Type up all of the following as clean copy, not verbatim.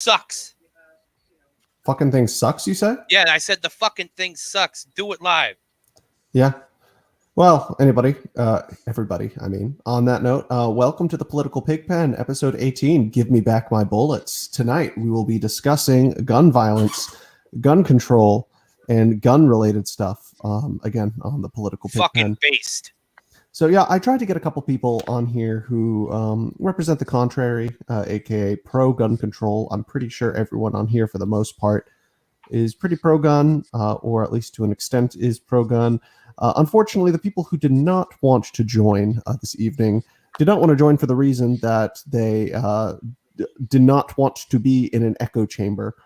sucks. Fucking thing sucks, you say? Yeah, I said the fucking thing sucks. Do it live. Yeah. Well, everybody, I mean, on that note, welcome to the Political Pigpen, episode 18, Give Me Back My Bullets. Tonight, we will be discussing gun violence, gun control, and gun-related stuff, again, on the Political Pigpen. Fucking based. So, yeah, I tried to get a couple people on here who represent the contrary, aka pro-gun control. I'm pretty sure everyone on here, for the most part, is pretty pro-gun, or at least to an extent is pro-gun. Unfortunately, the people who did not want to join this evening did not want to join for the reason that they did not want to be in an echo chamber.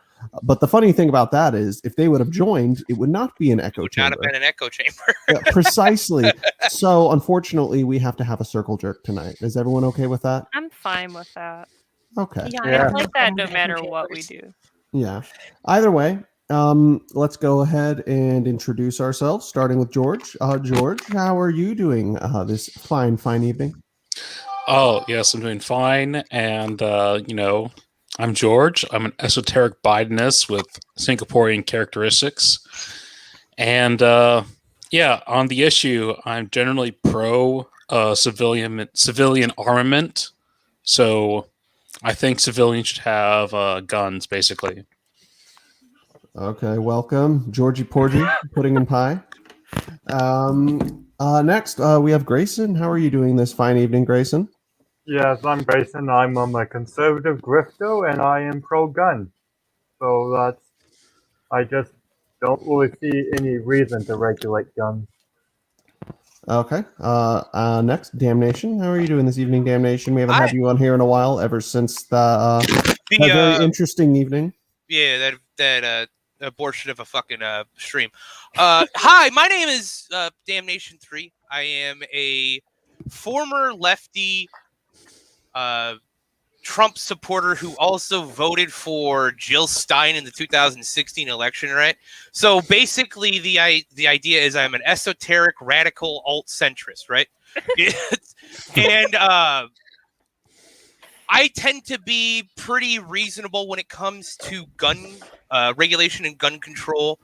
But the funny thing about that is, if they would have joined, it would not be an echo chamber. Not have been an echo chamber. Yeah, precisely. So, unfortunately, we have to have a circle jerk tonight. Is everyone okay with that? I'm fine with that. Okay. Yeah, I like that no matter what we do. Yeah. Either way, let's go ahead and introduce ourselves, starting with George. George, how are you doing this fine evening? Oh, yes, I'm doing fine. And, I'm George. I'm an esoteric Bidenist with Singaporean characteristics. And, on the issue, I'm generally pro civilian armament. So I think civilians should have guns, basically. Okay, welcome, Georgie Porgy, Pudding and Pie. Next, we have Grayson. How are you doing this fine evening, Grayson? Yes, I'm Grayson. I'm a conservative grifter, and I am pro-gun. So I just don't really see any reason to regulate guns. Okay. Next, Damnation. How are you doing this evening, Damnation? We haven't had you on here in a while, ever since that very interesting evening. Yeah, that abortion of a fucking stream. Hi, my name is Damnation 3. I am a former lefty Trump supporter who also voted for Jill Stein in the 2016 election, right? So basically, the idea is I'm an esoteric, radical, alt-centrist, right? And I tend to be pretty reasonable when it comes to gun regulation and gun control.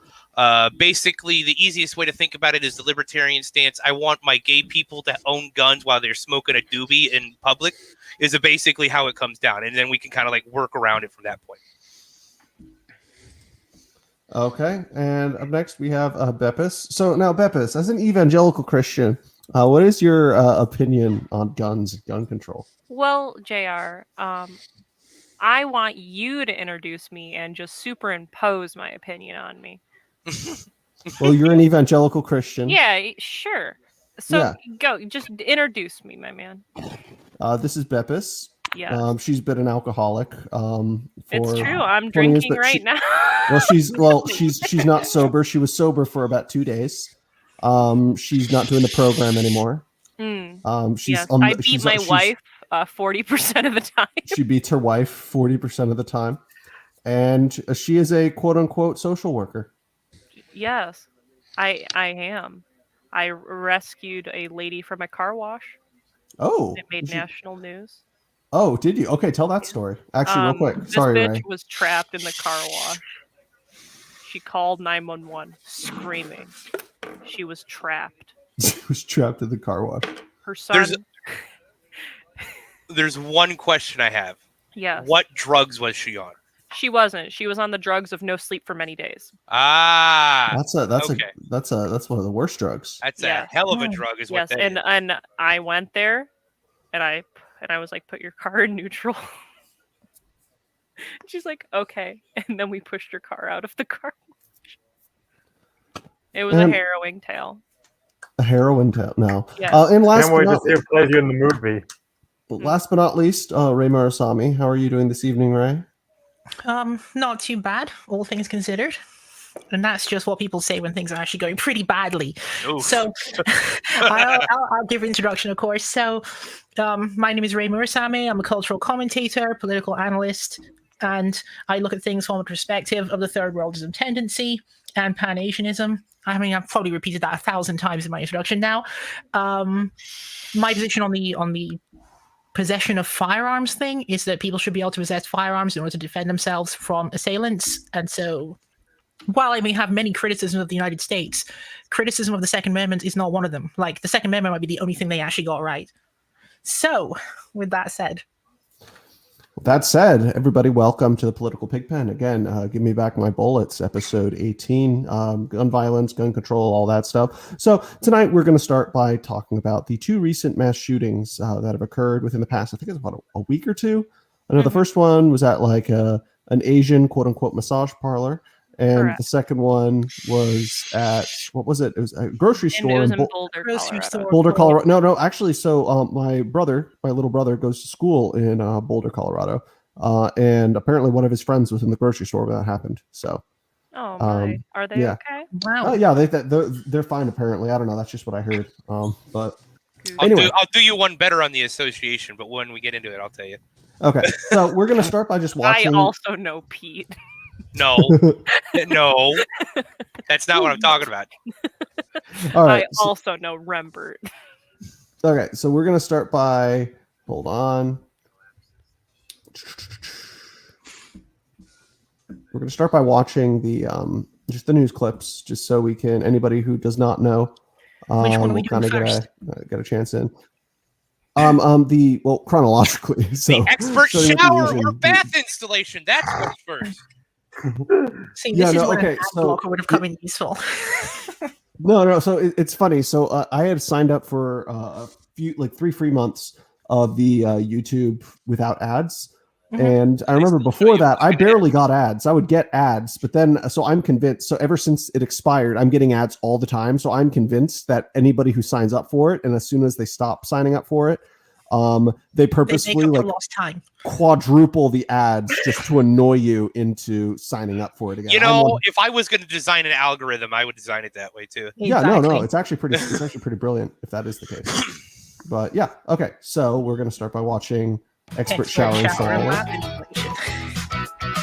Basically, the easiest way to think about it is the libertarian stance. I want my gay people to own guns while they're smoking a doobie in public, is basically how it comes down. And then we can kind of like work around it from that point. Okay. And up next, we have Bepis. So now, Bepis, as an evangelical Christian, what is your opinion on guns, gun control? Well, JR, I want you to introduce me and just superimpose my opinion on me. Well, you're an evangelical Christian. Yeah, sure. So go, just introduce me, my man. This is Bepis. Yeah. She's been an alcoholic. It's true. I'm drinking right now. She's not sober. She was sober for about 2 days. She's not doing the program anymore. I beat my wife 40% of the time. She beats her wife 40% of the time. And she is a quote-unquote social worker. Yes, I am. I rescued a lady from a car wash. Oh. It made national news. Oh, did you? Okay, tell that story. Actually, real quick. Sorry, this bitch Ray. was trapped in the car wash. She called 911, screaming. She was trapped. She was trapped in the car wash. Her son... There's one question I have. Yes. What drugs was she on? She wasn't. She was on the drugs of no sleep for many days. That's one of the worst drugs. That's a hell of a drug, is what that is. And I went there, and I was like, put your car in neutral. She's like, okay, and then we pushed her car out of the car. It was a harrowing tale. A harrowing tale. No. Yes. And last Can't wait to see it play you in the movie. Last but not least, Ray Marasami. How are you doing this evening, Ray? Not too bad, all things considered. And that's just what people say when things are actually going pretty badly. Oof. So I'll give an introduction, of course. So my name is Ray Murasame. I'm a cultural commentator, political analyst, and I look at things from the perspective of the third worldism tendency and Pan-Asianism. I mean, I've probably repeated that 1,000 times in my introduction now. My position on the possession of firearms thing is that people should be able to possess firearms in order to defend themselves from assailants. And so, while I may have many criticisms of the United States, criticism of the Second Amendment is not one of them. Like, the Second Amendment might be the only thing they actually got right. So, with that said, everybody, welcome to the Political Pigpen. Again, Give Me Back My Bullets, episode 18, gun violence, gun control, all that stuff. So tonight we're going to start by talking about the 2 recent mass shootings that have occurred within the past, I think it's about a week or two. I know the first one was at like an Asian quote-unquote massage parlor. And Correct. the second one was at, what was it? It was a grocery store. It was in in Boulder, Colorado. Boulder, Colorado. No, actually. So my little brother goes to school in Boulder, Colorado. And apparently one of his friends was in the grocery store when that happened. So. Oh my! Are they yeah. okay? wow. Yeah, they're fine apparently. I don't know. That's just what I heard. But I'll do you one better on the association, but when we get into it, I'll tell you. okay. So we're gonna start by just watching. I also know Pete. No, no, that's not what I'm talking about. All right. I also know Rembert. Okay, so we're gonna start by. Hold on. We're gonna start by watching the just the news clips, just so we can anybody who does not know. Which one are we we'll doing kind of first? get a chance in. Chronologically. So The expert starting with the shower Asian- or bath installation. That's what's first. See, Yeah, this is no, where okay, an ad so- blocker would have come in useful. No. So it's funny. So I had signed up for a few, like 3 free months of the YouTube without ads. Mhm. And I remember before that, I barely got ads. I would get ads, but then, so I'm convinced. So ever since it expired, I'm getting ads all the time. So I'm convinced that anybody who signs up for it, and as soon as they stop signing up for it, they They purposely make up for like lost time. quadruple the ads just to annoy you into signing up for it again. You I'm know, one- if I was going to design an algorithm, I would design it that way too. yeah, no, Exactly. it's actually pretty brilliant if that is the case. But yeah, okay. So we're gonna start by watching expert shower and installer. lab installation.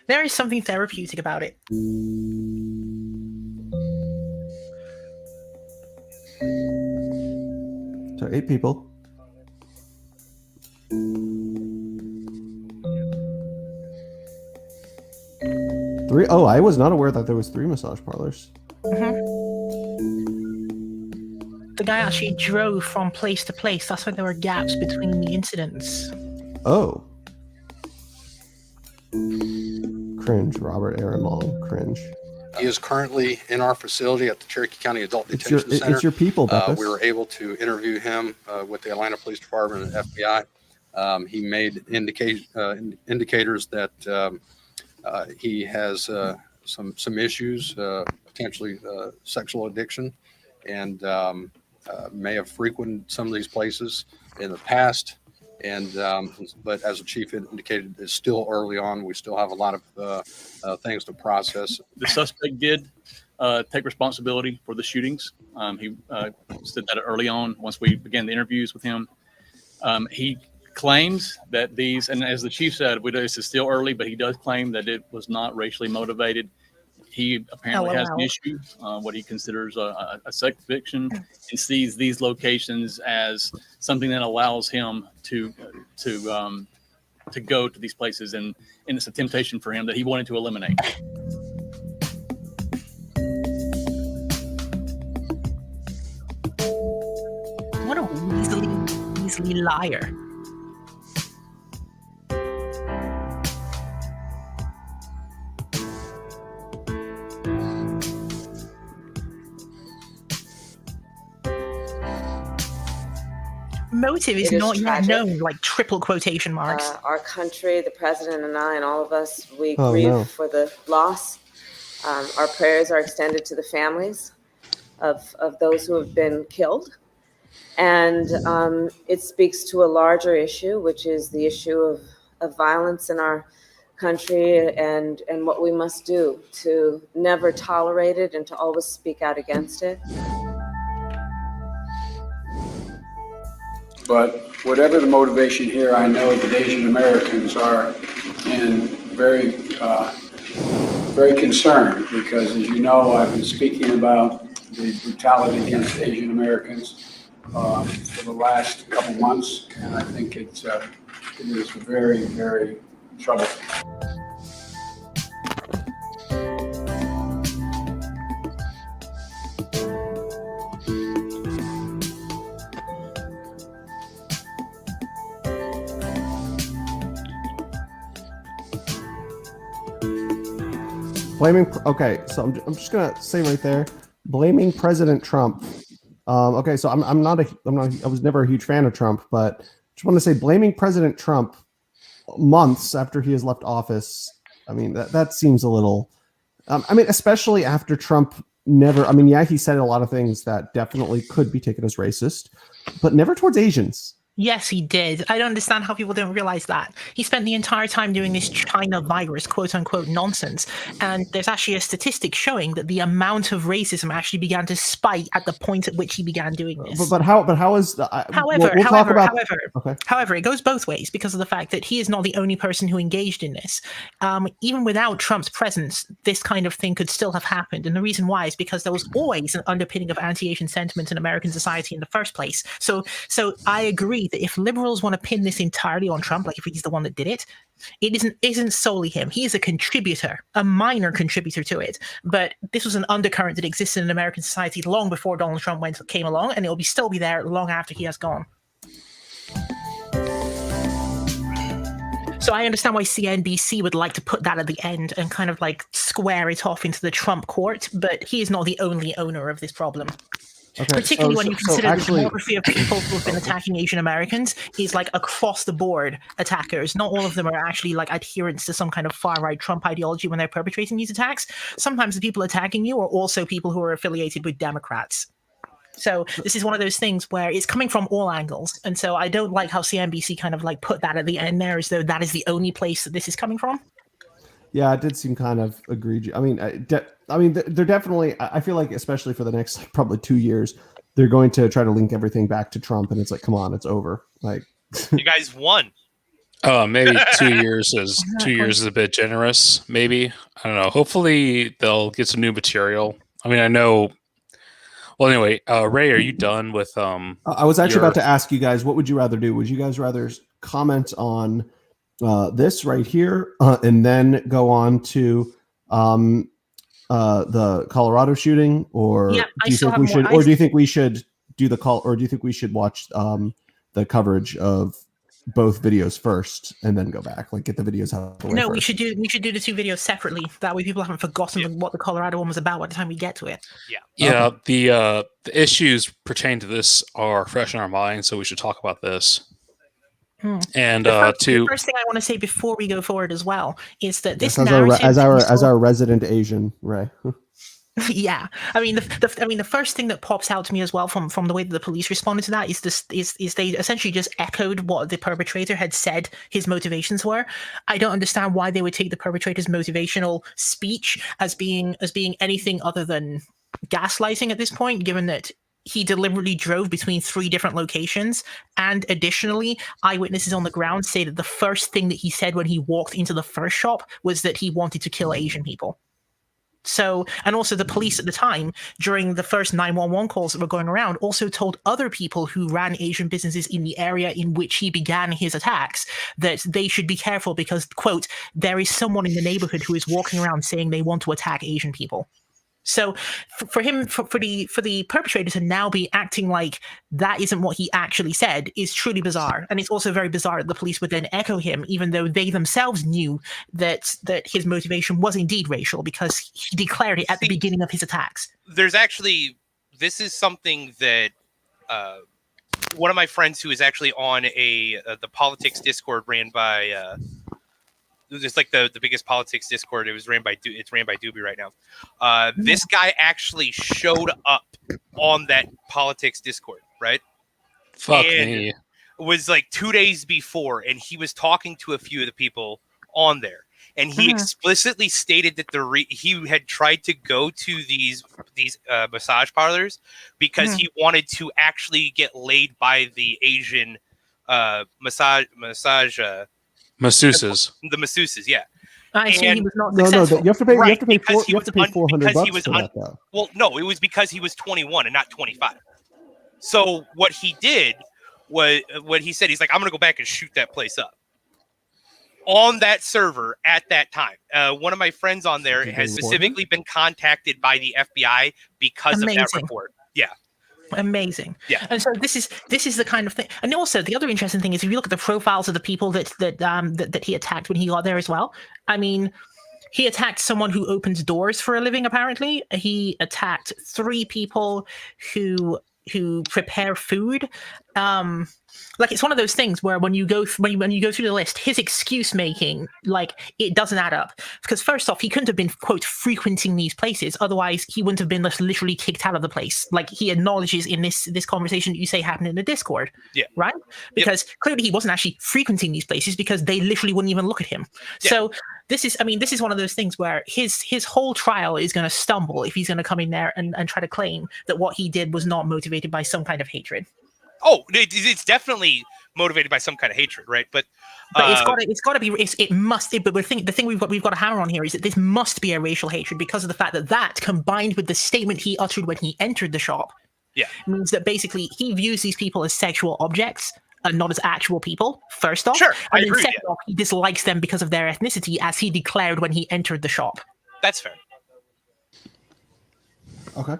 There is something therapeutic about it. So 8 people. Three. Oh, I was not aware that there was 3 massage parlors. The guy actually drove from place to place. That's why there were gaps between the incidents. Oh. Cringe, Robert Aaron Long. Cringe. He is currently in our facility at the Cherokee County Adult It's your, Detention Center. it's your people, Bepis. We were able to interview him with the Atlanta Police Department and FBI. He made indicators that he has some issues, potentially sexual addiction, and may have frequented some of these places in the past. And but as the chief indicated, it's still early on. We still have a lot of things to process. The suspect did take responsibility for the shootings. He said that early on once we began the interviews with him. He claims that these, and as the chief said, this is still early, but he does claim that it was not racially motivated. He apparently has an issue, what he considers a sex addiction, and sees these locations as something that allows him to go to these places, and it's a temptation for him that he wanted to eliminate. What a weaselly liar. Motive is It is not yet tragic. known, like triple quotation marks. Our country, the president and I, and all of us, we Oh, grieve no. for the loss. Our prayers are extended to the families of those who have been killed. And it speaks to a larger issue, which is the issue of violence in our country, and what we must do to never tolerate it and to always speak out against it. But whatever the motivation here, I know that Asian Americans are very concerned because, as you know, I've been speaking about the brutality against Asian Americans for the last couple months, and I think it is very, very troublesome. Okay, so I'm just gonna say right there, blaming President Trump. Okay, so I was never a huge fan of Trump, but just want to say blaming President Trump months after he has left office. I mean, that seems a little. I mean, especially after Trump never. I mean, yeah, he said a lot of things that definitely could be taken as racist, but never towards Asians. Yes, he did. I don't understand how people don't realize that. He spent the entire time doing this China virus, quote unquote, nonsense. And there's actually a statistic showing that the amount of racism actually began to spike at the point at which he began doing this. But how is the. However, it goes both ways because of the fact that he is not the only person who engaged in this. Even without Trump's presence, this kind of thing could still have happened. And the reason why is because there was always an underpinning of anti-Asian sentiment in American society in the first place. So I agree that if liberals want to pin this entirely on Trump, like if he's the one that did it, it isn't solely him. He is a contributor, a minor contributor to it. But this was an undercurrent that existed in American society long before Donald Trump came along, and it will still be there long after he has gone. So I understand why CNBC would like to put that at the end and kind of like square it off into the Trump court, but he is not the only owner of this problem. Okay, particularly when you consider the demography of people who have been attacking Asian Americans is like across the board attackers. Not all of them are actually like adherents to some kind of far-right Trump ideology when they're perpetrating these attacks. Sometimes the people attacking you are also people who are affiliated with Democrats. So this is one of those things where it's coming from all angles. And so I don't like how CNBC kind of like put that at the end there as though that is the only place that this is coming from. Yeah, it did seem kind of egregious. I mean, they're definitely. I feel like, especially for the next probably 2 years, they're going to try to link everything back to Trump, and it's like, come on, it's over. Like, you guys won. Maybe 2 years is a bit generous. Maybe, I don't know. Hopefully, they'll get some new material. I mean, I know. Well, anyway, Ray, are you done with? I was actually about to ask you guys, what would you rather do? Would you guys rather comment on this right here, and then go on to the Colorado shooting, or do you think we should, or do you think we should do the call, or do you think we should watch the coverage of both videos first and then go back, like get the videos out? No, we should do the two videos separately. That way, people haven't forgotten what the Colorado one was about by the time we get to it. Yeah. The issues pertaining to this are fresh in our minds, so we should talk about this. And the first thing I want to say before we go forward as well is that this narrative, as our resident Asian, Ray. Yeah, I mean the first thing that pops out to me as well from the way that the police responded to that is they essentially just echoed what the perpetrator had said his motivations were. I don't understand why they would take the perpetrator's motivational speech as being anything other than gaslighting at this point, given that he deliberately drove between 3 different locations. And additionally, eyewitnesses on the ground say that the first thing that he said when he walked into the first shop was that he wanted to kill Asian people. So, and also the police at the time, during the first 911 calls that were going around, also told other people who ran Asian businesses in the area in which he began his attacks that they should be careful because, quote, there is someone in the neighborhood who is walking around saying they want to attack Asian people. So for the perpetrator to now be acting like that isn't what he actually said is truly bizarre. And it's also very bizarre that the police would then echo him, even though they themselves knew that his motivation was indeed racial because he declared it at the beginning of his attacks. This is something that one of my friends who is actually on the politics Discord ran by it's like the biggest politics Discord. It's ran by Doobie right now. This guy actually showed up on that politics Discord, right? Fuck me. It was like 2 days before, and he was talking to a few of the people on there, and he explicitly stated that he had tried to go to these massage parlors because he wanted to actually get laid by the Asian masseuses. Masseuses. The masseuses, yeah. I assume he And- was not No, successful. you have to pay. Right, You have to pay because he You have to was pay $400 because he bucks was for that, though. Well, no, it was because he was 21 and not 25. So what he did was what he said. He's like, I'm going to go back and shoot that place up on that server at that time. One of my friends on there Did they has report specifically been contacted by the FBI because of that Amazing. report. Yeah. Amazing. Yeah. And so this is the kind of thing. And also the other interesting thing is if you look at the profiles of the people that he attacked when he got there as well. I mean, he attacked someone who opens doors for a living. Apparently, he attacked 3 people who prepare food. Like it's one of those things where when you go through the list, his excuse making, like, it doesn't add up. Because first off, he couldn't have been, quote, frequenting these places. Otherwise, he wouldn't have been literally kicked out of the place. Like he acknowledges in this conversation that you say happened in the Discord. Yeah. Right? Because clearly he wasn't actually frequenting these places because they literally wouldn't even look at him. Yeah. So this is one of those things where his whole trial is going to stumble if he's going to come in there and try to claim that what he did was not motivated by some kind of hatred. Oh, it's definitely motivated by some kind of hatred, right? But it's got to be. It must. But the thing we've got to hammer on here is that this must be a racial hatred because of the fact that combined with the statement he uttered when he entered the shop, means that basically he views these people as sexual objects and not as actual people. First off, Sure, I and then agree, second off, he dislikes them because of their ethnicity, as he declared when he entered the shop. That's fair. Okay.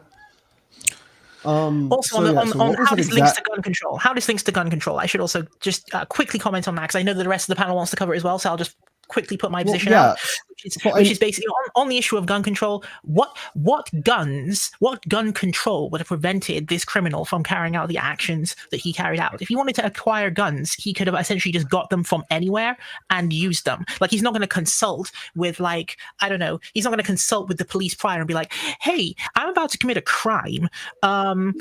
Also, on how this links to gun control. How this links to gun control. I should also just quickly comment on that because I know that the rest of the panel wants to cover it as well. So I'll just quickly put my position out, which is basically on the issue of gun control. What gun control would have prevented this criminal from carrying out the actions that he carried out? If he wanted to acquire guns, he could have essentially just got them from anywhere and used them. Like he's not going to consult with he's not going to consult with the police prior and be like, hey, I'm about to commit a crime. Am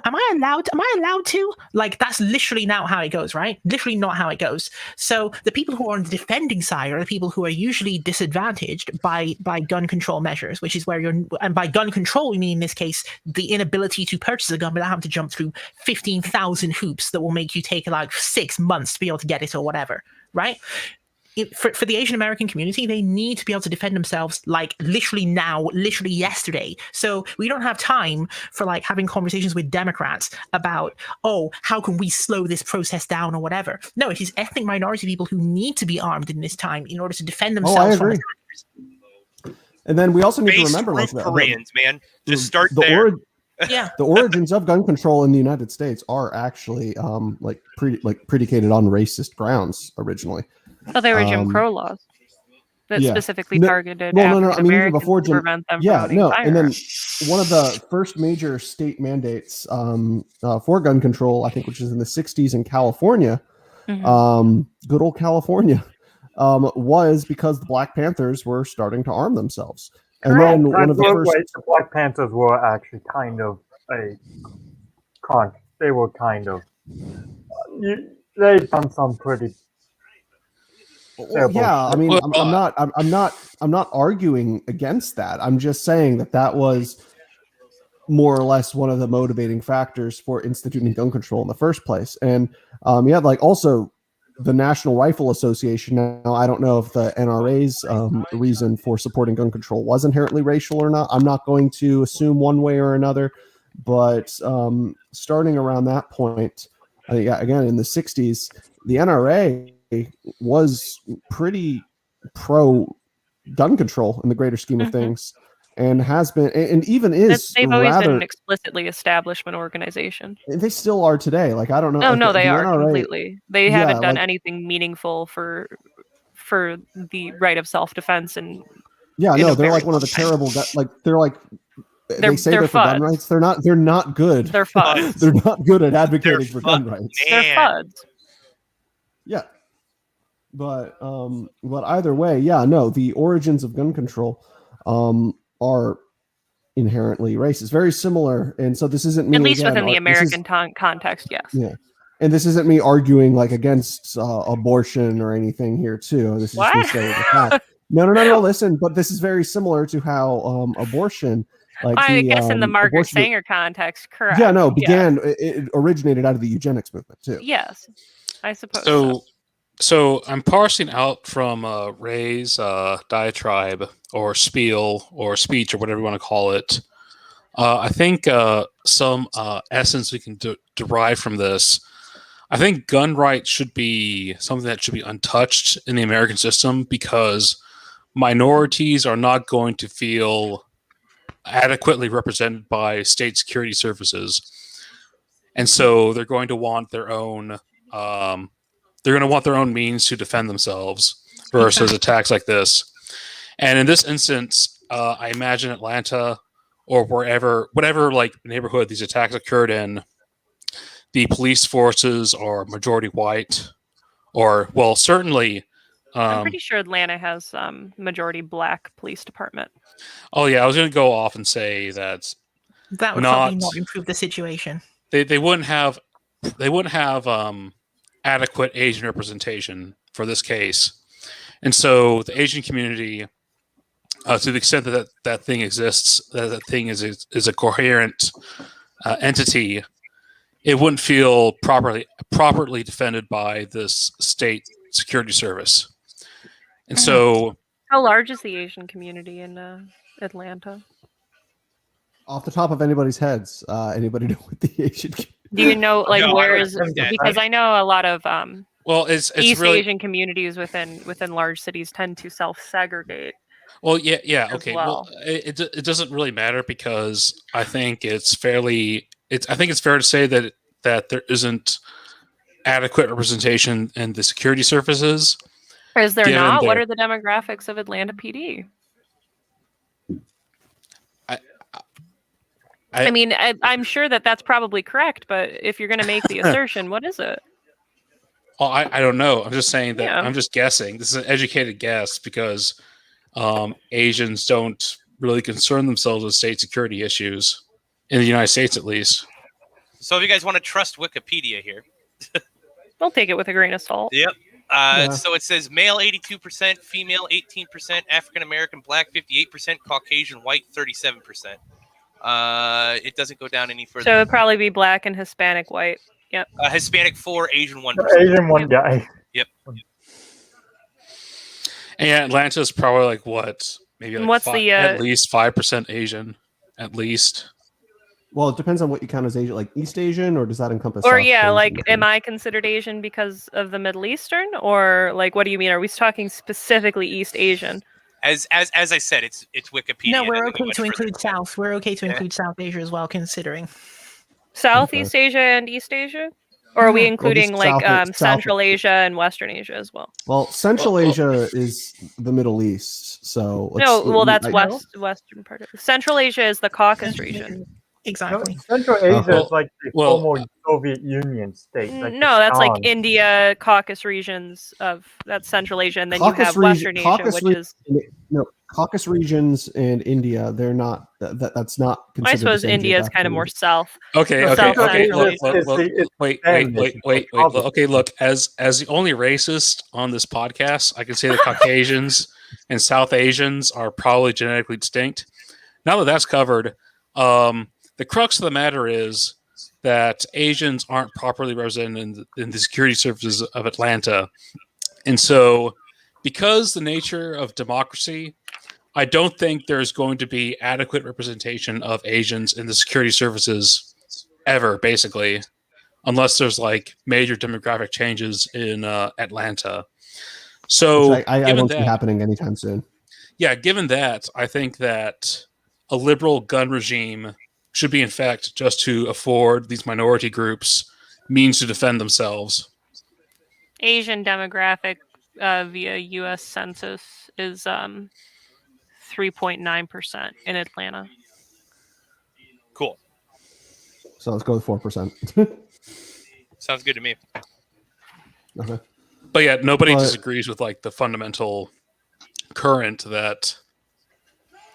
I allowed to? Like, that's literally not how it goes, right? Literally not how it goes. So the people who are on the defending side are the people who are usually disadvantaged by gun control measures, which is where and by gun control, we mean in this case the inability to purchase a gun without having to jump through 15,000 hoops that will make you take like 6 months to be able to get it or whatever, right? For the Asian American community, they need to be able to defend themselves like literally now, literally yesterday. So we don't have time for like having conversations with Democrats about, how can we slow this process down or whatever. No, it is ethnic minority people who need to be armed in this time in order to defend themselves. I agree. And then we also need to remember Koreans, man. Just start there. The origins of gun control in the United States are actually predicated on racist grounds originally. Oh, they were Jim Crow laws that specifically targeted African Americans to prevent them from owning firearms. And then one of the first major state mandates for gun control, I think, which is in the 60s in California, good old California, was because the Black Panthers were starting to arm themselves. And then one of the first... the Black Panthers were actually kind of they were kind of... they've done some pretty... I mean, I'm not arguing against that. I'm just saying that was more or less one of the motivating factors for instituting gun control in the first place. And also the National Rifle Association. Now, I don't know if the NRA's reason for supporting gun control was inherently racial or not. I'm not going to assume one way or another, but starting around that point, again in the 60s, the NRA was pretty pro gun control in the greater scheme of things, and has been, and even is. They've always been an explicitly establishment organization. They still are today. Like, I don't know. No, they are NRA, completely. They haven't done anything meaningful for the right of self-defense and. Yeah, no, they're like one of the terrible. They say they're for gun rights. They're not. They're not good. They're FUDs. They're not good at advocating for gun rights. They're FUDs. Yeah. But either way, the origins of gun control are inherently racist, very similar. And so this isn't me, at least within the American context, yes. Yeah, and this isn't me arguing like against abortion or anything here too. This is just me saying the fact. No. Listen, but this is very similar to how abortion. I guess in the Margaret Sanger context, correct. Yeah, it originated out of the eugenics movement too. Yes, I suppose. So So I'm parsing out from Ray's diatribe or spiel or speech or whatever you want to call it. I think some essence we can derive from this. I think gun rights should be something that should be untouched in the American system because minorities are not going to feel adequately represented by state security services, and so they're going to want their own. They're going to want their own means to defend themselves versus attacks like this. And in this instance, I imagine Atlanta or whatever like neighborhood these attacks occurred in, the police forces are majority white, or well, certainly. I'm pretty sure Atlanta has majority black police department. Oh yeah, I was going to go off and say that That would probably not improve the situation. They wouldn't have adequate Asian representation for this case, and so the Asian community, to the extent that that thing exists, that thing is a coherent entity, it wouldn't feel properly defended by this state security service. And so, how large is the Asian community in Atlanta? Off the top of anybody's heads, anybody know what the Asian community? Do you know, like, where is? Because I know a lot of it's East really, Asian communities within large cities tend to self-segregate. Well, yeah, okay. Well, it doesn't really matter because I think it's fair to say that there isn't adequate representation in the security services. Is there not? What are the demographics of Atlanta PD? I mean, I'm sure that's probably correct, but if you're going to make the assertion, what is it? Well, I don't know. I'm just saying that I'm just guessing. This is an educated guess because Asians don't really concern themselves with state security issues in the United States, at least. So if you guys want to trust Wikipedia here. I'll take it with a grain of salt. Yep. So it says male 82%, female 18%, African American black 58%, Caucasian white 37%. It doesn't go down any further. So it'd probably be black and Hispanic white. Yep. Hispanic 4, Asian 1%. Asian 1 guy. Yep. And Atlanta's probably like what? Maybe like at least 5% Asian, at least. Well, it depends on what you count as Asian, like East Asian, or does that encompass? Or South like, am I considered Asian because of the Middle Eastern, or like, what do you mean? Are we talking specifically East Asian? As I said, it's Wikipedia. No, we're okay to include South. We're okay to include South Asia as well, considering Southeast Asia and East Asia. Or are we including Central Asia and Western Asia as well? Well, Central Asia is the Middle East, so that's western part of it. Central Asia is the Caucasus region. Exactly. Central Asia is like the former Soviet Union state. No, that's like India, Caucasus regions that's Central Asia, and then you have Western Asia, which is Caucasus regions and India. They're not. That's not considered. I suppose India is kind of more south. Okay. Wait. Okay, look. As the only racist on this podcast, I can say that Caucasians and South Asians are probably genetically distinct. Now that that's covered, the crux of the matter is that Asians aren't properly represented in the security services of Atlanta, and so because the nature of democracy, I don't think there's going to be adequate representation of Asians in the security services ever, basically, unless there's like major demographic changes in Atlanta. So I don't see happening anytime soon. Yeah, given that, I think that a liberal gun regime should be, in fact, just to afford these minority groups means to defend themselves. Asian demographic via U.S. Census is 3.9% in Atlanta. Cool. So let's go with 4%. Sounds good to me. Okay. But yeah, nobody disagrees with like the fundamental current that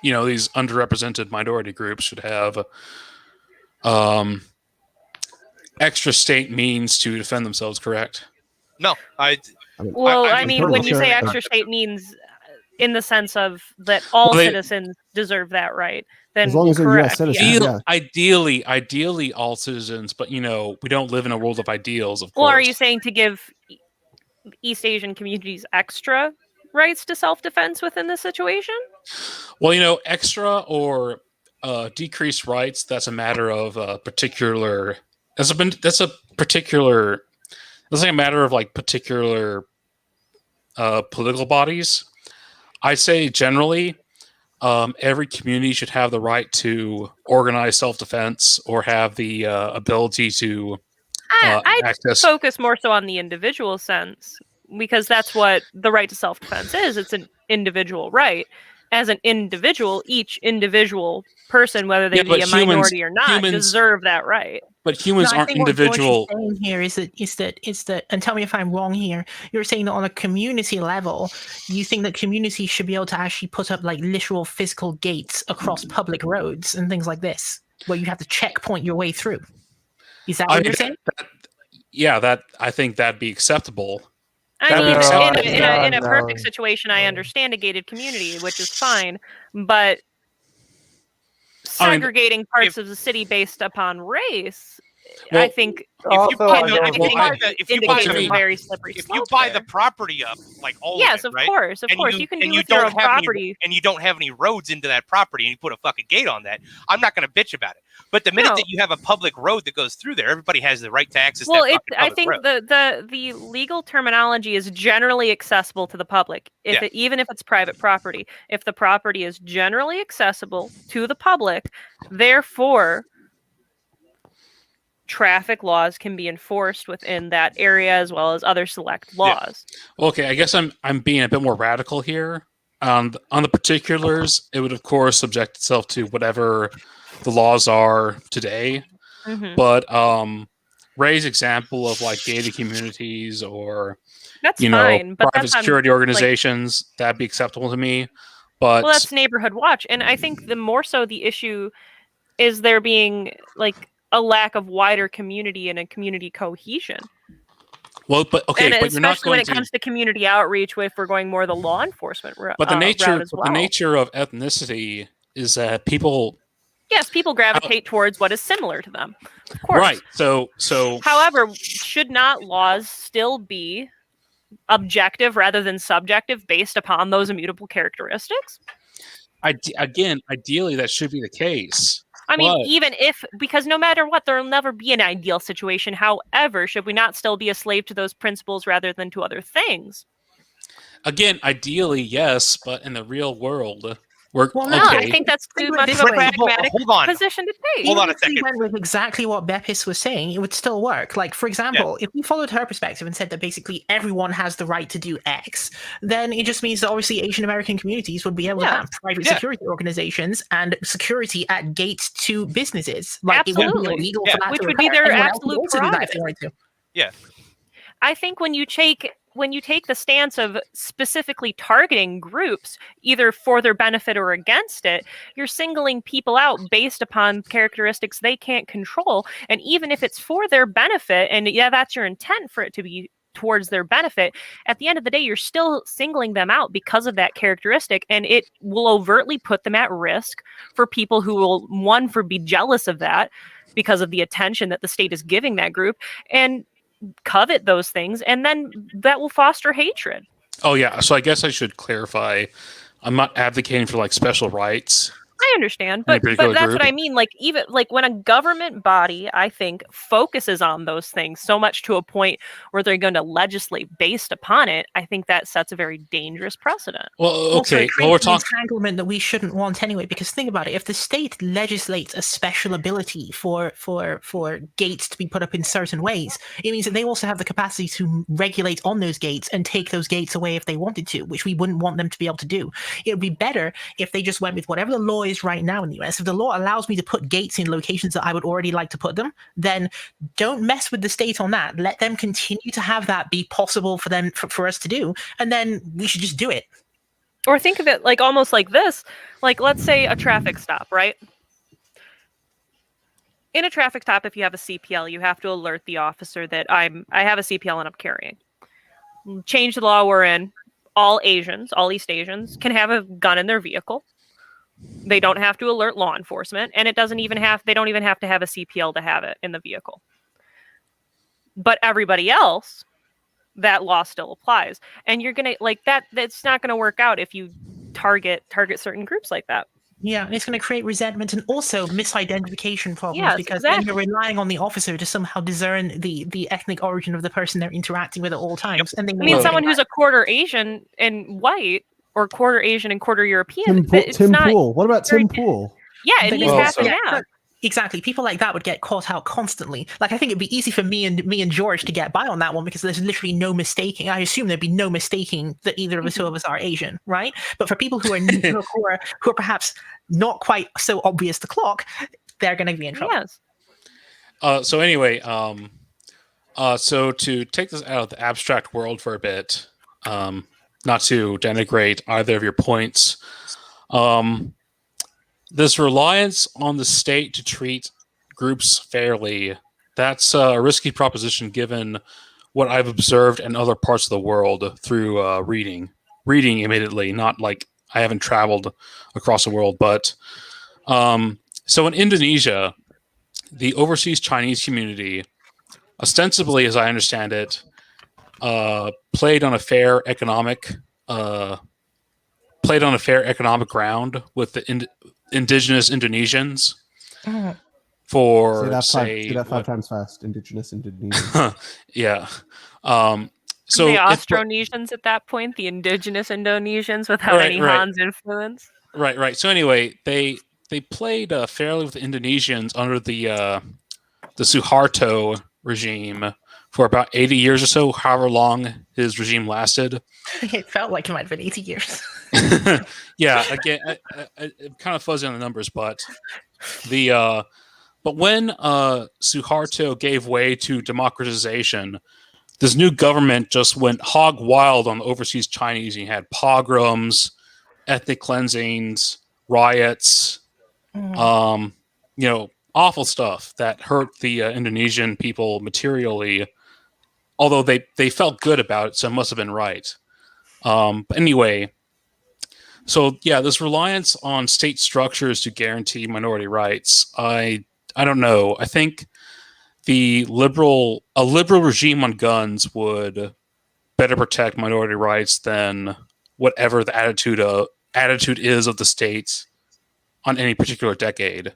these underrepresented minority groups should have extra state means to defend themselves. Correct? No, I mean, when you say extra state means in the sense of that all citizens deserve that right, then as long as they're U.S. citizens, Ideally all citizens, but we don't live in a world of ideals, of course. Well, are you saying to give East Asian communities extra rights to self-defense within this situation? Well, extra or decreased rights, that's a matter of particular. That's like a matter of like particular political bodies. I say generally, every community should have the right to organize self-defense or have the ability to I'd access. focus more so on the individual sense, because that's what the right to self-defense is. It's an individual right. As an individual, each individual person, whether they be a minority or not, deserve that right. But humans aren't individual. What George is saying here is that, and tell me if I'm wrong here. You're saying that on a community level, you think that communities should be able to actually put up like literal physical gates across public roads and things like this, where you have to checkpoint your way through. Is that what you're saying? I think that'd be acceptable. I mean, in a perfect situation, I understand a gated community, which is fine, but segregating parts of the city based upon race, I think indicates a very slippery slope. If you buy the property up, like all yes, of it, of right? course, you can do with your own property, and you don't have any roads into that property, and you put a fucking gate on that, I'm not going to bitch about it. But the minute that you have a public road that goes through there, everybody has the right to access that fucking public I think road. the legal terminology is generally accessible to the public, even if it's private property. If the property is generally accessible to the public, therefore traffic laws can be enforced within that area as well as other select laws. Yeah. Okay, I guess I'm being a bit more radical here. On the particulars, it would of course subject itself to whatever the laws are today. Mm-hmm. But Ray's example of like gated communities or fine, but private security organizations, that'd be acceptable to me. But that's neighborhood watch, and I think the more so the issue is there being like a lack of wider community and a community cohesion. Well, but okay, and but especially you're not going when it comes to community outreach, if we're going more the law enforcement route. But the nature, route as well. The nature of ethnicity is that people. Yes, people gravitate towards what is similar to them. Of course. Right. So. However, should not laws still be objective rather than subjective based upon those immutable characteristics? Ideally, that should be the case. I mean, because no matter what, there will never be an ideal situation. However, should we not still be a slave to those principles rather than to other things? Again, ideally, yes, but in the real world, I think that's too much of a pragmatic position to take. Hold on a second. If we went with exactly what Bepis was saying, it would still work. Like, for example, if we followed her perspective and said that basically everyone has the right to do X, then it just means that obviously Asian American communities would be able to have private security organizations and security at gates to businesses. Like, absolutely. It would be illegal for that which to would be occur. their Anyone absolute else would also do that if prerogative. they wanted to. Yeah. I think when you take the stance of specifically targeting groups, either for their benefit or against it, you're singling people out based upon characteristics they can't control. And even if it's for their benefit, and that's your intent for it to be towards their benefit, at the end of the day, you're still singling them out because of that characteristic, and it will overtly put them at risk for people who will, be jealous of that because of the attention that the state is giving that group, and covet those things, and then that will foster hatred. Oh yeah, so I guess I should clarify. I'm not advocating for like special rights. I understand, but that's what I mean. Like, even like when a government body, I think, focuses on those things so much to a point where they're going to legislate based upon it, I think that sets a very dangerous precedent. Well, okay, we're talking entanglement that we shouldn't want anyway. Because think about it: if the state legislates a special ability for gates to be put up in certain ways, it means that they also have the capacity to regulate on those gates and take those gates away if they wanted to, which we wouldn't want them to be able to do. It would be better if they just went with whatever the law is right now in the US. If the law allows me to put gates in locations that I would already like to put them, then don't mess with the state on that. Let them continue to have that be possible for them for us to do, and then we should just do it. Or think of it like almost like this. Like, let's say a traffic stop, right? In a traffic stop, if you have a CPL, you have to alert the officer that I have a CPL and I'm carrying. Change the law we're in. All East Asians can have a gun in their vehicle. They don't have to alert law enforcement, and they don't even have to have a CPL to have it in the vehicle. But everybody else that law still applies. And you're gonna like that. That's not gonna work out if you target certain groups like that. Yeah, and it's going to create resentment and also misidentification problems Yes, because then exactly. you're relying on the officer to somehow discern the ethnic origin of the person they're interacting with at all times. And they I mean, know someone that- who's a quarter Asian and white, or quarter Asian and quarter European. Tim Pool. What about Tim Pool? Yeah, and he's Well, half so- and half. Exactly. People like that would get caught out constantly. Like, I think it'd be easy for me and George to get by on that one because there's literally no mistaking. I assume there'd be no mistaking that either of the two of us are Asian, right? But for people who are who are perhaps not quite so obvious to clock, they're going to be in trouble. Yes. So anyway, so to take this out of the abstract world for a bit, not to denigrate either of your points, this reliance on the state to treat groups fairly, that's a risky proposition given what I've observed in other parts of the world through reading, admittedly, not like I haven't traveled across the world, but so in Indonesia, the overseas Chinese community, ostensibly, as I understand it, played on a fair economic ground with the indigenous Indonesians for say that five times fast. Indigenous Indonesians. Yeah. So the Austronesians at that point, the indigenous Indonesians without any Han's influence. Right. So anyway, they played fairly with the Indonesians under the Suharto regime for about 80 years or so, however long his regime lasted. It felt like it might have been 80 years. Yeah, again, I'm kind of fuzzy on the numbers, but but when Suharto gave way to democratization, this new government just went hog wild on the overseas Chinese. You had pogroms, ethnic cleansings, riots, awful stuff that hurt the Indonesian people materially. Although they felt good about it, so it must have been right. But anyway, so yeah, this reliance on state structures to guarantee minority rights, I don't know. I think a liberal regime on guns would better protect minority rights than whatever the attitude is of the state on any particular decade.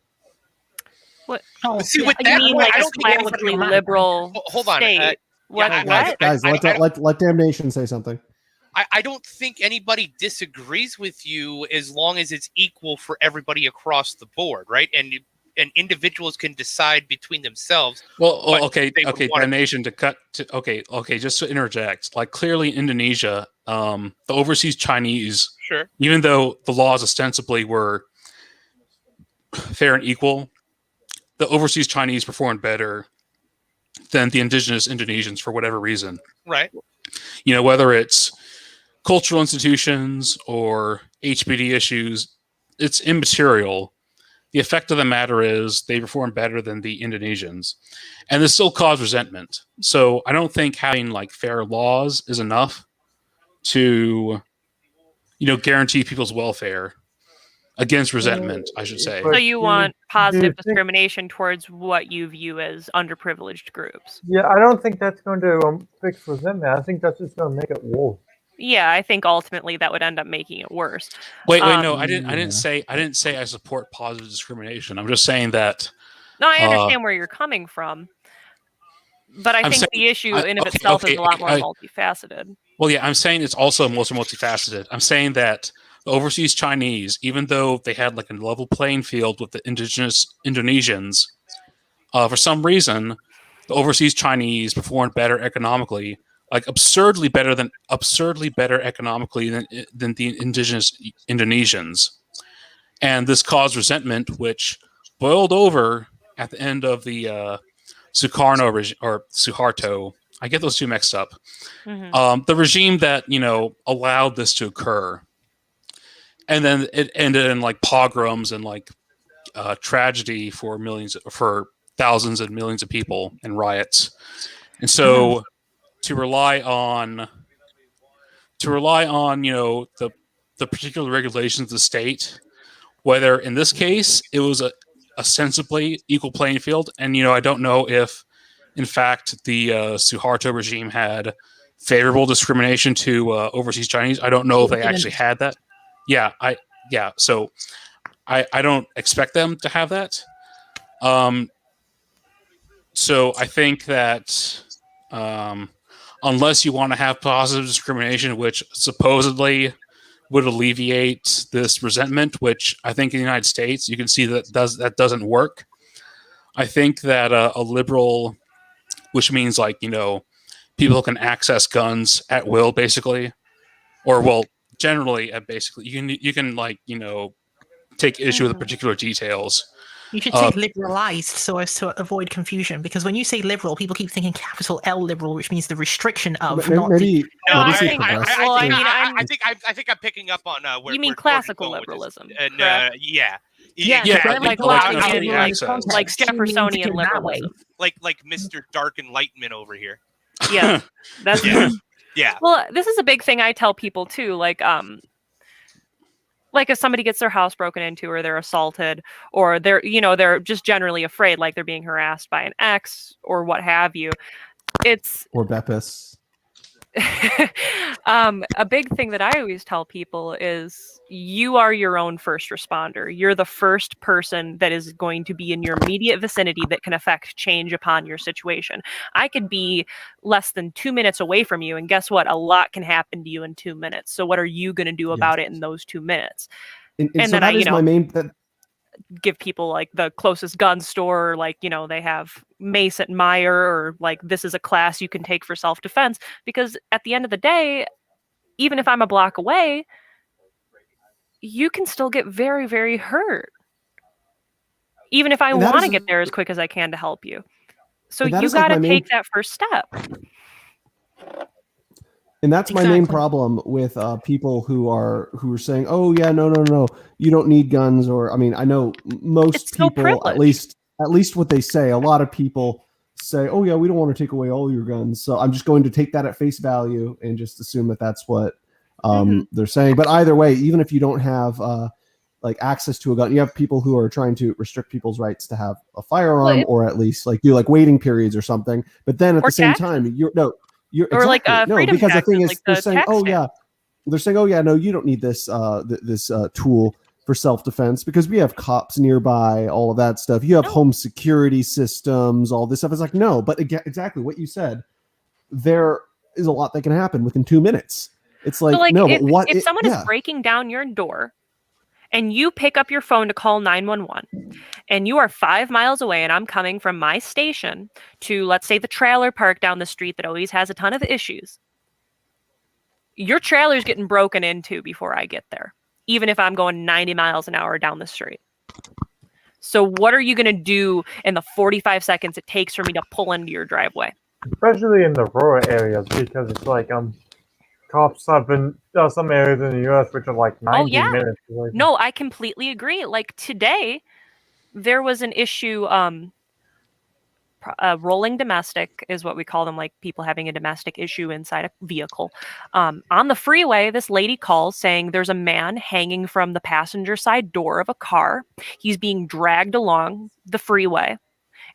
What? Oh, see, with that, mean like I a don't think classically liberal hold on. state? What? Guys, let Damnation say something. I don't think anybody disagrees with you as long as it's equal for everybody across the board, right? And individuals can decide between themselves. Well, okay, Damnation just to interject. Like clearly in Indonesia, the overseas Chinese, sure, even though the laws ostensibly were fair and equal, the overseas Chinese performed better than the indigenous Indonesians for whatever reason. Right. Whether it's cultural institutions or HBD issues, it's immaterial. The effect of the matter is they perform better than the Indonesians. And this still caused resentment. So I don't think having like fair laws is enough to, guarantee people's welfare against resentment, I should say. So you want positive discrimination towards what you view as underprivileged groups? Yeah, I don't think that's going to fix resentment. I think that's just going to make it worse. Yeah, I think ultimately that would end up making it worse. Wait, no, I didn't say I support positive discrimination. I'm just saying that. No, I understand where you're coming from, but I think the issue in of itself is a lot more multifaceted. Well, yeah, I'm saying it's also multifaceted. I'm saying that the overseas Chinese, even though they had like a level playing field with the indigenous Indonesians, for some reason, the overseas Chinese performed better economically. Like absurdly better economically than the indigenous Indonesians, and this caused resentment, which boiled over at the end of the Suharto. I get those two mixed up. Mm-hmm. The regime that allowed this to occur, and then it ended in like pogroms and like tragedy for thousands and millions of people and riots, and so. To rely on the particular regulations of the state, whether in this case it was a sensibly equal playing field, and I don't know if in fact the Suharto regime had favorable discrimination to overseas Chinese. I don't know if they actually had that. So I don't expect them to have that. So I think that unless you want to have positive discrimination, which supposedly would alleviate this resentment, which I think in the United States you can see that doesn't work. I think that a liberal, which means people can access guns at will, basically, or generally basically you can take issue with particular details. You should say liberalized so as to avoid confusion, because when you say liberal, people keep thinking capital L liberal, which means the restriction of. I think I'm picking up on where you mean where classical liberalism. And Yeah, like Jeffersonian liberalism, like Mr. Dark Enlightenment over here. Yeah, that's yeah. Well, this is a big thing I tell people too. Like if somebody gets their house broken into, or they're assaulted, or they're just generally afraid, like they're being harassed by an ex or what have you. Or Bepis. A big thing that I always tell people is you are your own first responder. You're the first person that is going to be in your immediate vicinity that can affect change upon your situation. I could be less than 2 minutes away from you, and guess what? A lot can happen to you in 2 minutes. So what are you going to do about it in those 2 minutes? And so then my main... give people like the closest gun store, or they have Mace at Meyer, or this is a class you can take for self-defense, because at the end of the day, even if I'm a block away, you can still get very, very hurt, even if I want to get there as quick as I can to help you. So you got to take that first step. And that's my main problem with people who are saying, "Oh yeah, no, you don't need guns." Or I know most people, at least what they say. A lot of people say, "Oh yeah, we don't want to take away all your guns." So I'm just going to take that at face value and just assume that that's what they're saying. But either way, even if you don't have access to a gun, you have people who are trying to restrict people's rights to have a firearm, or at least do waiting periods or something. But then at the same time, because the thing is, they're saying, no, you don't need this this tool for self-defense because we have cops nearby, all of that stuff. You have home security systems, all this stuff. It's no, but again, exactly what you said. There is a lot that can happen within 2 minutes. It's if someone is breaking down your door, and you pick up your phone to call 911, and you are 5 miles away, and I'm coming from my station to, let's say, the trailer park down the street that always has a ton of issues. Your trailer's getting broken into before I get there, even if I'm going 90 miles an hour down the street. So what are you going to do in the 45 seconds it takes for me to pull into your driveway? Especially in the rural areas, because it's cops have been some areas in the U.S. which are 90 minutes away. No, I completely agree. Today, there was an issue. Rolling domestic is what we call them, people having a domestic issue inside a vehicle. On the freeway, this lady calls saying there's a man hanging from the passenger side door of a car. He's being dragged along the freeway,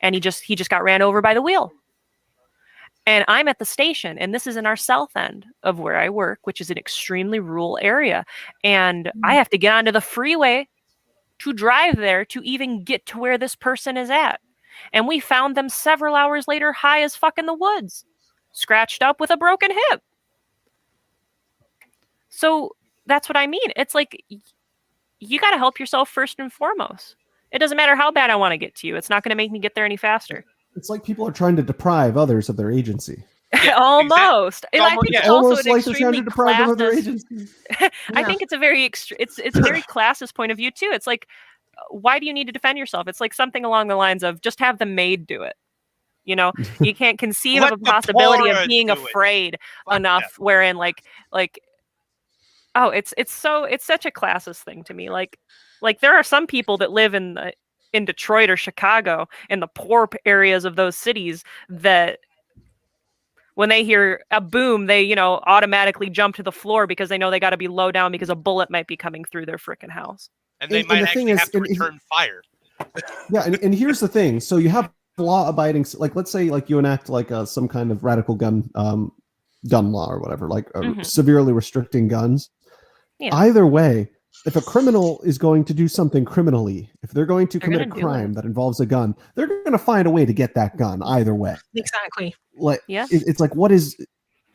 and he just got ran over by the wheel. And I'm at the station, and this is in our south end of where I work, which is an extremely rural area. And I have to get onto the freeway to drive there to even get to where this person is at. And we found them several hours later, high as fuck in the woods, scratched up with a broken hip. So that's what I mean. It's you got to help yourself first and foremost. It doesn't matter how bad I want to get to you. It's not going to make me get there any faster. It's like people are trying to deprive others of their agency. Yeah, almost. And I think it's also an like they're trying to deprive them of their agency. I think it's a very it's a very classist point of view too. It's why do you need to defend yourself? It's something along the lines of just have the maid do it. You can't conceive of a possibility of being afraid enough wherein it's such a classist thing to me. There are some people that live in Detroit or Chicago, in the poor areas of those cities, that when they hear a boom, they, automatically jump to the floor because they know they got to be low down because a bullet might be coming through their freaking house. And they might actually have to return fire. Yeah, and here's the thing. So you have law-abiding, let's say you enact some kind of radical gun gun law or whatever, like Mhm. severely restricting guns. Yeah. Either way, if a criminal is going to do something criminally, if they're going to They're commit a gonna do crime it. that involves a gun, they're going to find a way to get that gun either way. Exactly. Like, Yeah. it's like,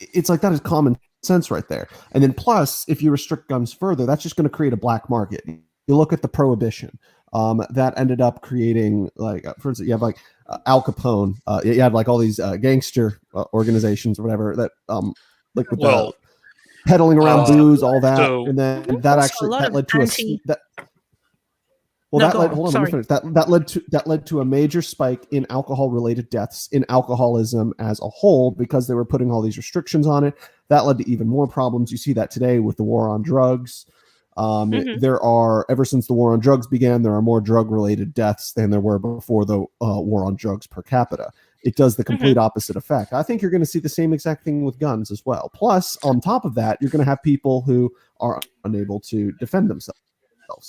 it's like that is common sense right there. And then plus, if you restrict guns further, that's just going to create a black market. You look at the prohibition. That ended up creating, like, for instance, you have like Al Capone. You had like all these gangster organizations or whatever that, like with the peddling around booze, all that, and then that Also, actually a lot that of led to anti- that. No, Well, that go led. on, Hold on, let me sorry. finish. That led to a major spike in alcohol-related deaths in alcoholism as a whole because they were putting all these restrictions on it. That led to even more problems. You see that today with the war on drugs. There are, ever since the war on drugs began, there are more drug-related deaths than there were before the war on drugs per capita. It does the complete opposite effect. I think you're going to see the same exact thing with guns as well. Plus, on top of that, you're going to have people who are unable to defend themselves.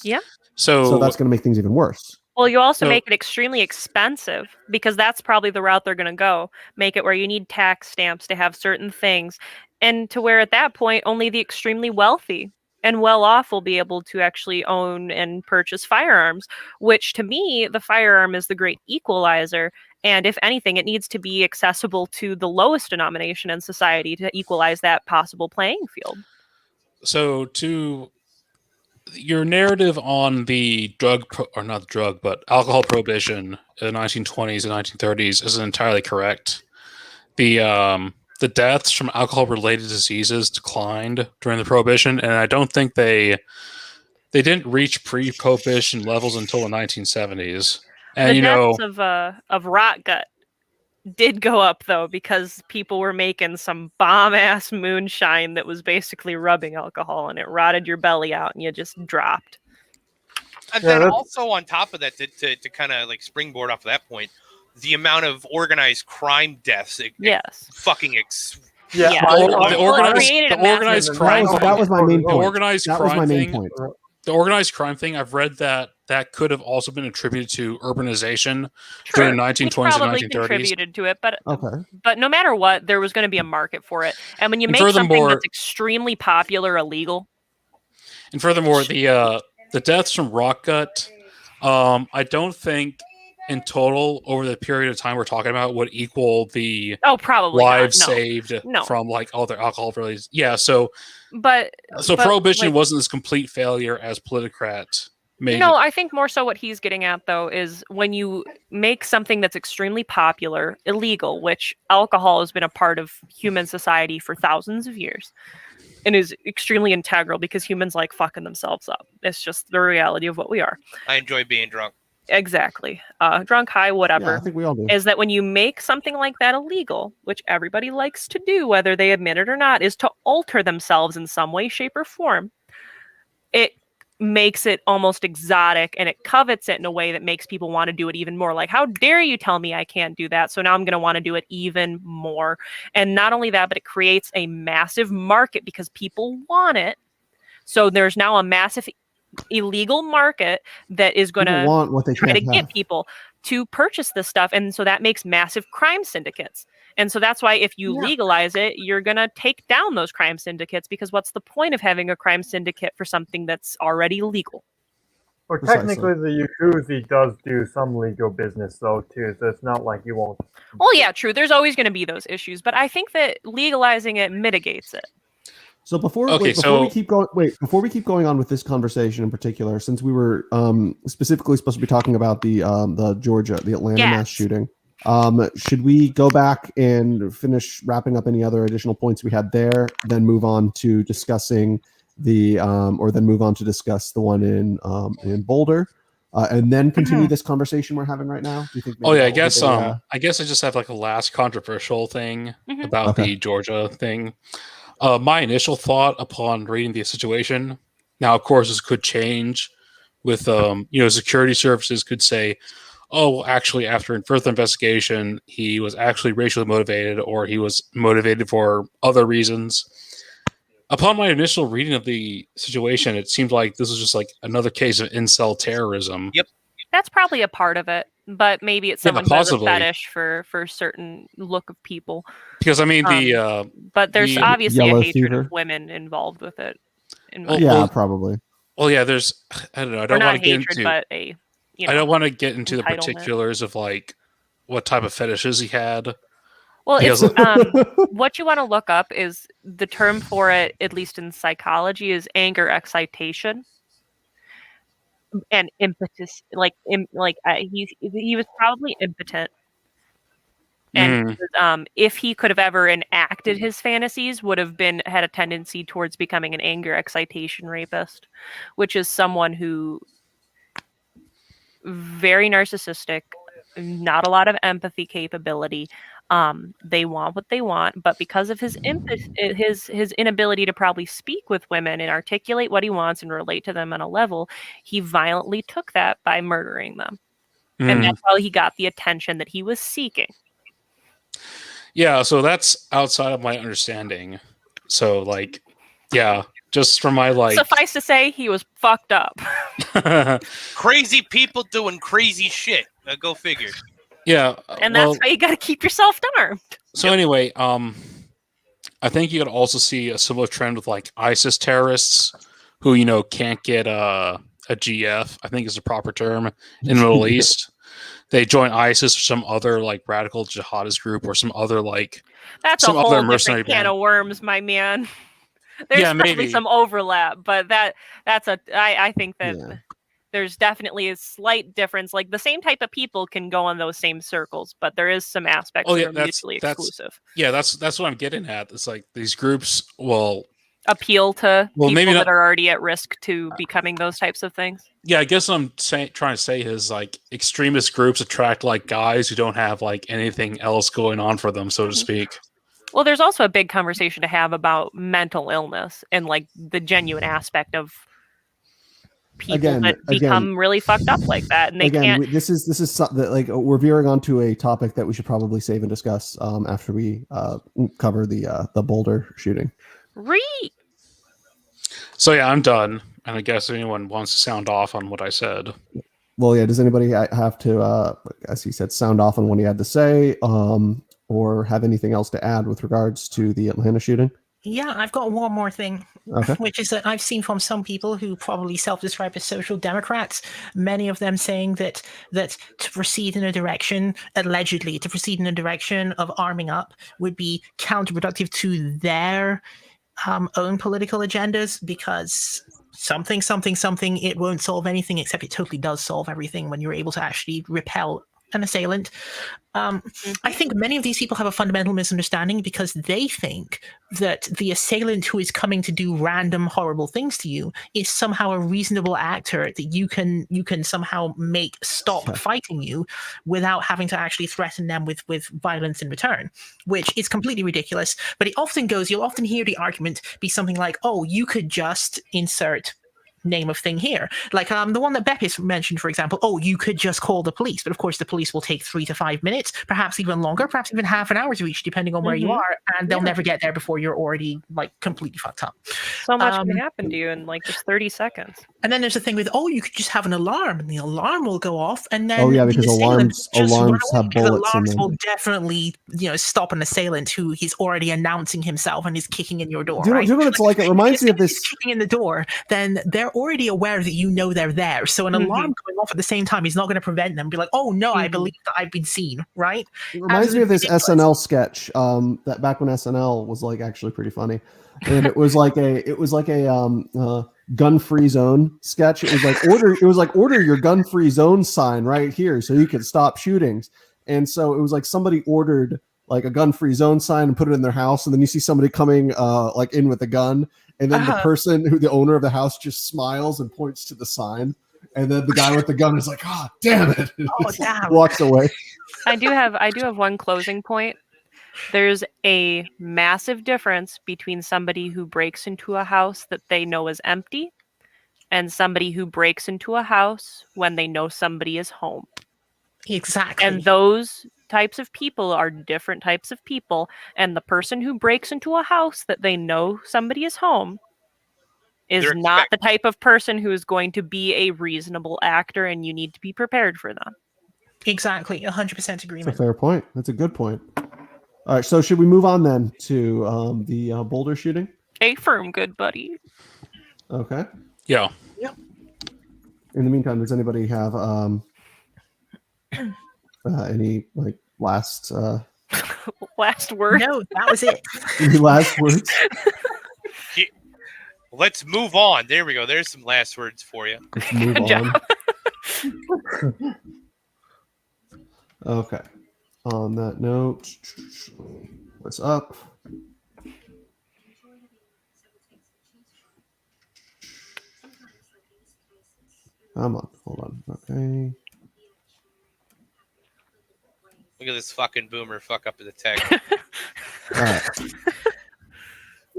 Yeah. So that's going to make things even worse. Well, you also make it extremely expensive because that's probably the route they're going to go. Make it where you need tax stamps to have certain things, and to where at that point only the extremely wealthy and well off will be able to actually own and purchase firearms, which to me, the firearm is the great equalizer. And if anything, it needs to be accessible to the lowest denomination in society to equalize that possible playing field. So to your narrative on the not drug, but alcohol prohibition in the 1920s and 1930s isn't entirely correct. The deaths from alcohol-related diseases declined during the prohibition, and I don't think they didn't reach pre-prohibition levels until the 1970s. And the deaths of rot gut did go up though because people were making some bomb ass moonshine that was basically rubbing alcohol and it rotted your belly out and you just dropped. And then also on top of that, to kind of like springboard off of that point, the amount of organized crime deaths. Fucking the organized crime. That was my main point. The organized that was crime my main thing. point. The organized crime thing, I've read that could have also been attributed to urbanization during the 1920s and 1930s. Probably contributed to it, but okay. But no matter what, there was going to be a market for it. And when you make something that's extremely popular illegal. And furthermore, the deaths from rock gut, I don't think in total over the period of time we're talking about would equal the probably lives not. No. saved No. from like other alcohol related. Yeah, so but prohibition wasn't this complete failure as Politicrat made. No, I think more so what he's getting at though is when you make something that's extremely popular illegal, which alcohol has been a part of human society for thousands of years and is extremely integral because humans like fucking themselves up. It's just the reality of what we are. I enjoy being drunk. Exactly. Drunk, high, whatever. Yeah, I think we all do. Is that when you make something like that illegal, which everybody likes to do, whether they admit it or not, is to alter themselves in some way, shape, or form. It makes it almost exotic and it covets it in a way that makes people want to do it even more. Like, how dare you tell me I can't do that? So now I'm going to want to do it even more. And not only that, but it creates a massive market because people want it. So there's now a massive illegal market that is going to want what they try to can't get have. people to purchase this stuff. And so that makes massive crime syndicates. And so that's why if you legalize it, you're going to take down those crime syndicates because what's the point of having a crime syndicate for something that's already legal? Well, technically, the Yakuza does do some legal business, though, too. So it's not like you won't. Well, yeah, true. There's always going to be those issues. But I think that legalizing it mitigates it. So before we keep going on with this conversation in particular, since we were specifically supposed to be talking about the Atlanta mass shooting, should we go back and finish wrapping up any other additional points we had there, then move on to discussing the one in Boulder, and then continue this conversation we're having right now? Do you think? I guess I just have like a last controversial thing about the Georgia thing. My initial thought upon reading the situation, now of course this could change with security services could say, oh, actually after further investigation he was actually racially motivated or he was motivated for other reasons. Upon my initial reading of the situation, it seemed like this was just like another case of incel terrorism. Yep. That's probably a part of it. but maybe it's Yeah, someone who has a possibly. fetish for a certain look of people. Because I mean But there's the obviously yellow a hatred fever. of women involved with it. Well, Yeah, well, probably. well, yeah. There's I don't know. I or don't not want to get hatred, into. but a I don't want to get into the entitlement. particulars of like what type of fetishes he had. Well, Because- it's what you want to look up is the term for it, at least in psychology, is anger excitation and impetus. He was probably impotent, and if he could have ever enacted his fantasies, would have had a tendency towards becoming an anger excitation rapist, which is someone who very narcissistic, not a lot of empathy capability. They want what they want, but because of his his inability to probably speak with women and articulate what he wants and relate to them on a level, he violently took that by murdering them. And that's how he got the attention that he was seeking. Yeah, so that's outside of my understanding. So like, yeah, just from my like Suffice to say, he was fucked up. Crazy people doing crazy shit. Go figure. Yeah, And that's why you got to keep yourself armed. So anyway, I think you could also see a similar trend with like ISIS terrorists who, you know, can't get a GF, I think is the proper term, in the Middle East. They join ISIS or some other like radical jihadist group or some other like that's some a whole other mercenary different can band. of worms, my man. There's Yeah, probably maybe. some overlap, but I think that there's definitely a slight difference. Like the same type of people can go on those same circles, but there is some aspects that are mutually exclusive. Yeah, that's what I'm getting at. It's like these groups will appeal to people maybe that not, are already at risk to becoming those types of things. Yeah, I guess what I'm trying to say is like extremist groups attract like guys who don't have like anything else going on for them, so to speak. Well, there's also a big conversation to have about mental illness and like the genuine aspect of people that become really fucked up like that, and they can't. This is something like we're veering onto a topic that we should probably save and discuss after we cover the Boulder shooting. So yeah, I'm done, and I guess anyone wants to sound off on what I said. Well, yeah. Does anybody have to, as he said, sound off on what he had to say, or have anything else to add with regards to the Atlanta shooting? Yeah, I've got one more thing, okay. Which is that I've seen from some people who probably self-describe as social democrats, many of them saying that to proceed in a direction, allegedly, to proceed in a direction of arming up would be counterproductive to their own political agendas because something, it won't solve anything, except it totally does solve everything when you're able to actually repel an assailant. I think many of these people have a fundamental misunderstanding because they think that the assailant who is coming to do random horrible things to you is somehow a reasonable actor that you can somehow make stop fighting you without having to actually threaten them with violence in return, which is completely ridiculous. But you'll often hear the argument be something like, oh, you could just insert name of thing here, like the one that Bepis mentioned, for example. Oh, you could just call the police, but of course the police will take 3 to 5 minutes, perhaps even longer, perhaps even half an hour to reach, depending on where you are, and they'll never get there before you're already like completely fucked up. So much can happen to you in like just 30 seconds. And then there's the thing with, oh, you could just have an alarm, and the alarm will go off, and then because alarms have bullets alarms in them. will definitely stop an assailant who he's already announcing himself and is kicking in your door. Do you know what it's like? It reminds me of this. Kicking in the door, then they're already aware that you know they're there. So an alarm going off at the same time is not going to prevent them. Be like, oh no, I believe that I've been seen, right? It reminds me of this SNL sketch that back when SNL was like actually pretty funny, and it was like a gun-free zone sketch. It was like order your gun-free zone sign right here so you can stop shootings. And so it was like somebody ordered like a gun-free zone sign and put it in their house, and then you see somebody coming like in with a gun, and then the person the owner of the house just smiles and points to the sign, and then the guy with the gun is like, "Ah, oh, damn it!" Damn. Walks away. I do have one closing point. There's a massive difference between somebody who breaks into a house that they know is empty and somebody who breaks into a house when they know somebody is home. Exactly. And those types of people are different types of people. And the person who breaks into a house that they know somebody is home is not the type of person who is going to be a reasonable actor, and you need to be prepared for them. Exactly, 100% That's a agreement. fair point. That's a good point. All right, so should we move on then to the Boulder shooting? A firm, good buddy. Okay. Yeah. In the meantime, does anybody have any like last Last word. No, that was it. any last words? Let's move on. There we go. There's some last words for you. Let's move Good job. on. Okay. On that note, what's up? Come on, hold on. Okay. Look at this fucking boomer fuck up the tag. All right.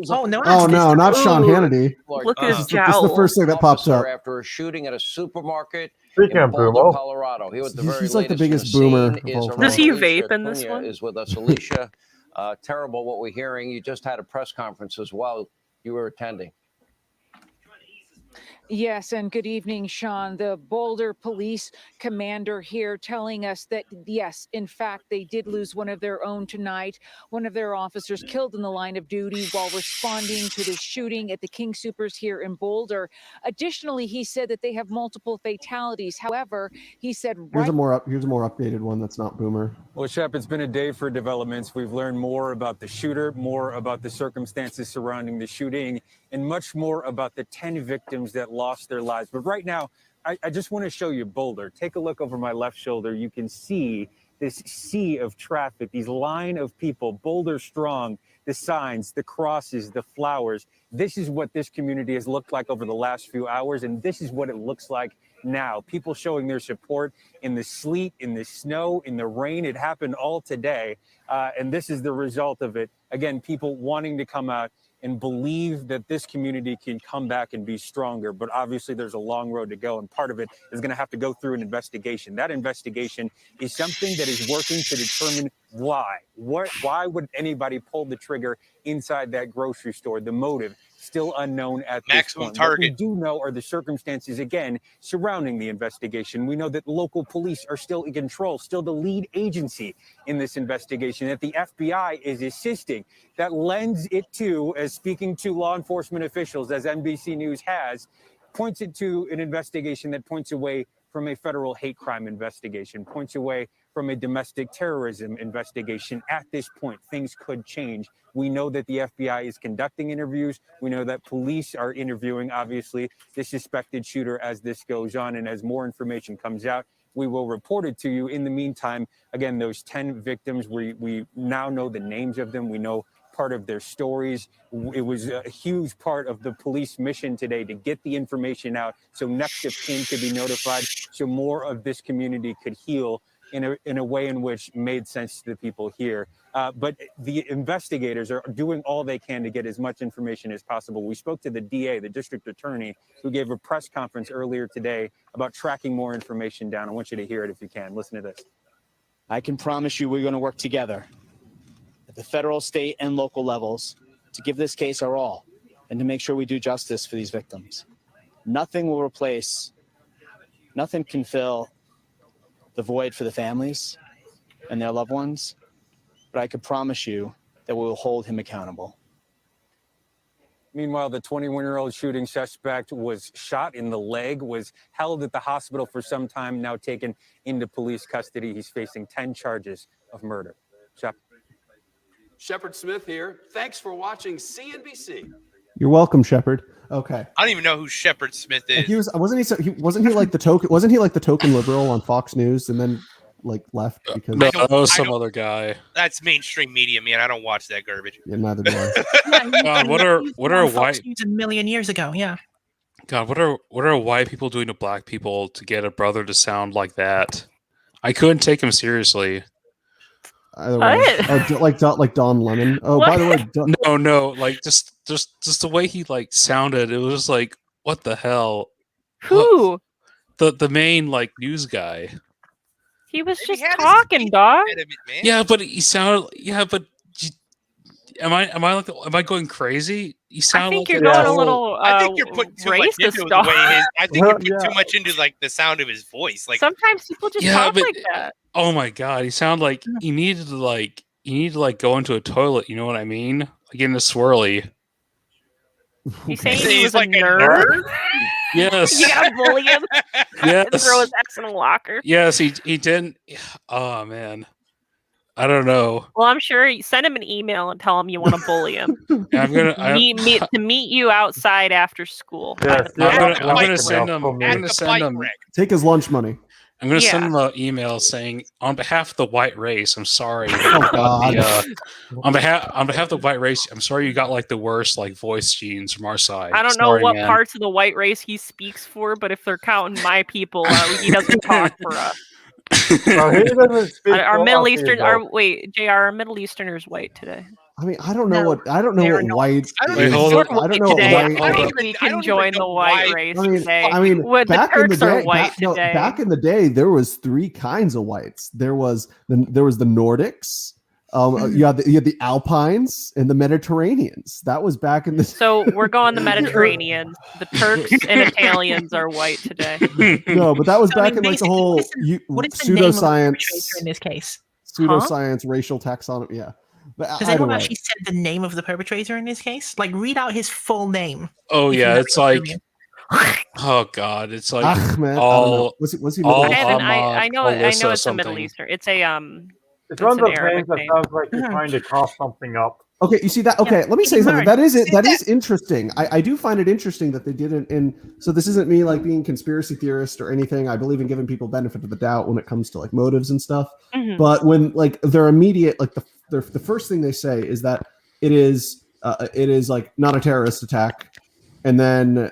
Oh no! Oh no, not Sean Hannity. Look at This his is the first thing that pops up. After a shooting at a supermarket Speaking in of Boulder, Boomer, Colorado. He was the He's very like the latest biggest in boomer scene of is all our time. Does he Alicia vape in this Cunha one? Is with us. Alicia, terrible what we're hearing. You just had a press conference as well. You were attending. Yes, and good evening, Sean. The Boulder police commander here telling us that, yes, in fact, they did lose one of their own tonight. One of their officers killed in the line of duty while responding to the shooting at the King Soopers here in Boulder. Additionally, he said that they have multiple fatalities. However, he said Here's a more updated one that's not boomer. Well, Shep, it's been a day for developments. We've learned more about the shooter, more about the circumstances surrounding the shooting, and much more about the 10 victims that lost their lives. But right now, I just want to show you Boulder. Take a look over my left shoulder. You can see this sea of traffic, these line of people, Boulder strong, the signs, the crosses, the flowers. This is what this community has looked like over the last few hours, and this is what it looks like now. People showing their support in the sleet, in the snow, in the rain. It happened all today, and this is the result of it. Again, people wanting to come out and believe that this community can come back and be stronger. But obviously there's a long road to go, and part of it is going to have to go through an investigation. That investigation is something that is working to determine why. Why would anybody pull the trigger inside that grocery store? The motive still unknown at this Maximum point. target. What we do know are the circumstances, again, surrounding the investigation. We know that local police are still in control, still the lead agency in this investigation, that the FBI is assisting. That lends it to, as speaking to law enforcement officials, as NBC News has, points it to an investigation that points away from a federal hate crime investigation, points away from a domestic terrorism investigation. At this point, things could change. We know that the FBI is conducting interviews. We know that police are interviewing, obviously, the suspected shooter as this goes on. And as more information comes out, we will report it to you. In the meantime, again, those 10 victims, we now know the names of them. We know part of their stories. It was a huge part of the police mission today to get the information out so next of kin could be notified, so more of this community could heal in a way in which made sense to the people here. But the investigators are doing all they can to get as much information as possible. We spoke to the DA, the district attorney, who gave a press conference earlier today about tracking more information down. I want you to hear it if you can. Listen to this. I can promise you we're going to work together at the federal, state, and local levels to give this case our all and to make sure we do justice for these victims. Nothing will replace, nothing can fill the void for the families and their loved ones, but I can promise you that we will hold him accountable. Meanwhile, the 21-year-old shooting suspect was shot in the leg, was held at the hospital for some time, now taken into police custody. He's facing 10 charges of murder. Shepard Smith here. Thanks for watching CNBC. You're welcome, Shepard. Okay. I don't even know who Shepard Smith is. He wasn't he like the token liberal on Fox News and then like left because No, some other guy. That's mainstream media, man. I don't watch that garbage. Yeah, neither do I. Yeah, what are white a million years ago? Yeah. God, what are white people doing to black people to get a brother to sound like that? I couldn't take him seriously. Either way. Oh, like Don Lemon. Oh, What? by the way, No, like just the way he like sounded, it was just like, what the hell? Who? The main like news guy. He was just talking, dog. Yeah, but he sounded. Yeah, but am I going crazy? You sound I think like you're going a little. I think you're putting too much into racist the way stuff. I think you're putting too much into like the sound of his voice. Like sometimes people just talk like that. Oh my god, he sound like you needed to go into a toilet. You know what I mean? Like in a swirly. You saying he was like a nerd? Yes. You gotta bully him. Yes. And throw his ass in a locker. Yes, he didn't. Oh man, I don't know. Well, I'm sure you send him an email and tell him you want to bully him. I'm gonna meet you outside after school. Yes, I'm gonna send him. Take his lunch money. I'm going to send him an email saying, on behalf of the white race, I'm sorry. Oh, God. On behalf of the white race, I'm sorry you got like the worst like voice genes from our side. I don't Sorry, know what man. parts of the white race he speaks for, but if they're counting my people, he doesn't talk for us. Well, he doesn't speak Our for Middle us Eastern, either. JR, our Middle Easterners white today. I mean, I don't know what white. I don't is. know what I don't know what white. I think we can join the white race today. I mean, When the back in the Turks are day, white today. back in the day, there was 3 kinds of whites. There was the Nordics. You had the Alpines and the Mediterraneans. That was back in the. So we're going the Mediterranean. The Turks and Italians are white today. No, but that was So, I back mean, in like the basically, whole what is the name of the pseudoscience. perpetrator in this case? Pseudoscience, racial taxonomy. Yeah. But Does either anyone way. actually said the name of the perpetrator in this case? Like, read out his full name. Oh if you yeah, know it's what I like, mean. oh god, it's like Ahmed, I don't know. all. Was he all Middle Eastern? I know Alyssa it's a Middle something. Eastern. It's a It's one of an those Arabic names that name. sounds like you're trying to cough something up. Okay, you see that? Okay, let me say it's something. hard. That is interesting. I do find it interesting that they didn't. And so this isn't me like being conspiracy theorist or anything. I believe in giving people benefit of the doubt when it comes to like motives and stuff. Mhm. But when like their immediate like the first thing they say is that it is like not a terrorist attack, and then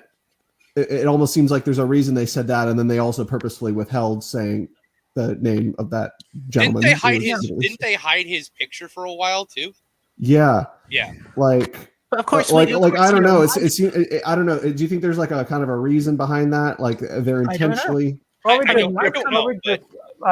it almost seems like there's a reason they said that, and then they also purposefully withheld saying the name of that gentleman. Didn't they hide his picture for a while too? Yeah. Yeah. Like, But of course, like we- I don't know. I don't know. Do you think there's like a kind of a reason behind that? Like they're I don't know. intentionally. Probably I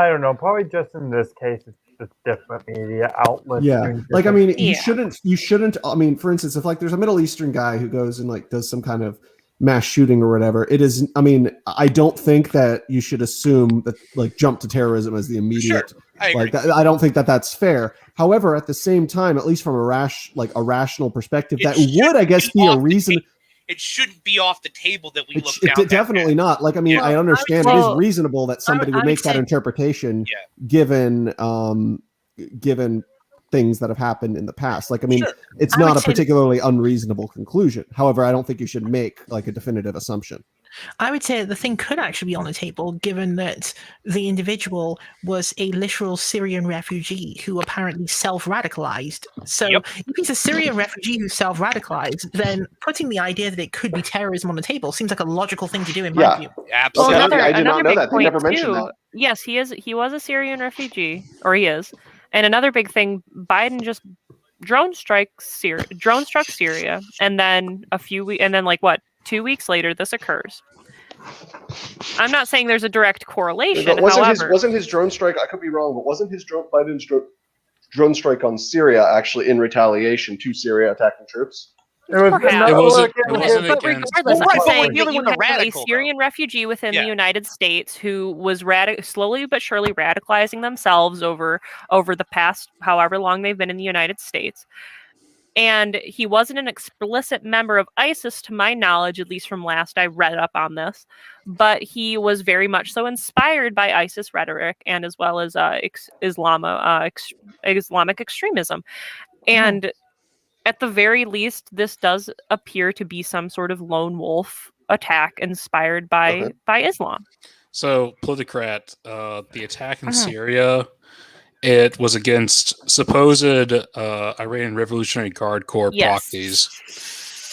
don't know, Probably just in this case, it's just different media outlets. Yeah. doing Like I different- mean, you shouldn't. I mean, for instance, if like there's a Middle Eastern guy who goes and like does some kind of mass shooting or whatever, it is. I mean, I don't think that you should assume that like jump to terrorism as the immediate. Sure, I agree. Like that, I don't think that that's fair. However, at the same time, at least from a rational perspective, that would, I guess, be a reason. It shouldn't be off the table that we look It's down. definitely not. Like I mean, Yeah. I understand it is reasonable that somebody would I would make that say- interpretation, given given things that have happened in the past. Like I mean, it's I not would a say- particularly unreasonable conclusion. However, I don't think you should make like a definitive assumption. I would say the thing could actually be on the table, given that the individual was a literal Syrian refugee who apparently self-radicalized. So if he's a Syrian refugee who self-radicalized, then putting the idea that it could be terrorism on the table seems like a logical thing to do in my view. Absolutely. Well, I did not know big that. They point, never mentioned too. that. Yes, he was a Syrian refugee, or he is. And another big thing, Biden just drone struck Syria, and then like what, 2 weeks later, this occurs. I'm not saying there's a direct correlation. But However, wasn't his drone strike? I could be wrong, but wasn't Biden's drone strike on Syria actually in retaliation to Syria attacking troops? It was perhaps. It wasn't but against- regardless, Well, right, I'm but saying we're that dealing you with a have radical, a Syrian refugee within Yeah. the United States who was slowly but surely radicalizing themselves over the past however long they've been in the United States. And he wasn't an explicit member of ISIS, to my knowledge, at least from last I read up on this. But he was very much so inspired by ISIS rhetoric and as well as Islamic extremism. And at the very least, this does appear to be some sort of lone wolf attack inspired by Islam. So, Politicrat, the attack in Syria, it was against supposed Iranian Revolutionary Guard Corps proxies.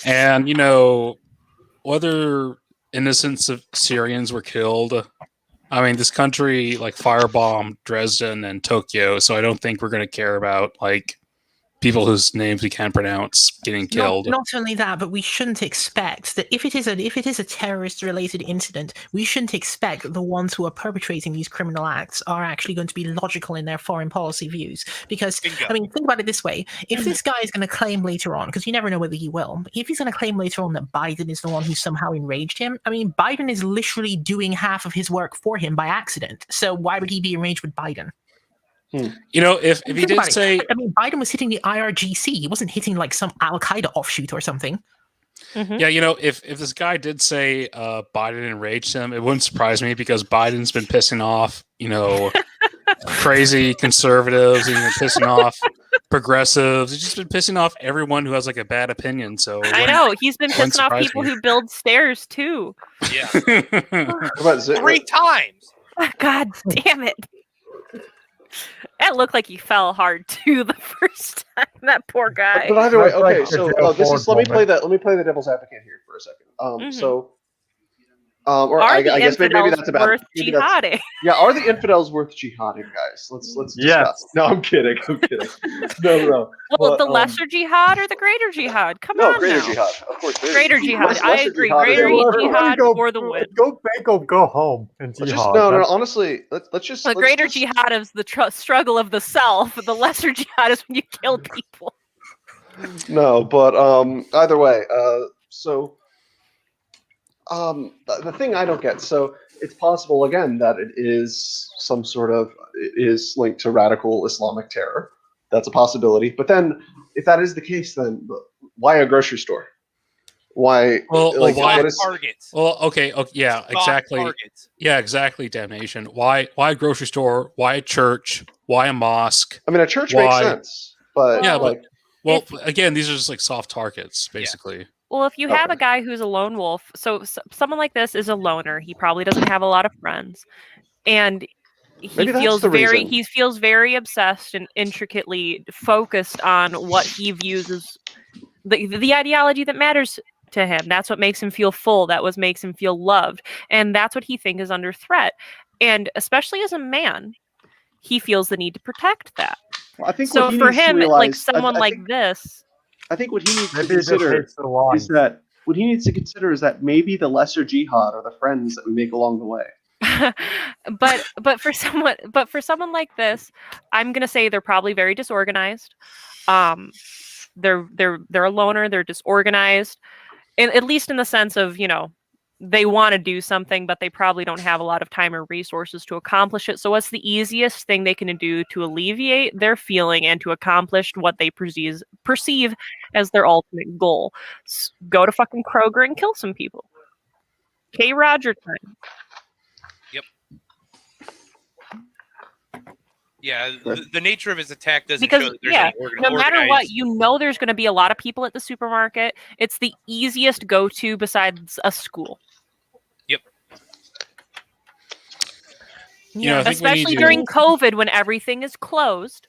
And, you know, whether innocents of Syrians were killed, I mean, this country, like, firebombed Dresden and Tokyo, so I don't think we're going to care about, like, people whose names we can't pronounce getting killed. Not only that, but we shouldn't expect that if it is a terrorist-related incident, we shouldn't expect that the ones who are perpetrating these criminal acts are actually going to be logical in their foreign policy views. Because, Bingo. I mean, think about it this way. If this guy is going to claim later on, because you never know whether he will, but if he's going to claim later on that Biden is the one who somehow enraged him, I mean, Biden is literally doing half of his work for him by accident. So why would he be enraged with Biden? You know, if he did say, I mean, Biden was hitting the IRGC. He wasn't hitting like some Al Qaeda offshoot or something. yeah, you know, if this guy did say Biden enraged him, it wouldn't surprise me because Biden's been pissing off, you know, crazy conservatives, and pissing off progressives. He's just been pissing off everyone who has like a bad opinion. So I know he's been pissing off people who build stairs too. Yeah. What is it? 3 times. God damn it. That looked like he fell hard too the first time. That poor guy. But either way, That's like okay. the So Gerald this is. Ford Let me moment. play the devil's advocate here for a second. So, or Are I the guess maybe infidels that's about worth jihading? Yeah, are the infidels worth jihading, guys? Let's discuss. Yes. No, I'm kidding. I'm kidding. No. Well, But, the lesser jihad or the greater jihad? Come no, on greater now. jihad, of course. Greater jihad. I Lesser agree. jihad is Greater a little jihad Go- for the win. Go big or go home and Let's jihad. just, no. That's- Honestly, let's just. The let's greater just- jihad is the struggle of the self. The lesser jihad is when you kill people. No, but either way, so the thing I don't get, so it's possible again that it is some sort of it is linked to radical Islamic terror. That's a possibility. But then, if that is the case, then why a grocery store? Why? Well, why what is- Targets. Well, okay, yeah, Soft exactly. targets. Yeah, exactly. Damnation. Why a grocery store? Why a church? Why a mosque? I mean, a church Why- makes sense, but Yeah, like, Well, again, these are just like soft targets, basically. Well, if you have Okay. a guy who's a lone wolf, so someone like this is a loner. He probably doesn't have a lot of friends, and he Maybe that's feels the very reason. obsessed and intricately focused on what he views as the ideology that matters to him. That's what makes him feel full. That what makes him feel loved, and that's what he thinks is under threat. And especially as a man, he feels the need to protect that. well, I think So what he for needs to him, like realize- someone I like think- this, I think what he needs to Maybe it just consider hates the line. is that what he needs to consider is that maybe the lesser jihad are the friends that we make along the way. but for someone like this, I'm gonna say they're probably very disorganized. They're a loner. They're disorganized, and at least in the sense of they want to do something, but they probably don't have a lot of time or resources to accomplish it. So what's the easiest thing they can do to alleviate their feeling and to accomplish what they perceive as their ultimate goal? Go to fucking Kroger and kill some people. K. Roger time. Yep. Yeah, the nature of his attack doesn't show Because that there's any no matter what, organized- there's going to be a lot of people at the supermarket. It's the easiest go-to besides a school. Yep. You know, I think we Especially need to- during COVID when everything is closed,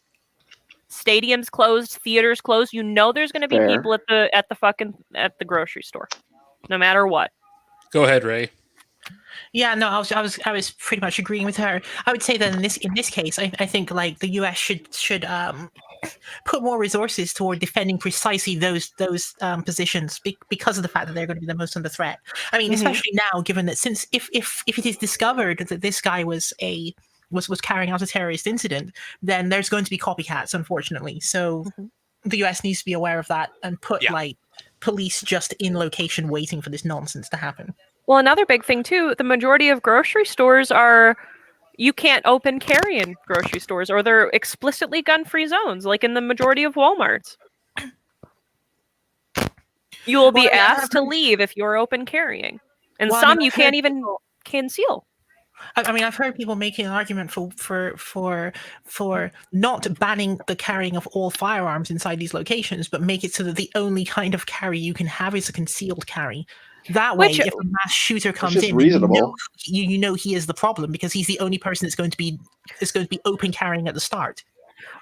stadiums closed, theaters closed. There's going to be Fair. people at the grocery store, no matter what. Go ahead, Ray. Yeah, no, I was pretty much agreeing with her. I would say that in this case, I think like the U.S. should put more resources toward defending precisely those positions because of the fact that they're going to be the most under threat. I mean, especially now, given that since if it is discovered that this guy was carrying out a terrorist incident, then there's going to be copycats, unfortunately. So the U.S. needs to be aware of that and put like police just in location waiting for this nonsense to happen. Well, another big thing too, the majority of grocery stores you can't open carry in grocery stores, or they're explicitly gun-free zones, like in the majority of Walmarts. You will be asked to leave if you're open carrying, and Well, I some mean, you I've heard can't even conceal. I mean, I've heard people making an argument for not banning the carrying of all firearms inside these locations, but make it so that the only kind of carry you can have is a concealed carry. That way, if a mass shooter comes is in, reasonable. you know he is the problem because he's the only person that's going to be open carrying at the start.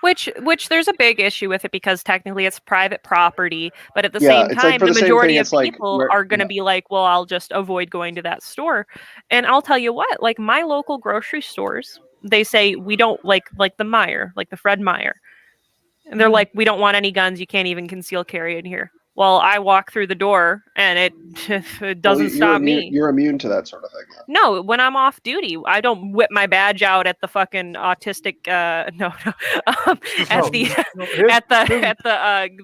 Which there's a big issue with it because technically it's private property, but at the Yeah, same it's like time, for the the same majority thing, of it's like people where- are going to be like, well, I'll just avoid going to that store. And I'll tell you what, like my local grocery stores, they say we don't like the Meyer, like the Fred Meyer. And they're like, we don't want any guns. You can't even conceal carry in here. Well, I walk through the door and it doesn't stop me. You're immune to that sort of thing. No, when I'm off duty, I don't whip my badge out at the fucking autistic at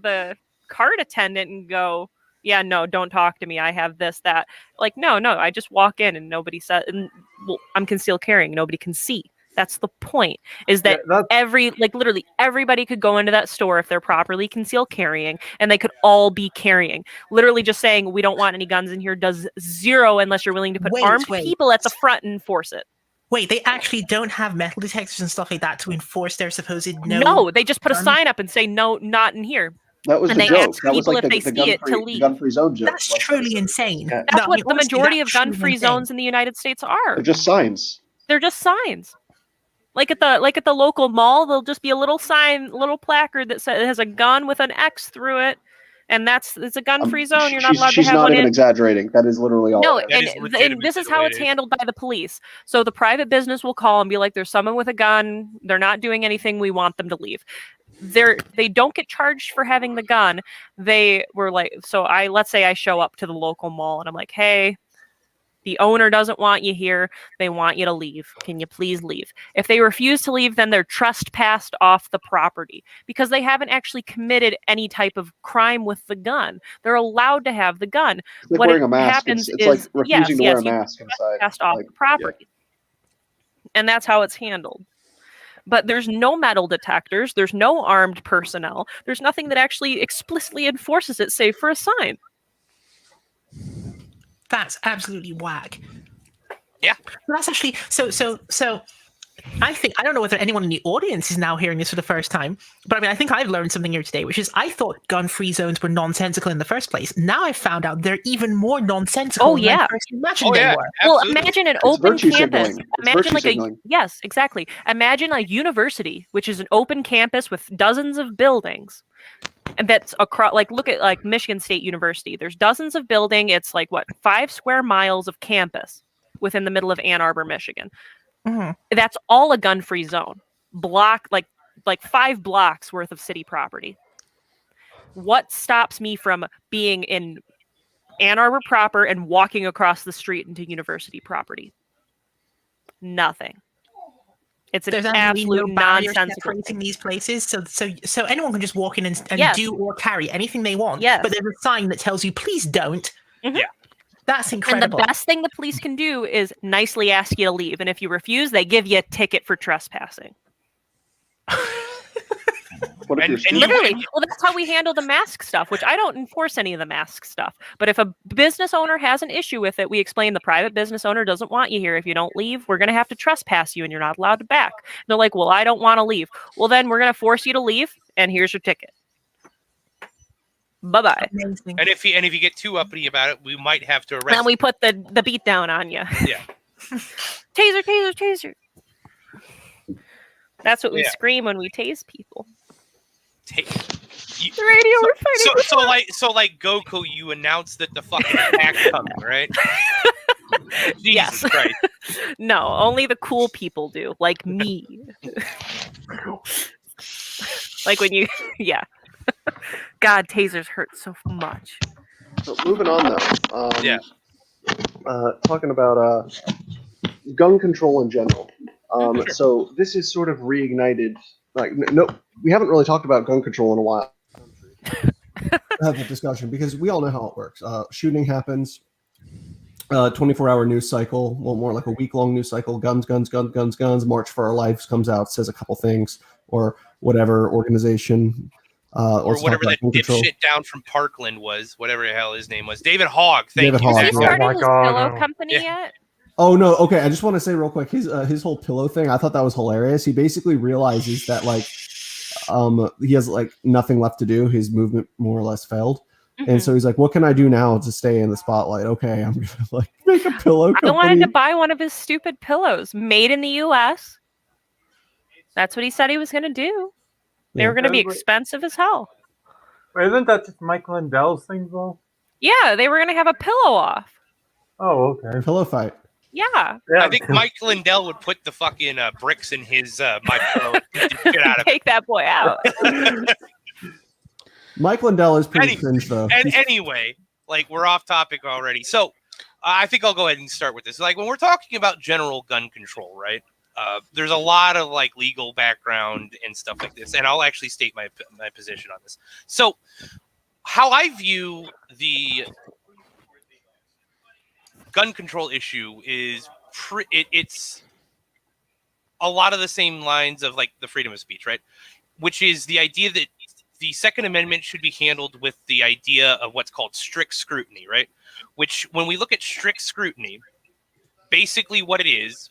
the cart attendant and go, yeah, no, don't talk to me. I have this, that. Like, no, I just walk in and nobody said, and well, I'm concealed carrying. Nobody can see. That's the point, is that literally everybody could go into that store if they're properly concealed carrying, and they could all be carrying. Literally just saying, we don't want any guns in here does zero unless you're willing to put armed people at the front and enforce it. Wait, they actually don't have metal detectors and stuff like that to enforce their supposed no? No, they just put a sign up and say, no, not in here. That was and the they joke. ask That was people like if they see it to leave. gun-free zone joke. That's truly insane. Yeah. That's what the majority of gun-free zones in the United States are. They're just signs. They're just signs. Like at the local mall, there'll just be a little sign, little placard that says it has a gun with an X through it, and it's a gun-free zone. You're not allowed to have one in. She's not even exaggerating. That is literally all. No, and this is how it's handled by the police. So the private business will call and be like, "There's someone with a gun. They're not doing anything. We want them to leave." They don't get charged for having the gun. They were like, so let's say I show up to the local mall and I'm like, hey, the owner doesn't want you here. They want you to leave. Can you please leave? If they refuse to leave, then they're trespassed off the property because they haven't actually committed any type of crime with the gun. They're allowed to have the gun. It's like wearing a mask. It's like refusing to wear a mask inside. Trespassed off the property. Yeah. And that's how it's handled. But there's no metal detectors. There's no armed personnel. There's nothing that actually explicitly enforces it, save for a sign. That's absolutely whack. Yeah. That's actually so. I don't know whether anyone in the audience is now hearing this for the first time, but I mean, I think I've learned something here today, which is I thought gun-free zones were nonsensical in the first place. Now I've found out they're even more nonsensical than I first imagined they were. Well, imagine an open campus. Imagine yes, exactly. Imagine a university, which is an open campus with dozens of buildings. And that's across, look at Michigan State University. There's dozens of buildings. It's 5 square miles of campus within the middle of Ann Arbor, Michigan. Mm-hmm. That's all a gun-free zone. Like 5 blocks worth of city property. What stops me from being in Ann Arbor proper and walking across the street into university property? Nothing. It's an absolute nonsensical separating these places, so anyone can just walk in and yes. do or carry anything they want. Yes. But there's a sign that tells you, please don't. Mm-hmm. Yeah. That's incredible. And the best thing the police can do is nicely ask you to leave. And if you refuse, they give you a ticket for trespassing. Literally. Well, that's how we handle the mask stuff, which I don't enforce any of the mask stuff. But if a business owner has an issue with it, we explain the private business owner doesn't want you here. If you don't leave, we're going to have to trespass you and you're not allowed to back. And they're like, well, I don't want to leave. Well, then we're going to force you to leave. And here's your ticket. Bye-bye. Amazing. And if you get too uppity about it, we might have to arrest. Then we put the beat down on you. Yeah. Taser, taser, taser. That's what we scream when we tase people. The radio, we're fighting. So like Goku, you announced that the fucking attack's coming, right? Jesus Christ. No, only the cool people do, like me. Like when you, yeah. God, tasers hurt so much. So moving on though. Talking about gun control in general. So this is sort of reignited. We haven't really talked about gun control in a while. Have the discussion because we all know how it works. Shooting happens. 24-hour news cycle. Well, more like a week-long news cycle. Guns. March for Our Lives comes out, says a couple things, or whatever organization. Or whatever that dipshit down from Parkland was, whatever the hell his name was. David Hogg. Thank you. Has he started his pillow company yet? Oh no, okay. I just want to say real quick, his whole pillow thing, I thought that was hilarious. He basically realizes that he has nothing left to do. His movement more or less failed. Mm-hmm. And so he's like, what can I do now to stay in the spotlight? Okay, I'm gonna make a pillow company. I wanted to buy one of his stupid pillows made in the US. That's what he said he was gonna do. They were gonna be expensive as hell. Isn't that just Mike Lindell's thing though? Yeah, they were gonna have a pillow off. Oh, okay. Pillow fight. Yeah. I think Mike Lindell would put the fucking bricks in his my pillow and beat the shit out of Take that boy out. Mike Lindell is pretty cringe, though. And anyway, like we're off topic already. So I think I'll go ahead and start with this. Like when we're talking about general gun control, right? There's a lot of like legal background and stuff like this, and I'll actually state my position on this. So how I view the gun control issue is it's a lot of the same lines of like the freedom of speech, right? Which is the idea that the Second Amendment should be handled with the idea of what's called strict scrutiny, right? Which when we look at strict scrutiny, basically what it is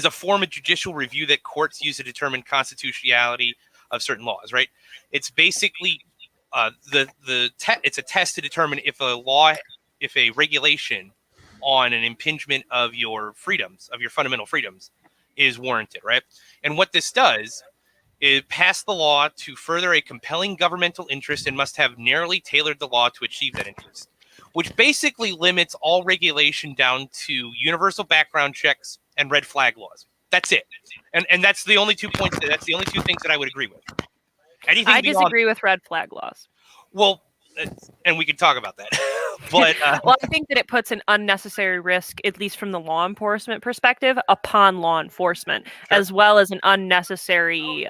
a form of judicial review that courts use to determine constitutionality of certain laws, right? It's basically it's a test to determine if a regulation on an impingement of your freedoms, of your fundamental freedoms, is warranted, right? And what this does is pass the law to further a compelling governmental interest and must have narrowly tailored the law to achieve that interest, which basically limits all regulation down to universal background checks and red flag laws. That's it. And that's the only 2 points. That's the only 2 things that I would agree with. Anything I beyond, disagree with red flag laws. Well, and we can talk about that. But well, I think that it puts an unnecessary risk, at least from the law enforcement perspective, upon law enforcement, as well as an unnecessary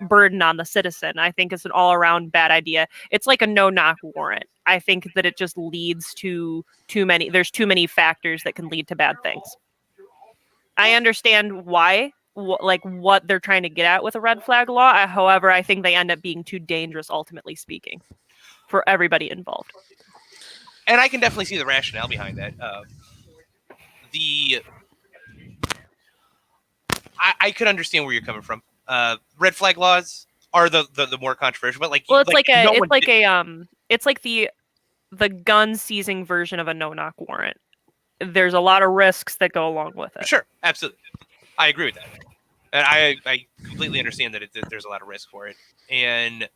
burden on the citizen. I think it's an all-around bad idea. It's like a no-knock warrant. I think that it just leads to there's too many factors that can lead to bad things. I understand why, what they're trying to get at with a red flag law. However, I think they end up being too dangerous, ultimately speaking, for everybody involved. And I can definitely see the rationale behind that. I could understand where you're coming from. Red flag laws are the more controversial, but it's like the gun seizing version of a no-knock warrant. There's a lot of risks that go along with it. Sure, absolutely, I agree with that, and I completely understand that there's a lot of risk for it, and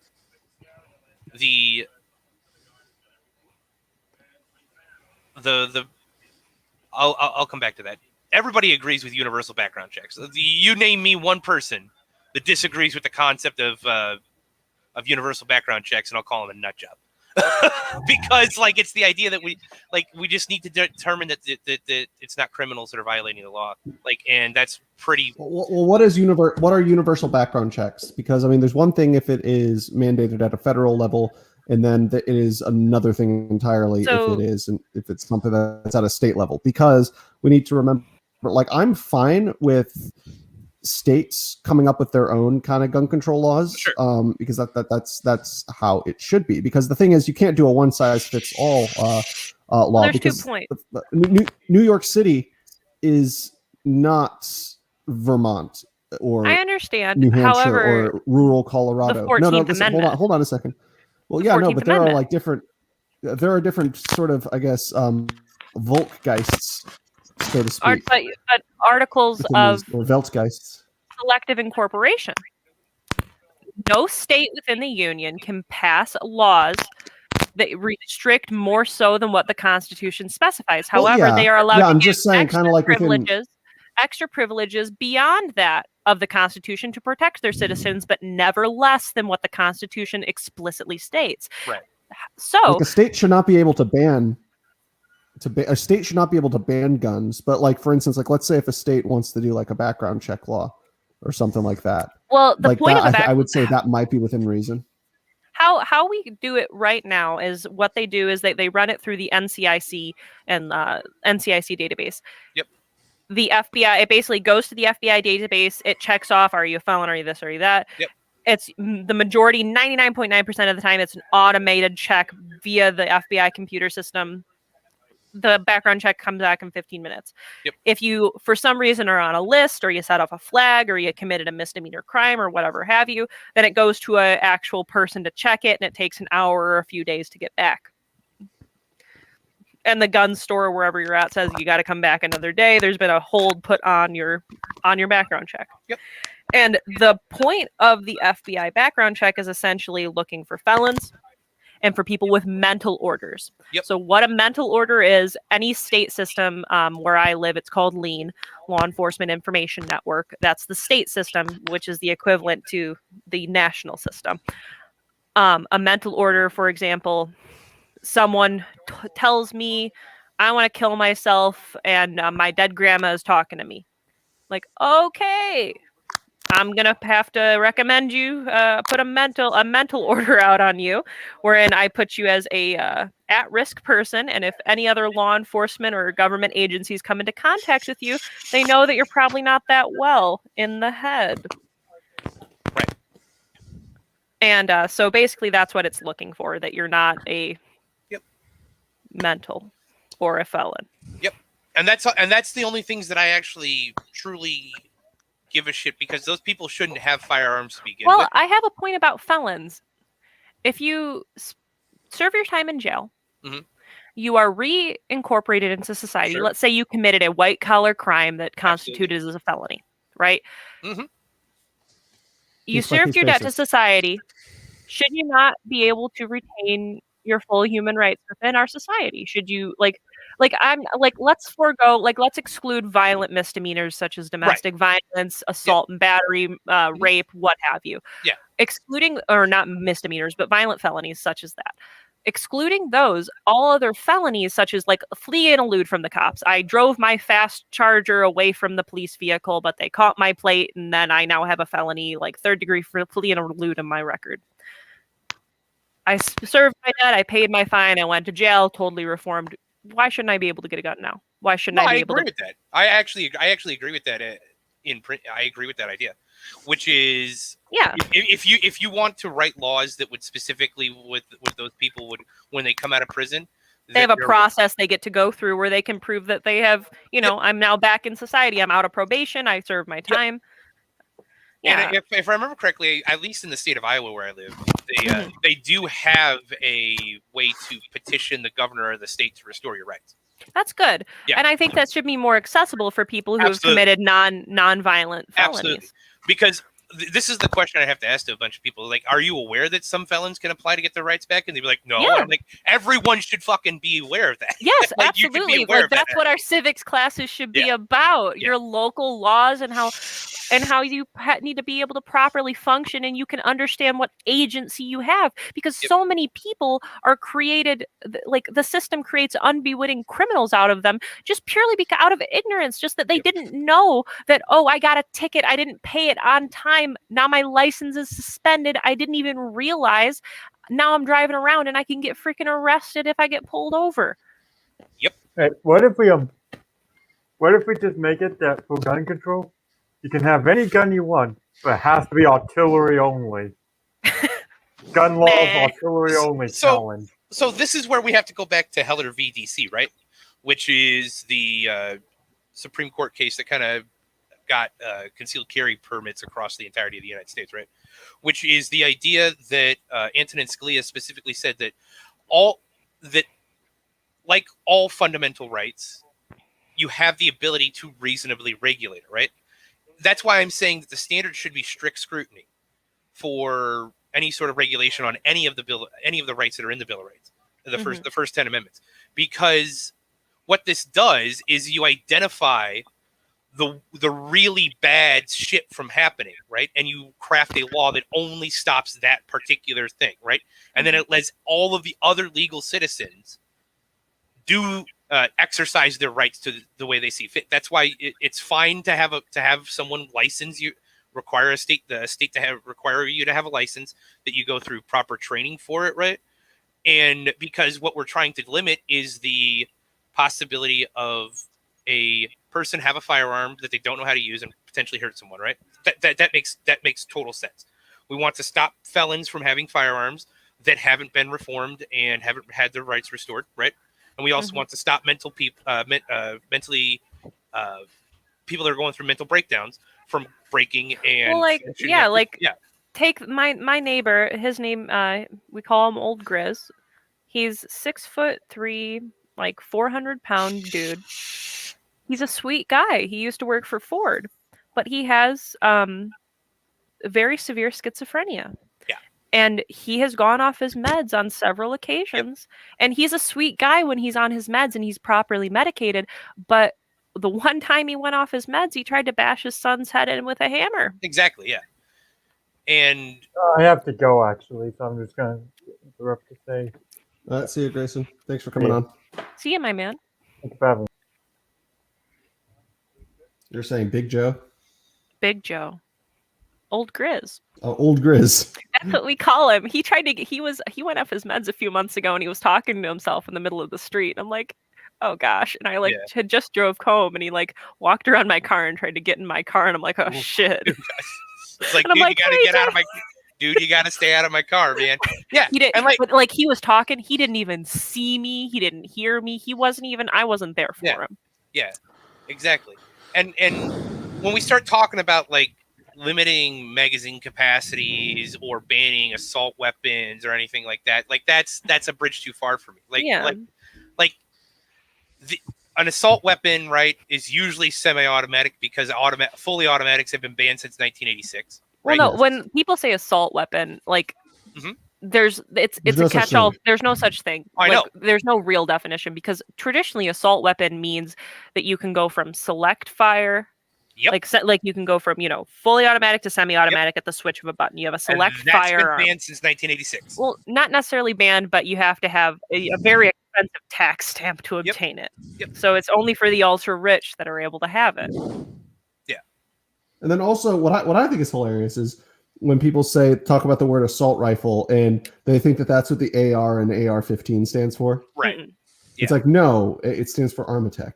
I'll come back to that. Everybody agrees with universal background checks. You name me one person that disagrees with the concept of universal background checks, and I'll call him a nut job. Because it's the idea that we just need to determine that it's not criminals that are violating the law. And that's pretty. Well, what are universal background checks? Because I mean, there's one thing if it is mandated at a federal level, and then it is another thing entirely if it's something that's at a state level. Because we need to remember, I'm fine with states coming up with their own kind of gun control laws, sure. Because that's how it should be. Because the thing is, you can't do a one size fits all law. There's because 2 points. New York City is not Vermont or I understand. New Hampshire However, or rural Colorado. The 14th listen, Amendment. hold on a second. Well, The 14th but there Amendment. are different. There are different sort of, I guess, Volkgeists, so to speak. But articles of or Weltgeists. selective incorporation. No state within the Union can pass laws that restrict more so than what the Constitution specifies. However, they are allowed to give extra privileges beyond that of the Constitution to protect their citizens, but never less than what the Constitution explicitly states. Right. So a state should not be able to ban. A state should not be able to ban guns, but for instance, let's say if a state wants to do a background check law or something like that. Well, the point of I would say that might be within reason. How we do it right now is what they do is they run it through the NCIC and NCIC database. Yep. The FBI, it basically goes to the FBI database. It checks off, are you a felon? Are you this? Are you that? Yep. It's the majority, 99.9% of the time, it's an automated check via the FBI computer system. The background check comes back in 15 minutes. Yep. If you, for some reason, are on a list or you set off a flag or you committed a misdemeanor crime or whatever have you, then it goes to an actual person to check it, and it takes an hour or a few days to get back. And the gun store, wherever you're at, says you got to come back another day. There's been a hold put on your background check. Yep. And the point of the FBI background check is essentially looking for felons and for people with mental orders. Yep. So what a mental order is, any state system where I live, it's called LEAN, Law Enforcement Information Network. That's the state system, which is the equivalent to the national system. A mental order, for example, someone tells me I want to kill myself and my dead grandma is talking to me. Like, okay, I'm gonna have to recommend you put a mental order out on you, wherein I put you as a at-risk person, and if any other law enforcement or government agencies come into contact with you, they know that you're probably not that well in the head. Right. And so basically, that's what it's looking for, that you're not a mental or a felon. Yep. And that's the only things that I actually truly give a shit, because those people shouldn't have firearms to begin Well, with. I have a point about felons. If you serve your time in jail, you are reincorporated into society. Sure. Let's say you committed a white-collar crime that constituted as a felony, right? Mm-hmm. You These fucking served your debt to spaces. society. Should you not be able to retain your full human rights within our society? Should you let's exclude violent misdemeanors such as domestic violence, assault and battery, rape, what have you. Yeah. Excluding, or not misdemeanors, but violent felonies such as that. Excluding those, all other felonies such as like flee and elude from the cops. I drove my fast Charger away from the police vehicle, but they caught my plate, and then I now have a felony, like third-degree flee and elude in my record. I served my debt, I paid my fine, I went to jail, totally reformed. Why shouldn't I be able to get a gun now? Why shouldn't I be able to? I agree with that. I actually agree with that. In print, I agree with that idea, which is if you want to write laws that would specifically with those people would, when they come out of prison, they have a process they get to go through where they can prove that they have, I'm now back in society. I'm out of probation. I served my time. Yeah. And if I remember correctly, at least in the state of Iowa where I live, they do have a way to petition the governor of the state to restore your rights. That's good. Yeah. And I think that should be more accessible for people who have committed non-violent felonies. Absolutely. Because this is the question I have to ask to a bunch of people. Like, are you aware that some felons can apply to get their rights back? And they'd be like, no. Yeah. I'm like, everyone should fucking be aware of that. Yes, like, you should be absolutely. aware Like, of that. that's what our civics classes should be about. Your local laws and how you need to be able to properly function, and you can understand what agency you have, because so many people are created, like the system creates unbewitting criminals out of them just purely because out of ignorance, just that they didn't know that, oh, I got a ticket, I didn't pay it on time, now my license is suspended, I didn't even realize, now I'm driving around and I can get freaking arrested if I get pulled over. Yep. Hey, what if we just make it that for gun control, you can have any gun you want, but it has to be artillery only. Gun laws, artillery only challenge. So this is where we have to go back to Heller v. DC, right? Which is the Supreme Court case that kind of got concealed carry permits across the entirety of the United States, right? Which is the idea that Antonin Scalia specifically said that like all fundamental rights, you have the ability to reasonably regulate it, right? That's why I'm saying that the standard should be strict scrutiny for any sort of regulation on any of the rights that are in the Bill of Rights, the first 10 amendments, because what this does is you identify the really bad shit from happening, right? And you craft a law that only stops that particular thing, right? And then it lets all of the other legal citizens exercise their rights to the way they see fit. That's why it's fine to have someone license you, require the state to require you to have a license, that you go through proper training for it, right? And because what we're trying to limit is the possibility of a person have a firearm that they don't know how to use and potentially hurt someone, right? That makes total sense. We want to stop felons from having firearms that haven't been reformed and haven't had their rights restored, right? And we also want to stop mentally people that are going through mental breakdowns from breaking and take my neighbor. His name, we call him Old Grizz. He's 6'3", like 400-pound dude. He's a sweet guy. He used to work for Ford, but he has very severe schizophrenia. Yeah. And he has gone off his meds on several occasions. And he's a sweet guy when he's on his meds and he's properly medicated. But the one time he went off his meds, he tried to bash his son's head in with a hammer. Exactly, yeah. And I have to go, actually, so I'm just going to interrupt to say. See you, Grayson. Thanks for coming on. See you, my man. Thanks for having me. You're saying Big Joe? Big Joe. Old Grizz. Oh, Old Grizz. That's what we call him. He went off his meds a few months ago and he was talking to himself in the middle of the street. I'm like, oh gosh. And I had just drove home and he walked around my car and tried to get in my car and I'm like, oh shit. It's like, dude, you gotta get out of my dude, you gotta stay out of my car, man. Yeah. He didn't he was talking, he didn't even see me, he didn't hear me, I wasn't there for him. Yeah, exactly. And when we start talking about limiting magazine capacities or banning assault weapons or anything like that, that's a bridge too far for me. An assault weapon, right, is usually semi-automatic because fully automatics have been banned since 1986. Well, right? no, when people say assault weapon, it's no a catch-all. thing. There's no such thing. I know. There's no real definition because traditionally assault weapon means that you can go from select fire. Yep. You can go from fully automatic to semi-automatic at the switch of a button. You have a select firearm. Been banned since 1986. Well, not necessarily banned, but you have to have a very expensive tax stamp to obtain it. Yep. So it's only for the ultra rich that are able to have it. Yeah. And then also, what I think is hilarious is when people talk about the word assault rifle and they think that that's what the AR and AR-15 stands for. Right. Mm-mm. It's like, no, it stands for Armatech.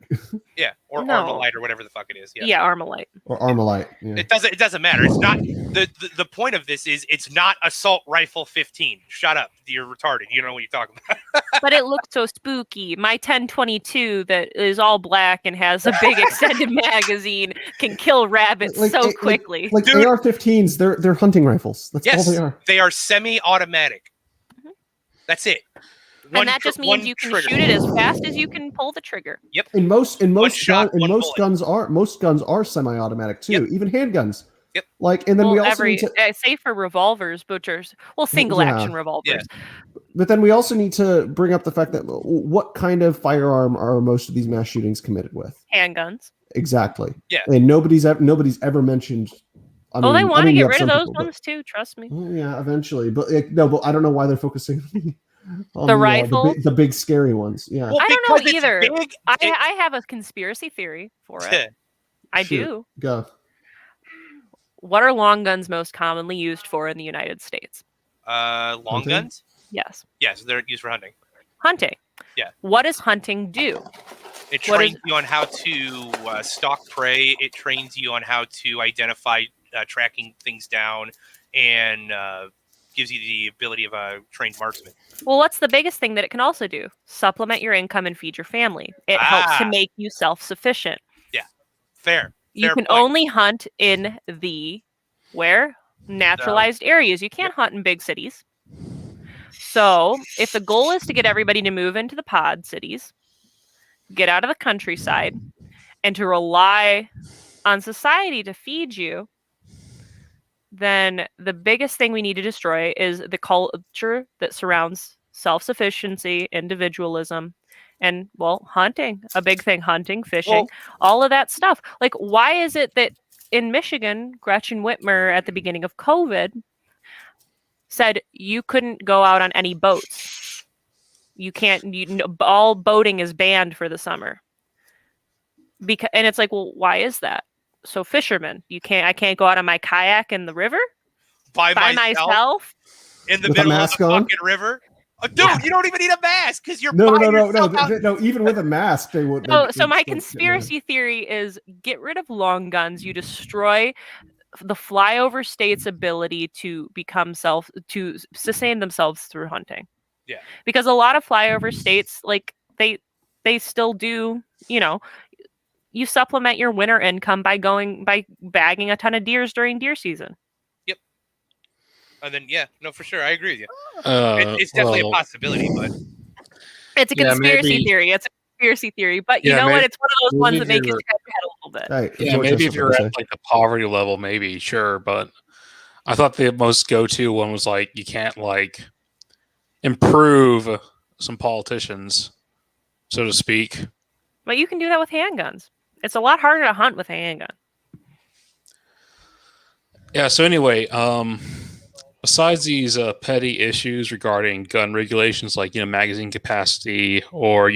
Yeah, or No. Armalite or whatever the fuck it is. Yeah, Armalite. Or Armalite. Yeah. It doesn't matter. It's not the point of this is it's not assault rifle 15. Shut up. You're retarded. You don't know what you're talking about. But it looks so spooky. My 1022 that is all black and has a big extended magazine can kill rabbits so quickly. Like AR-15s, they're hunting rifles. That's all they are. They are semi-automatic. That's it. And that just means you can shoot it as fast as you can pull the trigger. Yep. And most guns are semi-automatic too. Yep. Even handguns. Yep. And then we also need to say for revolvers, butchers. Well, single action revolvers. Yeah. But then we also need to bring up the fact that what kind of firearm are most of these mass shootings committed with? Handguns. Exactly. Yeah. And nobody's ever mentioned. They want to get rid of those ones too. Trust me. Yeah, eventually. But but I don't know why they're focusing on the rifle, the big scary ones. Yeah. Well, I don't know either. I have a conspiracy theory for it. I do. Go. What are long guns most commonly used for in the United States? Long guns? Yes. Yes, they're used for hunting. Hunting. Yeah. What does hunting do? It trains you on how to stalk prey. It trains you on how to identify tracking things down and gives you the ability of a trained marksman. Well, what's the biggest thing that it can also do? Supplement your income and feed your family. It helps to make you self-sufficient. Yeah. Fair. You can only hunt in the naturalized areas. You can't hunt in big cities. So if the goal is to get everybody to move into the pod cities, get out of the countryside, and to rely on society to feed you, then the biggest thing we need to destroy is the culture that surrounds self-sufficiency, individualism, and hunting. A big thing, hunting, fishing, all of that stuff. Why is it that in Michigan, Gretchen Whitmer at the beginning of COVID said you couldn't go out on any boats? You can't. All boating is banned for the summer. And it's why is that? So fishermen, I can't go out on my kayak in the river by myself in the middle of the fucking river. Oh, dude, you don't even need a mask because you're no. Even with a mask, they would. So my conspiracy theory is get rid of long guns. You destroy the flyover state's ability to to sustain themselves through hunting. Yeah, because a lot of flyover states, they still do. You supplement your winter income by bagging a ton of deers during deer season. Yep. And then for sure, I agree with you. It's definitely a possibility, but it's a conspiracy theory. It's a conspiracy theory, but you know what? It's one of those ones that make you scratch your head a little bit. Maybe if you're at the poverty level, maybe sure, but I thought the most go-to one was like you can't like improve some politicians, so to speak. But you can do that with handguns. It's a lot harder to hunt with a handgun. Yeah. So anyway, besides these petty issues regarding gun regulations, like magazine capacity or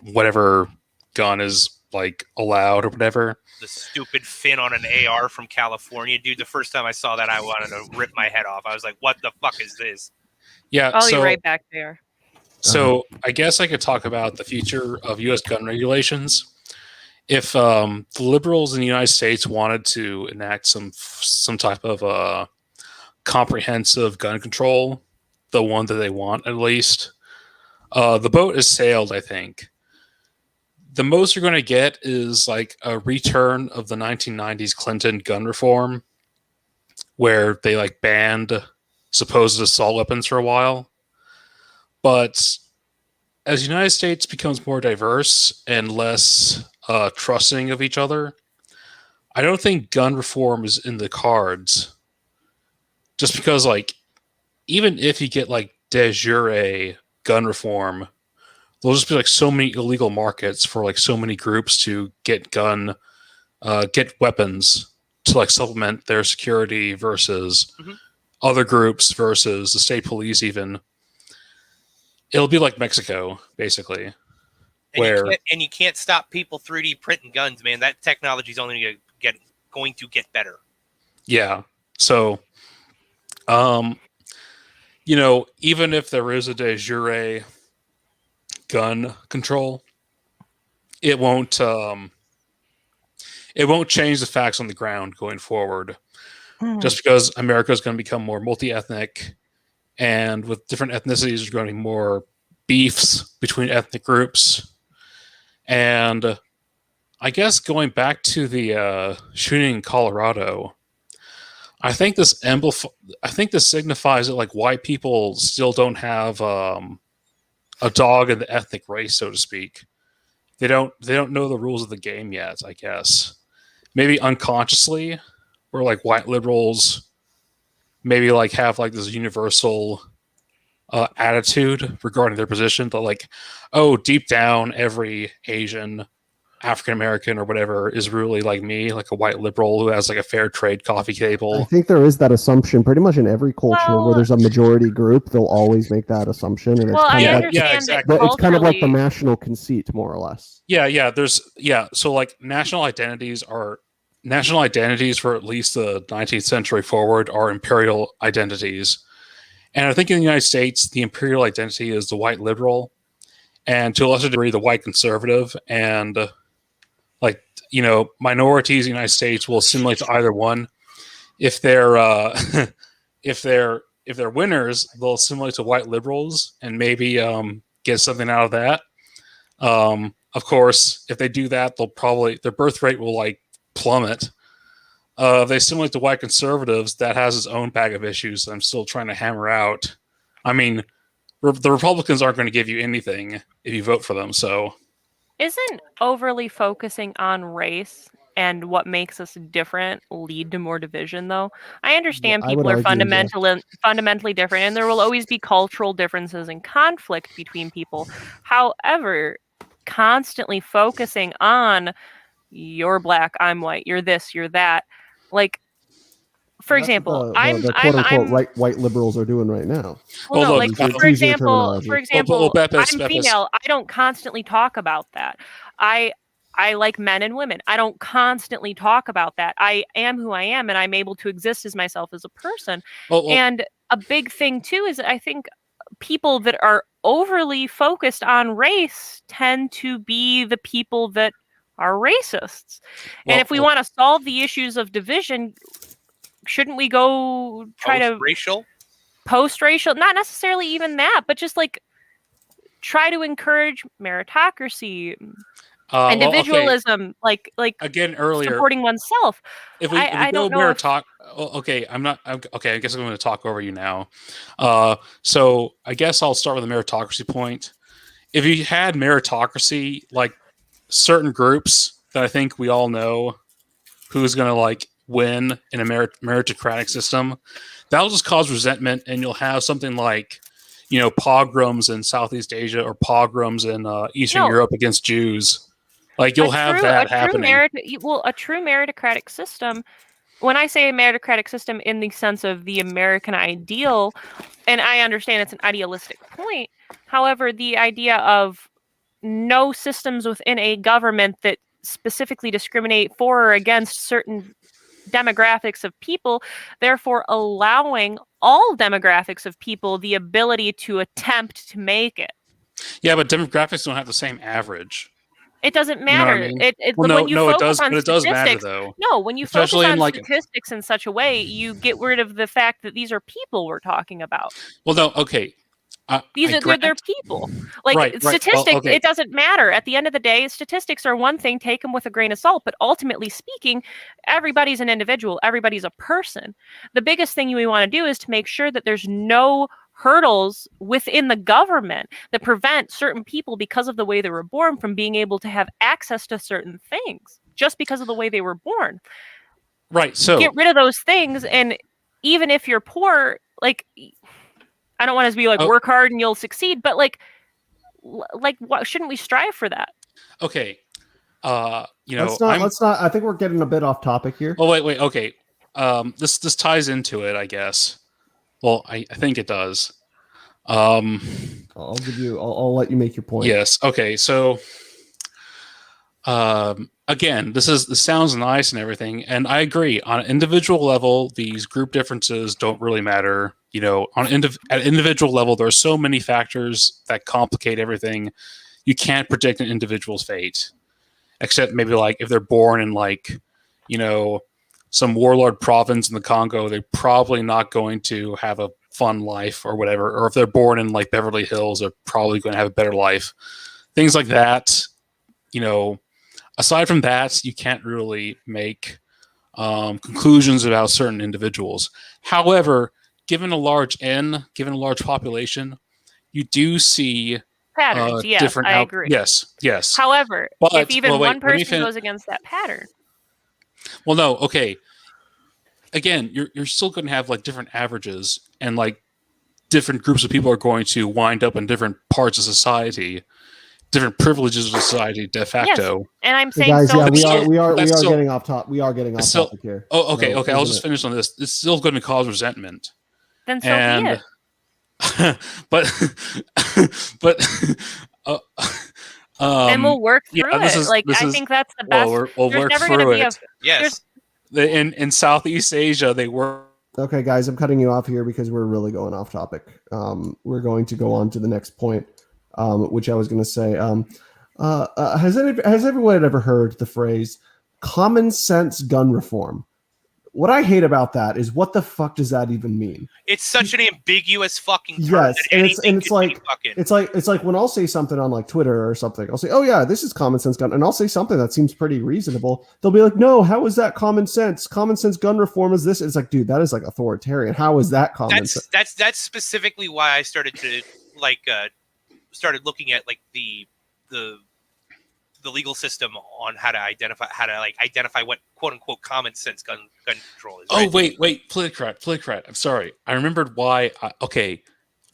whatever gun is like allowed or whatever. The stupid fin on an AR from California, dude. The first time I saw that, I wanted to rip my head off. I was like, "What the fuck is this?" Yeah. I'll be right back there. So I guess I could talk about the future of U.S. gun regulations. If the liberals in the United States wanted to enact some type of comprehensive gun control, the one that they want at least, the boat has sailed, I think. The most you're going to get is like a return of the 1990s Clinton gun reform, where they like banned supposed assault weapons for a while. But as the United States becomes more diverse and less trusting of each other, I don't think gun reform is in the cards. Just because, like, even if you get like de jure gun reform, there'll just be like so many illegal markets for like so many groups to get weapons to like supplement their security versus other groups versus the state police. Even it'll be like Mexico, basically. And you can't stop people 3D printing guns, man. That technology is only going to get better. Yeah. So, even if there is a de jure gun control, it won't change the facts on the ground going forward. Just because America is going to become more multi-ethnic, and with different ethnicities, there's going to be more beefs between ethnic groups. And I guess going back to the shooting in Colorado, I think this signifies that like white people still don't have a dog in the ethnic race, so to speak. They don't know the rules of the game yet, I guess. Maybe unconsciously, where like white liberals maybe like have like this universal attitude regarding their position that like, oh, deep down every Asian, African American, or whatever is really like me, like a white liberal who has like a fair trade coffee table. I think there is that assumption pretty much in every culture where there's a majority group. They'll always make that assumption, and it's kind of like, exactly. It's kind of like the national conceit, more or less. So like national identities for at least the 19th century forward are imperial identities. And I think in the United States, the imperial identity is the white liberal, and to a lesser degree, the white conservative. And minorities in the United States will assimilate to either one. If they're if they're winners, they'll assimilate to white liberals and maybe get something out of that. Of course, if they do that, their birth rate will like plummet. They assimilate to white conservatives, that has its own bag of issues that I'm still trying to hammer out. I mean, the Republicans aren't going to give you anything if you vote for them. So, isn't overly focusing on race and what makes us different lead to more division, though? I understand people are fundamentally different, and there will always be cultural differences and conflict between people. However, constantly focusing on you're black, I'm white, you're this, you're that. Like, for example, the quote unquote white liberals are doing right now. Well, no, like for example, Bepis, I'm female. I don't constantly talk about that. I like men and women. I don't constantly talk about that. I am who I am, and I'm able to exist as myself as a person. And a big thing too is I think people that are overly focused on race tend to be the people that are racists. And if we want to solve the issues of division, shouldn't we go try post-racial, not necessarily even that, but just like try to encourage meritocracy, individualism, like again earlier, supporting oneself. If we don't know. Okay, I guess I'm going to talk over you now. So I guess I'll start with the meritocracy point. If you had meritocracy, like certain groups that I think we all know who's going to like win in a meritocratic system, that'll just cause resentment, and you'll have something like, pogroms in Southeast Asia or pogroms in Eastern Europe against Jews. Like you'll have that happening. A true meritocratic system. When I say a meritocratic system in the sense of the American ideal, and I understand it's an idealistic point, however, the idea of no systems within a government that specifically discriminate for or against certain demographics of people, therefore allowing all demographics of people the ability to attempt to make it. Yeah, but demographics don't have the same average. It doesn't matter. You know what I mean? When you it focus does. on But it does matter, statistics, though. no, when you Especially focus on in statistics in such a way, you get rid of the fact that these are people we're talking about. Well, no, okay. They're people. Like right. statistics, Well, okay. It doesn't matter. At the end of the day, statistics are one thing, take them with a grain of salt. But ultimately speaking, everybody's an individual. Everybody's a person. The biggest thing we want to do is to make sure that there's no hurdles within the government that prevent certain people, because of the way they were born, from being able to have access to certain things just because of the way they were born. Right. So get rid of those things, and even if you're poor, like, I don't want to be like work hard and you'll succeed, but like what shouldn't we strive for that? Okay. Let's not. I think we're getting a bit off topic here. Oh wait. Okay. This ties into it, I guess. Well, I think it does. I'll let you make your point. Yes. Okay. So, again, this sounds nice and everything, and I agree. On an individual level, these group differences don't really matter. At an individual level, there are so many factors that complicate everything. You can't predict an individual's fate, except maybe like if they're born in some warlord province in the Congo, they're probably not going to have a fun life or whatever. Or if they're born in like Beverly Hills, they're probably going to have a better life. Things like that. Aside from that, you can't really make conclusions about certain individuals. However, given a large population, you do see patterns. Yes, different I agree. Yes. However, but, if even one let me person goes against that pattern. Well, no, okay. Again, you're still going to have like different averages, and like different groups of people are going to wind up in different parts of society, different privileges of society de facto. Yes. And I'm saying, guys, we are getting off top. We are getting off topic here. Oh, okay. I'll just finish on this. It's still going to cause resentment. Then so be it. but and we'll work through it. I think that's the best. We'll work through it. Yes. In Southeast Asia, they work. Okay, guys, I'm cutting you off here because we're really going off topic. We're going to go on to the next point, which I was going to say. Has everyone ever heard the phrase "common sense gun reform"? What I hate about that is, what the fuck does that even mean? It's such an ambiguous fucking term. Yes, and it's like when I'll say something on like Twitter or something, I'll say, "Oh yeah, this is common sense gun," and I'll say something that seems pretty reasonable. They'll be like, "No, how is that common sense? Common sense gun reform is this." It's like, dude, that is like authoritarian. How is that common sense? That's specifically why I started to started looking at like the legal system on how to identify what quote unquote common sense gun control is. Right? Oh wait, Politicrat. I'm sorry. I remembered why.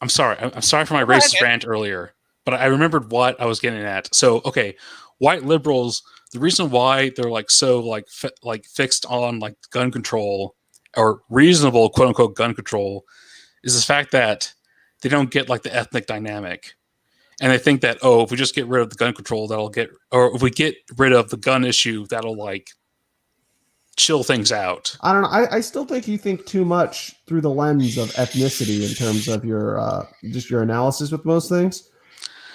I'm sorry. I'm sorry for my racist rant earlier, but I remembered what I was getting at. So okay, white liberals. The reason why they're like so fixed on like gun control or reasonable quote unquote gun control is the fact that they don't get like the ethnic dynamic. And they think that, if we just get rid of the gun control, or if we get rid of the gun issue, that'll like chill things out. I don't know. I still think you think too much through the lens of ethnicity in terms of your just your analysis with most things.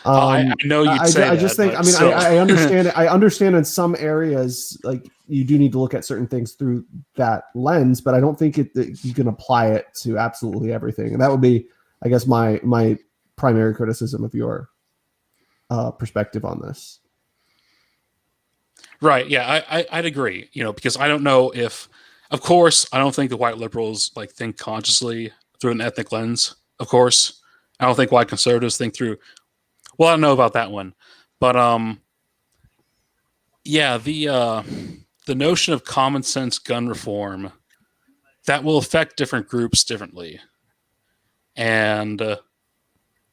I know you'd say I just think. I mean, I understand. I understand in some areas, like you do need to look at certain things through that lens, but I don't think that you can apply it to absolutely everything. And that would be, I guess, my primary criticism of your perspective on this. Right. Yeah, I'd agree. Because I don't know if, of course, I don't think the white liberals like think consciously through an ethnic lens. Of course, I don't think white conservatives think through. Well, I don't know about that one, but yeah, the notion of common sense gun reform that will affect different groups differently. And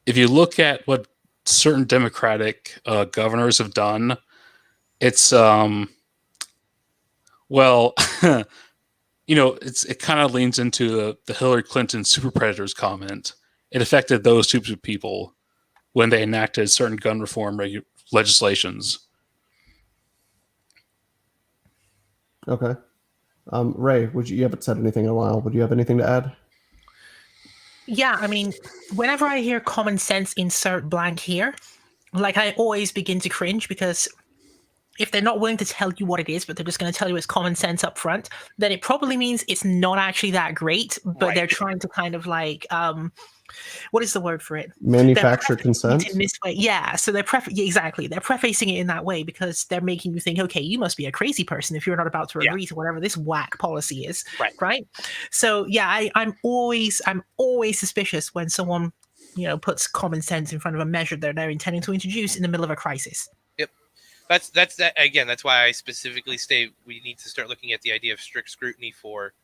if you look at what certain Democratic governors have done, it's well, it kind of leans into the Hillary Clinton super predators comment. It affected those types of people when they enacted certain gun reform legislations. Okay. Ray, you haven't said anything in a while. Would you have anything to add? Yeah, I mean, whenever I hear common sense insert blank here, like I always begin to cringe, because if they're not willing to tell you what it is, but they're just going to tell you it's common sense up front, then it probably means it's not actually that great, but they're trying to kind of like, what is the word for it? Manufacture consent? In this way. Yeah, so they're exactly. They're prefacing it in that way because they're making you think, okay, you must be a crazy person if you're not about to agree to whatever this whack policy is. Right? So yeah, I'm always suspicious when someone, puts common sense in front of a measure that they're intending to introduce in the middle of a crisis. Yep. That's that again, that's why I specifically say we need to start looking at the idea of strict scrutiny for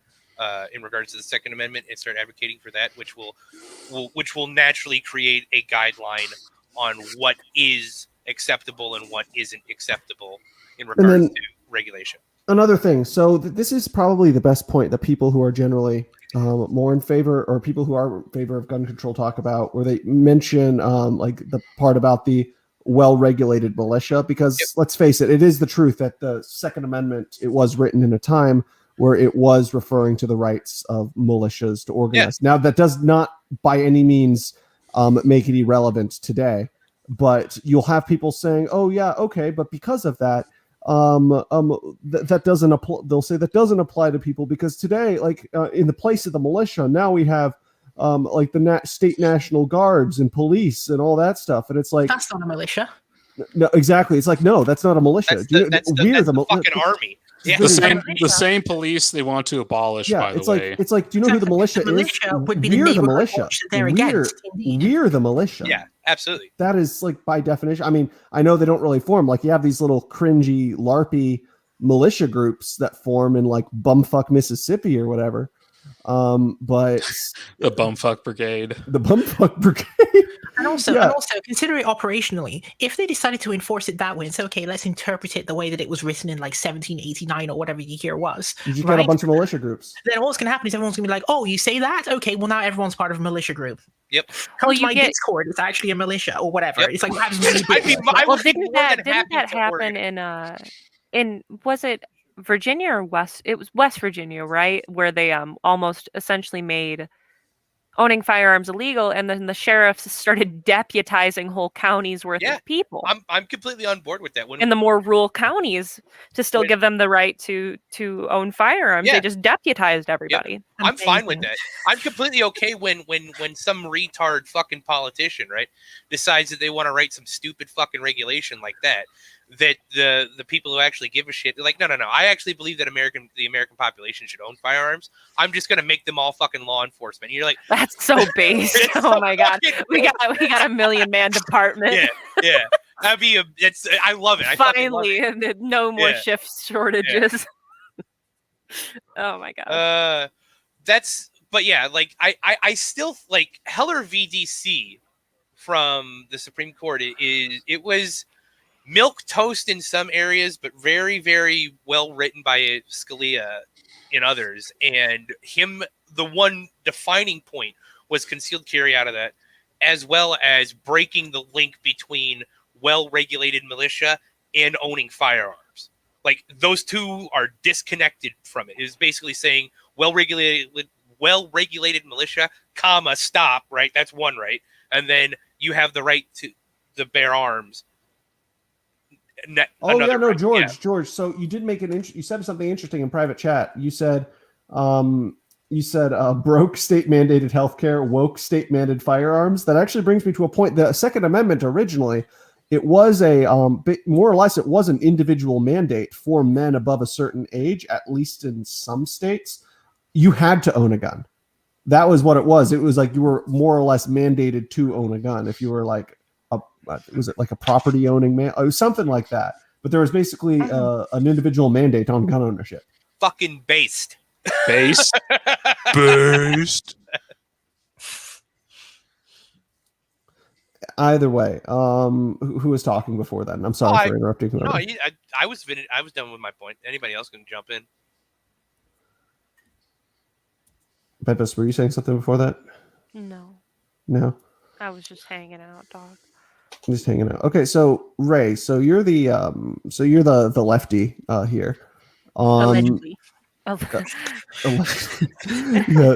in regards to the Second Amendment and start advocating for that, which will naturally create a guideline on what is acceptable and what isn't acceptable in regards to regulation. Another thing, so this is probably the best point that people who are generally more in favor, or people who are in favor of gun control, talk about, where they mention like the part about the well-regulated militia, because let's face it, it is the truth that the Second Amendment, it was written in a time where it was referring to the rights of militias to organize. Now, that does not by any means make it irrelevant today, but you'll have people saying, oh yeah, okay, but because of that, that doesn't apply. They'll say that doesn't apply to people because today, like in the place of the militia, now we have like the state National Guards and police and all that stuff. And it's like, that's not a militia. No, exactly. It's like, no, that's not a militia. That's the fucking army. Yeah. The same police they want to abolish, by the way. It's like, do you know who the militia is? Would be we're the militia. We're the militia. Yeah, absolutely. That is like by definition. I mean, I know they don't really form. Like you have these little cringy LARPy militia groups that form in like bumfuck Mississippi or whatever. But the bumfuck brigade. The bumfuck brigade. And also consider it operationally. If they decided to enforce it that way and say, okay, let's interpret it the way that it was written in like 1789 or whatever the year was. You just got a bunch of militia groups. Then what's going to happen is everyone's going to be like, oh, you say that? Okay, well now everyone's part of a militia group. Yep. Come to my Discord, it's actually a militia or whatever. Yep. It's like, didn't that happen in was it Virginia or West? It was West Virginia, right? Where they almost essentially made owning firearms illegal, and then the sheriffs started deputizing whole counties worth of people. I'm completely on board with that. In the more rural counties, to still give them the right to own firearms, they just deputized everybody. Yep. I'm fine with that. I'm completely okay when some retard fucking politician, right, decides that they want to write some stupid fucking regulation like that. That the people who actually give a shit, they're like, no. I actually believe that the American population should own firearms. I'm just gonna make them all fucking law enforcement. And you're like, that's so base. Oh my god, we got a 1,000,000-man department. Yeah. That'd be I love it. Finally, no more shift shortages. Oh my god. But yeah, like I still like Heller v. DC from the Supreme Court. It was milk toast in some areas, but very, very well written by Scalia in others. And the one defining point was concealed carry out of that, as well as breaking the link between well-regulated militia and owning firearms. Like those two are disconnected from it. It is basically saying well-regulated militia, stop, right? That's one right. And then you have the right to bear arms. George. So you did make you said something interesting in private chat. You said broke state mandated healthcare, woke state mandated firearms. That actually brings me to a point. The Second Amendment originally, it was a more or less it was an individual mandate for men above a certain age, at least in some states. You had to own a gun. That was what it was. It was like you were more or less mandated to own a gun if you were like was it like a property owning man? It was something like that. but there was basically an individual mandate on gun ownership. Fucking based. Based. Based. Either way, who was talking before then? I'm sorry for interrupting. No, I was done with my point. Anybody else can jump in. Bepis, were you saying something before that? No. No. I was just hanging out, dog. Just hanging out. Okay, so Ray, so you're the lefty here. Allegedly. Yeah.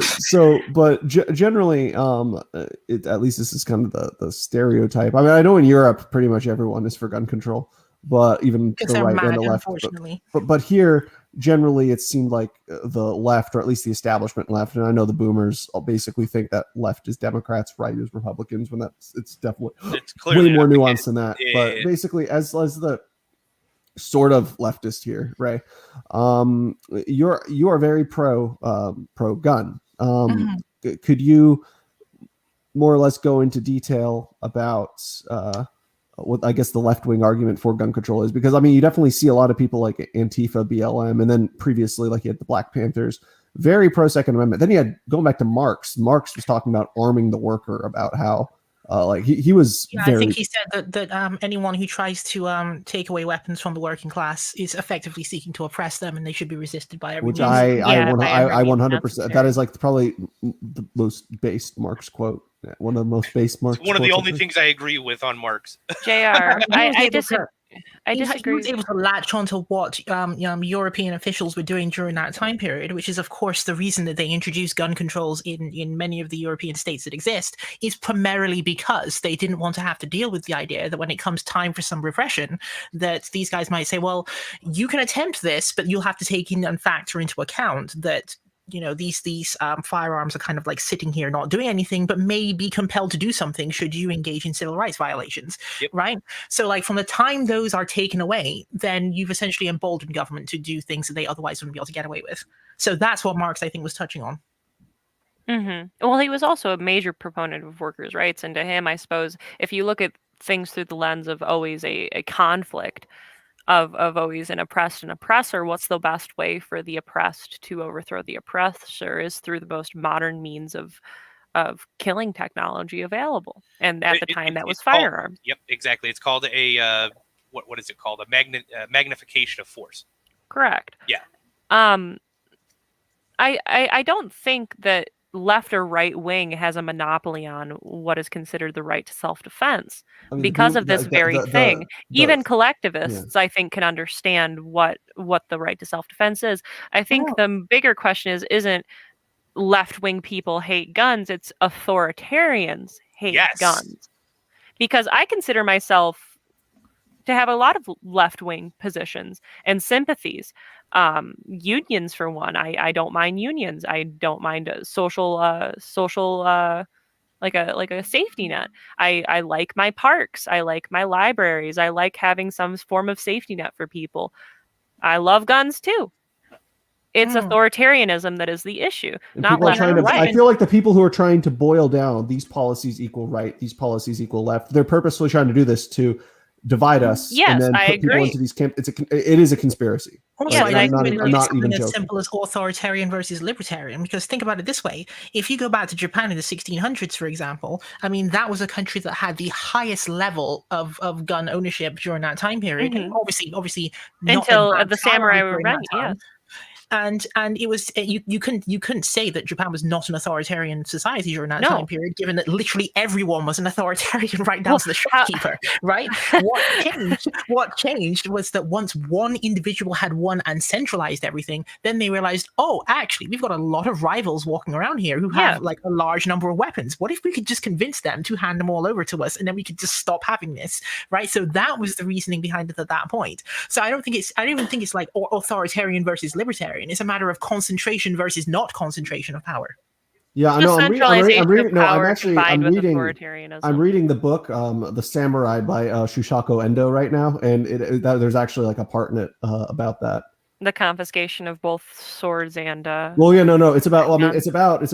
So, but generally, at least this is kind of the stereotype. I mean, I know in Europe, pretty much everyone is for gun control, but even the right and the left. But here, generally, it seemed like the left, or at least the establishment left, and I know the boomers all basically think that left is Democrats, right is Republicans. When it's definitely way more nuanced than that. Yeah. But basically, as the sort of leftist here, right? You are very pro gun. Could you more or less go into detail about what I guess the left wing argument for gun control is? Because I mean, you definitely see a lot of people like Antifa, BLM, and then previously, like you had the Black Panthers, very pro Second Amendment. Then you had going back to Marx. Marx was talking about arming the worker, about how. Like he was. Yeah, I think he said that anyone who tries to take away weapons from the working class is effectively seeking to oppress them, and they should be resisted by every Which means. I 100%. That is like probably the most based Marx quote. One of the most based Marx. It's one of the only things I agree with on Marx. JR, I disagree. He was able to latch onto what European officials were doing during that time period, which is, of course, the reason that they introduced gun controls in many of the European states that exist, is primarily because they didn't want to have to deal with the idea that when it comes time for some repression, that these guys might say, well, you can attempt this, but you'll have to take in and factor into account that these firearms are kind of like sitting here not doing anything, but may be compelled to do something should you engage in civil rights violations. Yep. Right? So like from the time those are taken away, then you've essentially emboldened government to do things that they otherwise wouldn't be able to get away with. So that's what Marx, I think, was touching on. Mm-hmm. Well, he was also a major proponent of workers' rights, and to him, I suppose, if you look at things through the lens of always a conflict, of always an oppressed and oppressor, what's the best way for the oppressed to overthrow the oppressor is through the most modern means of killing technology available. And at the time, that was firearms. Yep, exactly. It's called a what is it called? A magnification of force. Correct. Yeah. I don't think that left or right wing has a monopoly on what is considered the right to self-defense because of this very thing. Even collectivists, I think, can understand what the right to self-defense is. I think the bigger question isn't left-wing people hate guns, it's authoritarians hate guns. Because I consider myself to have a lot of left-wing positions and sympathies. Unions, for one, I don't mind unions. I don't mind a social like a safety net. I like my parks. I like my libraries. I like having some form of safety net for people. I love guns too. It's authoritarianism that is the issue, and not left or right. I feel like the people who are trying to boil down these policies equal right, these policies equal left, they're purposely trying to do this to divide us and then put people into these camps. It is a conspiracy. Also, I think it's something as simple as authoritarian versus libertarian, because think about it this way. If you go back to Japan in the 1600s, for example, I mean, that was a country that had the highest level of gun ownership during that time period. Mm-hmm. Obviously until the samurai were running, yeah. And it was you couldn't say that Japan was not an authoritarian society during that time period, given that literally everyone was an authoritarian right down to the shopkeeper, right? What changed was that once one individual had won and centralized everything, then they realized, oh, actually, we've got a lot of rivals walking around here who have like a large number of weapons. What if we could just convince them to hand them all over to us, and then we could just stop having this, right? So that was the reasoning behind it at that point. So I don't even think it's like authoritarian versus libertarian. It's a matter of concentration versus not concentration of power. Yeah, I know. I'm reading. No, I'm reading the book, The Samurai by Shusaku Endo right now, and there's actually like a part in it about that. The confiscation of both swords and. Well, yeah, no. It's about. Well, I mean, it's about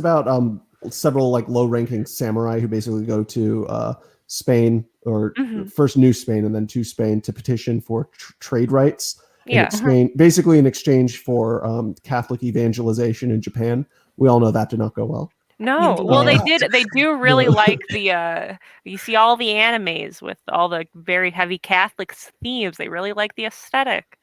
several like low-ranking samurai who basically go to Spain, or first New Spain and then to Spain, to petition for trade rights in exchange, basically in exchange for Catholic evangelization in Japan. We all know that did not go well. No, well, they do really like the you see all the animes with all the very heavy Catholic themes. They really like the aesthetic.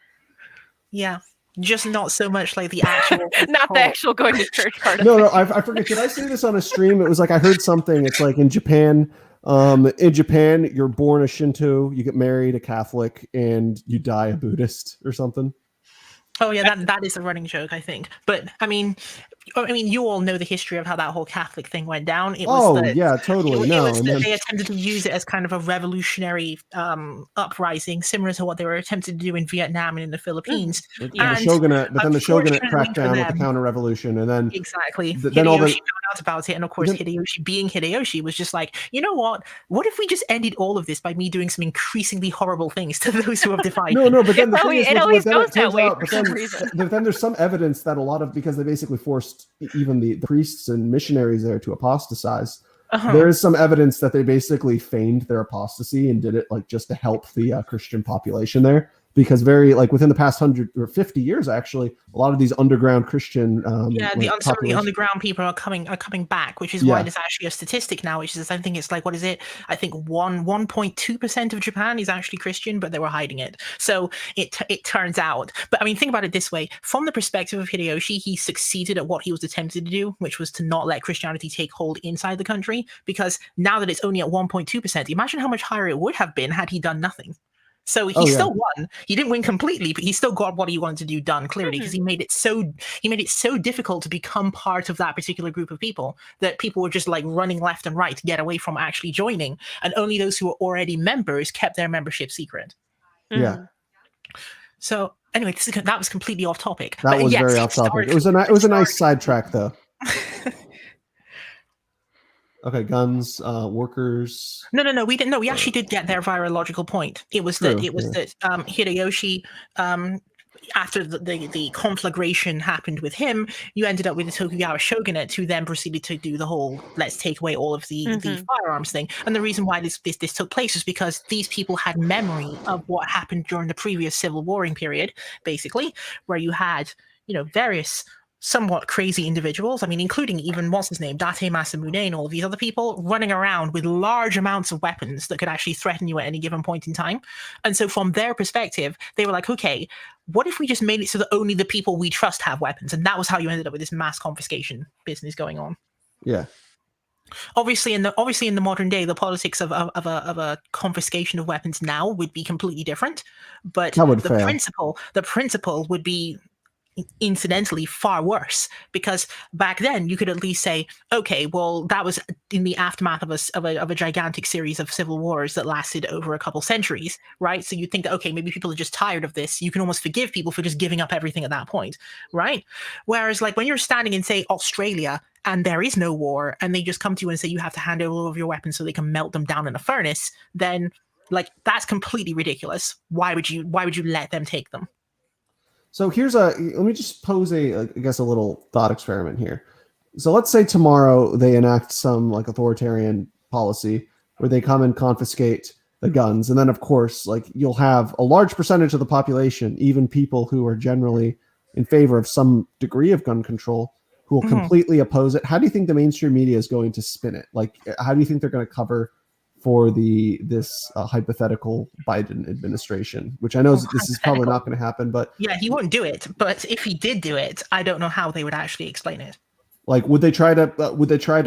Yeah, just not so much like the actual not the actual going to church part of No, I forget. Did I say this on a stream? It was like I heard something. It's like in Japan, you're born a Shinto, you get married a Catholic, and you die a Buddhist or something. Oh yeah, that is a running joke, I think. But I mean, you all know the history of how that whole Catholic thing went down. It was totally. They attempted to use it as kind of a revolutionary uprising, similar to what they were attempting to do in Vietnam and in the Philippines. The shogunate cracked down with the counter-revolution, and then Hideyoshi found out about it, and of course, Hideyoshi, being Hideyoshi, was just like, you know what? What if we just ended all of this by me doing some increasingly horrible things to those who have defied me? No, but then the thing is, it always goes that way for some reason. But then there's some evidence that a lot of, because they basically forced even the priests and missionaries there to apostatize. There is some evidence that they basically feigned their apostasy and did it like just to help the Christian population there, because within the past 100 or 50 years, actually, a lot of these underground Christian some of the underground people are coming back, which is why there's actually a statistic now, which is, I think it's like, what is it? I think 1.2% of Japan is actually Christian, but they were hiding it. So it turns out. But I mean, think about it this way: from the perspective of Hideyoshi, he succeeded at what he was attempting to do, which was to not let Christianity take hold inside the country. Because now that it's only at 1.2%, imagine how much higher it would have been had he done nothing. So he still won. He didn't win completely, but he still got what he wanted to do done, clearly, because he made it so difficult to become part of that particular group of people that people were just like running left and right to get away from actually joining, and only those who were already members kept their membership secret. Yeah. So anyway, that was completely off topic. That was very off topic. It was a nice sidetrack though. Okay, guns, workers. No, we didn't. No, we actually did get there via a logical point. It was that Hideyoshi, after the conflagration happened with him, you ended up with the Tokugawa shogunate, who then proceeded to do the whole let's take away all of the firearms thing. And the reason why this took place is because these people had memory of what happened during the previous civil warring period, basically, where you had various somewhat crazy individuals, I mean, including even, what's his name, Date Masamune and all of these other people running around with large amounts of weapons that could actually threaten you at any given point in time. And so from their perspective, they were like, okay, what if we just made it so that only the people we trust have weapons? And that was how you ended up with this mass confiscation business going on. Yeah. Obviously, in the modern day, the politics of a confiscation of weapons now would be completely different. But the principle would be incidentally far worse, because back then you could at least say, okay, well, that was in the aftermath of a gigantic series of civil wars that lasted over a couple centuries, right? So you think that, okay, maybe people are just tired of this. You can almost forgive people for just giving up everything at that point, right? Whereas like when you're standing in, say, Australia, and there is no war, and they just come to you and say you have to hand over all of your weapons so they can melt them down in a furnace, then like that's completely ridiculous. Why would you let them take them? So let me just pose a little thought experiment here. So let's say tomorrow they enact some like authoritarian policy where they come and confiscate the guns. And then of course, like you'll have a large percentage of the population, even people who are generally in favor of some degree of gun control, who will completely oppose it. How do you think the mainstream media is going to spin it? Like, how do you think they're going to cover for this hypothetical Biden administration, which I know this is probably not going to happen, but yeah, he won't do it. But if he did do it, I don't know how they would actually explain it. Like, would they try to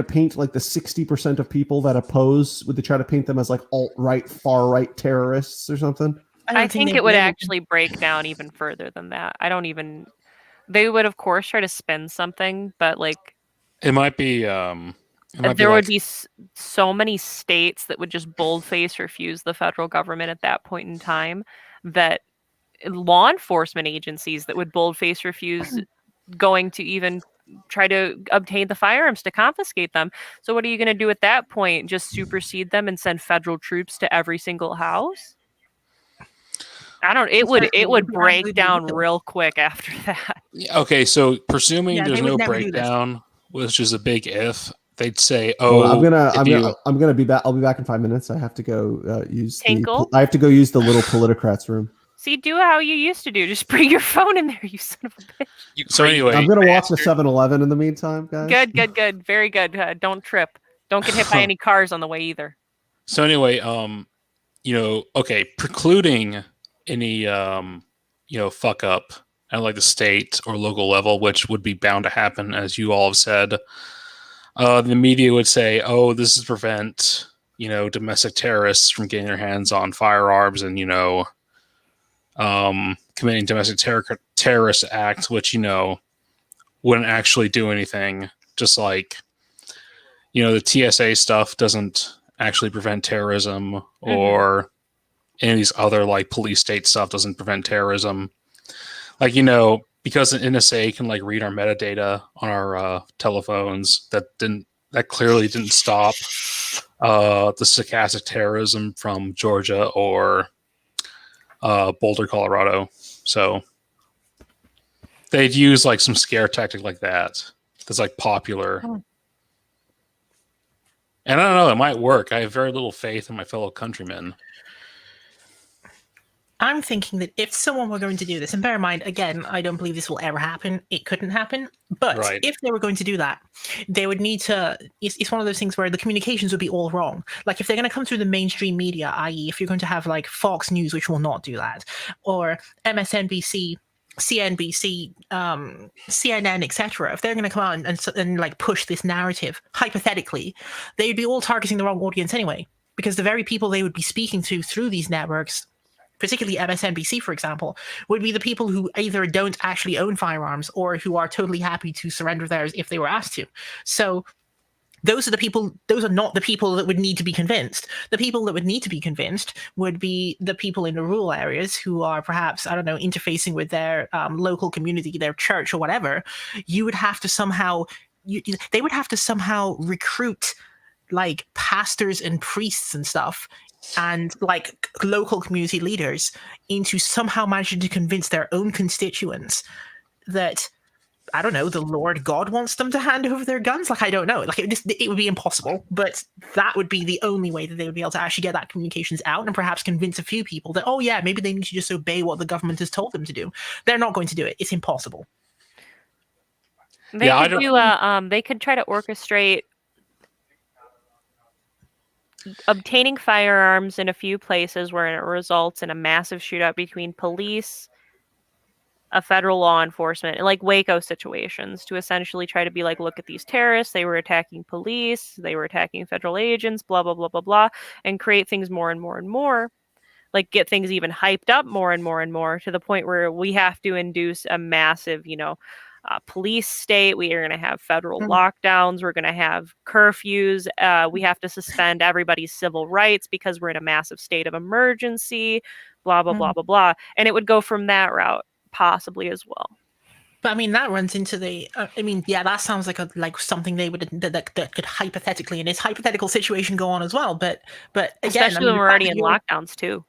paint like the 60% of people that oppose? Would they try to paint them as like alt-right, far-right terrorists or something? I think it would actually break down even further than that. They would of course try to spin something, but like it might be. There would be so many states that would just boldface refuse the federal government at that point in time, that law enforcement agencies that would boldface refuse going to even try to obtain the firearms to confiscate them. So what are you going to do at that point? Just supersede them and send federal troops to every single house? It would break down real quick after that. Okay, so presuming there's no breakdown, which is a big if, they'd say, Well, "Oh, I'm gonna be back. I'll be back in 5 minutes. I have to go use Tinkle? I have to go use the little politicrats room. See, do how you used to do. Just bring your phone in there, you son of a bitch. So anyway, I'm gonna walk to 7-Eleven in the meantime, guys. Good. Very good. Don't trip. Don't get hit by any cars on the way either. So anyway, okay, precluding any, fuck up at like the state or local level, which would be bound to happen, as you all have said. The media would say, "Oh, this is prevent, domestic terrorists from getting their hands on firearms and, committing domestic terrorist acts," which, wouldn't actually do anything. Just like, the TSA stuff doesn't actually prevent terrorism, or any of these other like police state stuff doesn't prevent terrorism. Like, because the NSA can like read our metadata on our telephones, that clearly didn't stop the stochastic terrorism from Georgia or Boulder, Colorado. So they'd use like some scare tactic like that that's like popular. And I don't know, it might work. I have very little faith in my fellow countrymen. I'm thinking that if someone were going to do this, and bear in mind, again, I don't believe this will ever happen. It couldn't happen. But if they were going to do that, they would need to... It's one of those things where the communications would be all wrong. Like, if they're going to come through the mainstream media, i.e. if you're going to have, like, Fox News, which will not do that, or MSNBC, CNBC, CNN, etc., if they're going to come out and like push this narrative, hypothetically, they'd be all targeting the wrong audience anyway, because the very people they would be speaking to through these networks, particularly MSNBC, for example, would be the people who either don't actually own firearms or who are totally happy to surrender theirs if they were asked to. So those are not the people that would need to be convinced. The people that would need to be convinced would be the people in the rural areas who are perhaps, I don't know, interfacing with their local community, their church or whatever. They would have to somehow recruit like pastors and priests and stuff and like local community leaders into somehow managing to convince their own constituents that, I don't know, the Lord God wants them to hand over their guns. Like, I don't know. Like, it would be impossible, but that would be the only way that they would be able to actually get that communications out and perhaps convince a few people that, oh yeah, maybe they need to just obey what the government has told them to do. They're not going to do it. It's impossible. They could try to orchestrate obtaining firearms in a few places where it results in a massive shootout between police, a federal law enforcement, like Waco situations, to essentially try to be like, look at these terrorists, they were attacking police, they were attacking federal agents, blah, blah, blah, blah, blah, and create things more and more and more, like get things even hyped up more and more and more to the point where we have to induce a massive, police state. We are going to have federal lockdowns. We're going to have curfews. We have to suspend everybody's civil rights because we're in a massive state of emergency, blah, blah, blah, blah, blah. And it would go from that route possibly as well. But I mean, that runs into the. That sounds like something they would that could hypothetically in this hypothetical situation go on as well. But again, especially when we're already in lockdowns too.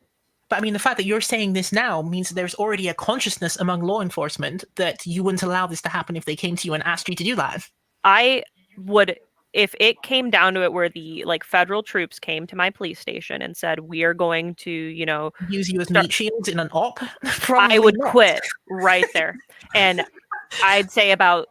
But I mean, the fact that you're saying this now means that there's already a consciousness among law enforcement that you wouldn't allow this to happen if they came to you and asked you to do that. I would, if it came down to it, where the federal troops came to my police station and said, "We are going to, use you as meat shields in an op," I would quit right there. And I'd say about,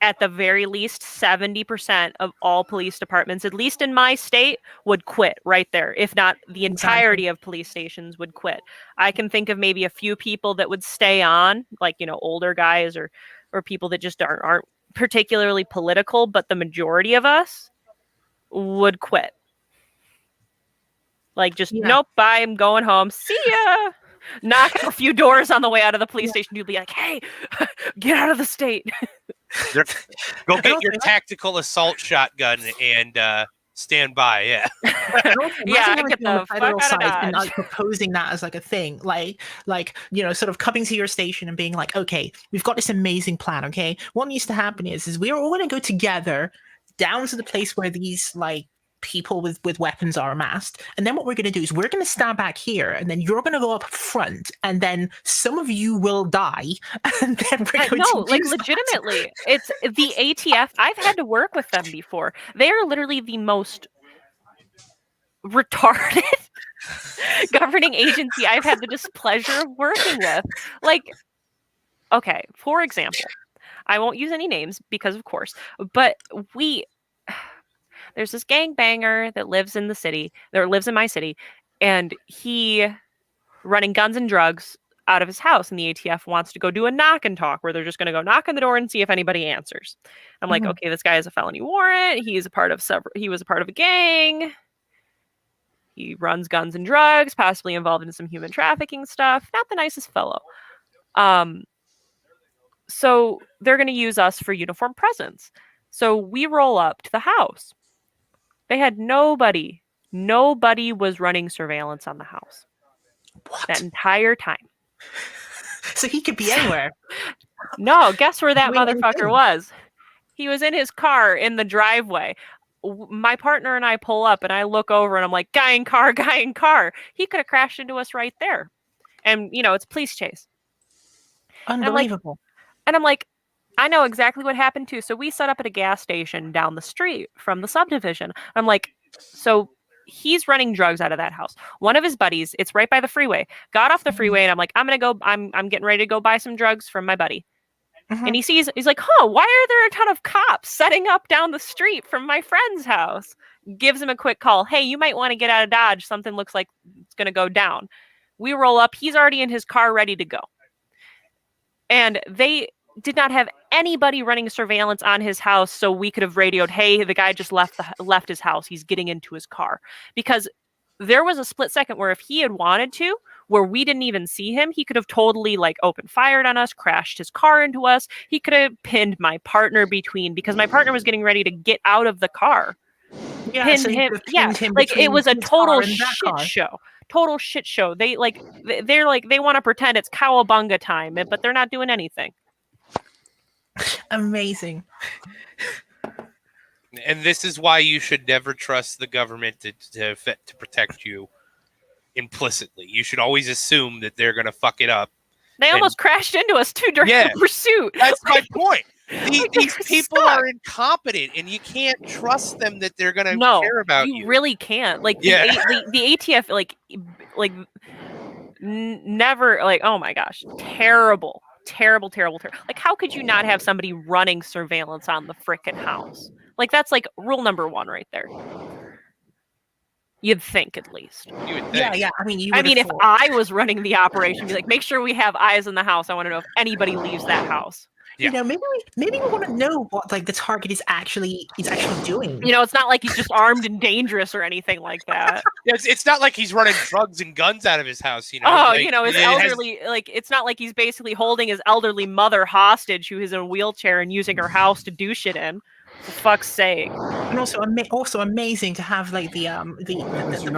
at the very least, 70% of all police departments, at least in my state, would quit right there. If not the entirety of police stations would quit. I can think of maybe a few people that would stay on, like, older guys or people that just aren't particularly political, but the majority of us would quit. Like, just, nope, bye, I'm going home. See ya! Knock a few doors on the way out of the police station. You'd be like, hey, get out of the state. Go get your tactical assault shotgun and stand by. Yeah. I get the federal side and proposing that as like a thing, like sort of coming to your station and being like, okay, we've got this amazing plan. Okay, what needs to happen is we are all going to go together down to the place where these people with weapons are amassed. And then what we're going to do is we're going to stand back here, and then you're going to go up front, and then some of you will die. And then we're going No, to like use that. legitimately, it's the ATF. I've had to work with them before. They are literally the most retarded governing agency I've had the displeasure of working with. Like, okay, for example, I won't use any names because of course, but there's this gangbanger that lives in the city, or lives in my city, and he running guns and drugs out of his house, and the ATF wants to go do a knock and talk where they're just going to go knock on the door and see if anybody answers. I'm like, okay, this guy has a felony warrant. He was a part of a gang. He runs guns and drugs, possibly involved in some human trafficking stuff. Not the nicest fellow. So they're going to use us for uniform presence. So we roll up to the house. They had nobody was running surveillance on the house. That entire time. So he could be anywhere. No, guess where that Doing motherfucker anything. was? He was in his car in the driveway. My partner and I pull up, and I look over, and I'm like, guy in car. He could have crashed into us right there. And, it's a police chase. Unbelievable. And I'm like, I know exactly what happened too. So we set up at a gas station down the street from the subdivision. I'm like, so he's running drugs out of that house. One of his buddies, it's right by the freeway, got off the freeway, and I'm like, I'm getting ready to go buy some drugs from my buddy. And he's like, why are there a ton of cops setting up down the street from my friend's house? Gives him a quick call. Hey, you might want to get out of Dodge. Something looks like it's going to go down. We roll up. He's already in his car ready to go. And they did not have anybody running surveillance on his house, so we could have radioed, hey, the guy just left his house. He's getting into his car. Because there was a split second where if he had wanted to, where we didn't even see him, he could have totally open fired on us, crashed his car into us. He could have pinned my partner because my partner was getting ready to get out of the car. Yeah, Pinned so you him. could have Yeah, pinned him it was a between his car total and that shit car. show. Total shit show. They want to pretend it's cowabunga time, but they're not doing anything. Amazing. And this is why you should never trust the government to protect you implicitly. You should always assume that they're going to fuck it up. They almost crashed into us too during the pursuit. That's my point. These people are incompetent, and you can't trust them that they're going to care about you. You really can't. The ATF, never. Oh my gosh, terrible. How could you not have somebody running surveillance on the frickin' house? That's rule number one right there. You'd think, at least. You would think. Yeah. I mean, if I was running the operation, be like, make sure we have eyes in the house. I want to know if anybody leaves that house. Yeah. Maybe we want to know what the target is actually doing. It's not like he's just armed and dangerous or anything like that. It's not like he's running drugs and guns out of his house. His elderly, it's not like he's basically holding his elderly mother hostage who is in a wheelchair and using her house to do shit in. For fuck's sake. And also amazing to have the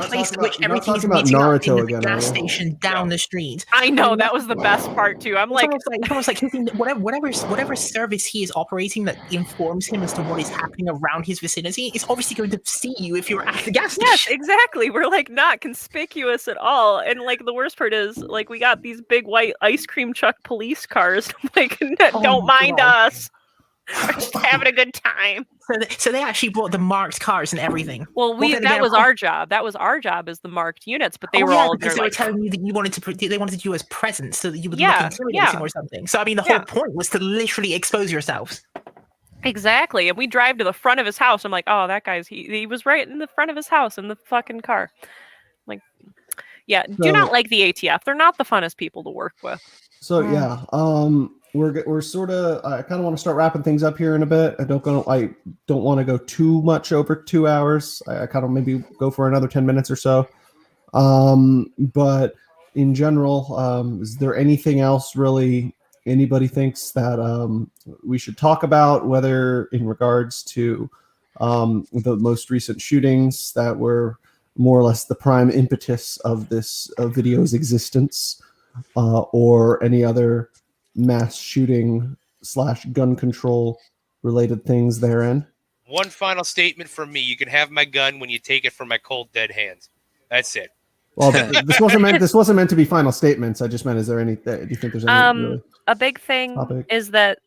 place in which everything is about meeting up in Naruto the again, gas are you? station down the street. I know, that was the best part too. I'm it's almost like whatever service he is operating that informs him as to what is happening around his vicinity is obviously going to see you if you're at the gas station. Yes, exactly. We're not conspicuous at all. And the worst part is we got these big white ice cream truck police cars. Don't mind us. We're just having a good time. So they actually brought the marked cars and everything. Well, that was our job. That was our job as the marked units, but they were all because they were telling you that they wanted you as presents so that you would look intimidating or something. So the whole point was to literally expose yourselves. Exactly. And we drive to the front of his house. I'm like, oh, that guy's he was right in the front of his house in the fucking car. Do not like the ATF. They're not the funnest people to work with. So we're sort of. I kind of want to start wrapping things up here in a bit. I don't want to go too much over 2 hours. I kind of maybe go for another 10 minutes or so. But in general, is there anything else really anybody thinks that we should talk about? Whether in regards to the most recent shootings that were more or less the prime impetus of this video's existence, or any other mass shooting / gun control related things therein? One final statement from me: you can have my gun when you take it from my cold, dead hands. That's it. Well, this wasn't meant to be final statements. I just meant, is there any? Do you think there's any? Really a big thing topic? is that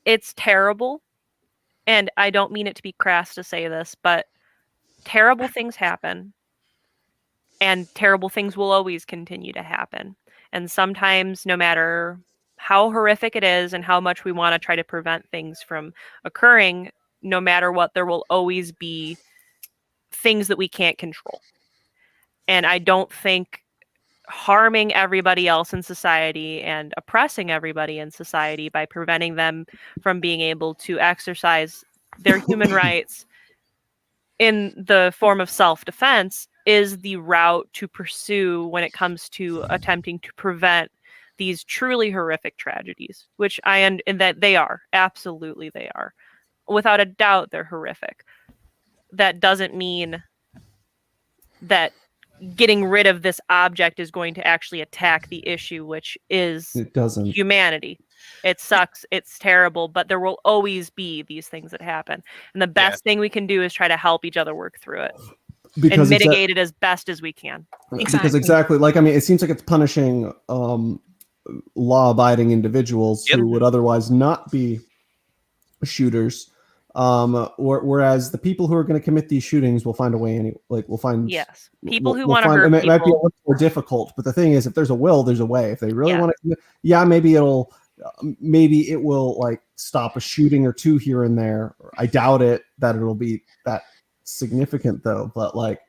it's terrible, and I don't mean it to be crass to say this, but terrible things happen, and terrible things will always continue to happen. And sometimes, no matter how horrific it is and how much we want to try to prevent things from occurring, no matter what, there will always be things that we can't control. And I don't think harming everybody else in society and oppressing everybody in society by preventing them from being able to exercise their human rights in the form of self-defense is the route to pursue when it comes to attempting to prevent these truly horrific tragedies, which and that they are. Absolutely they are. Without a doubt, they're horrific. That doesn't mean that getting rid of this object is going to actually attack the issue, which is humanity. It sucks. It's terrible, but there will always be these things that happen. And the best thing we can do is try to help each other work through it and mitigate it as best as we can. Because exactly, like, I mean, it seems like it's punishing law-abiding individuals who would otherwise not be shooters. Whereas the people who are going to commit these shootings will find a way. We'll find people who want to hurt it people. might be a little more difficult, but the thing is, if there's a will, there's a way. If they really want to, maybe it will like stop a shooting or two here and there. I doubt that it'll be that significant though. But like,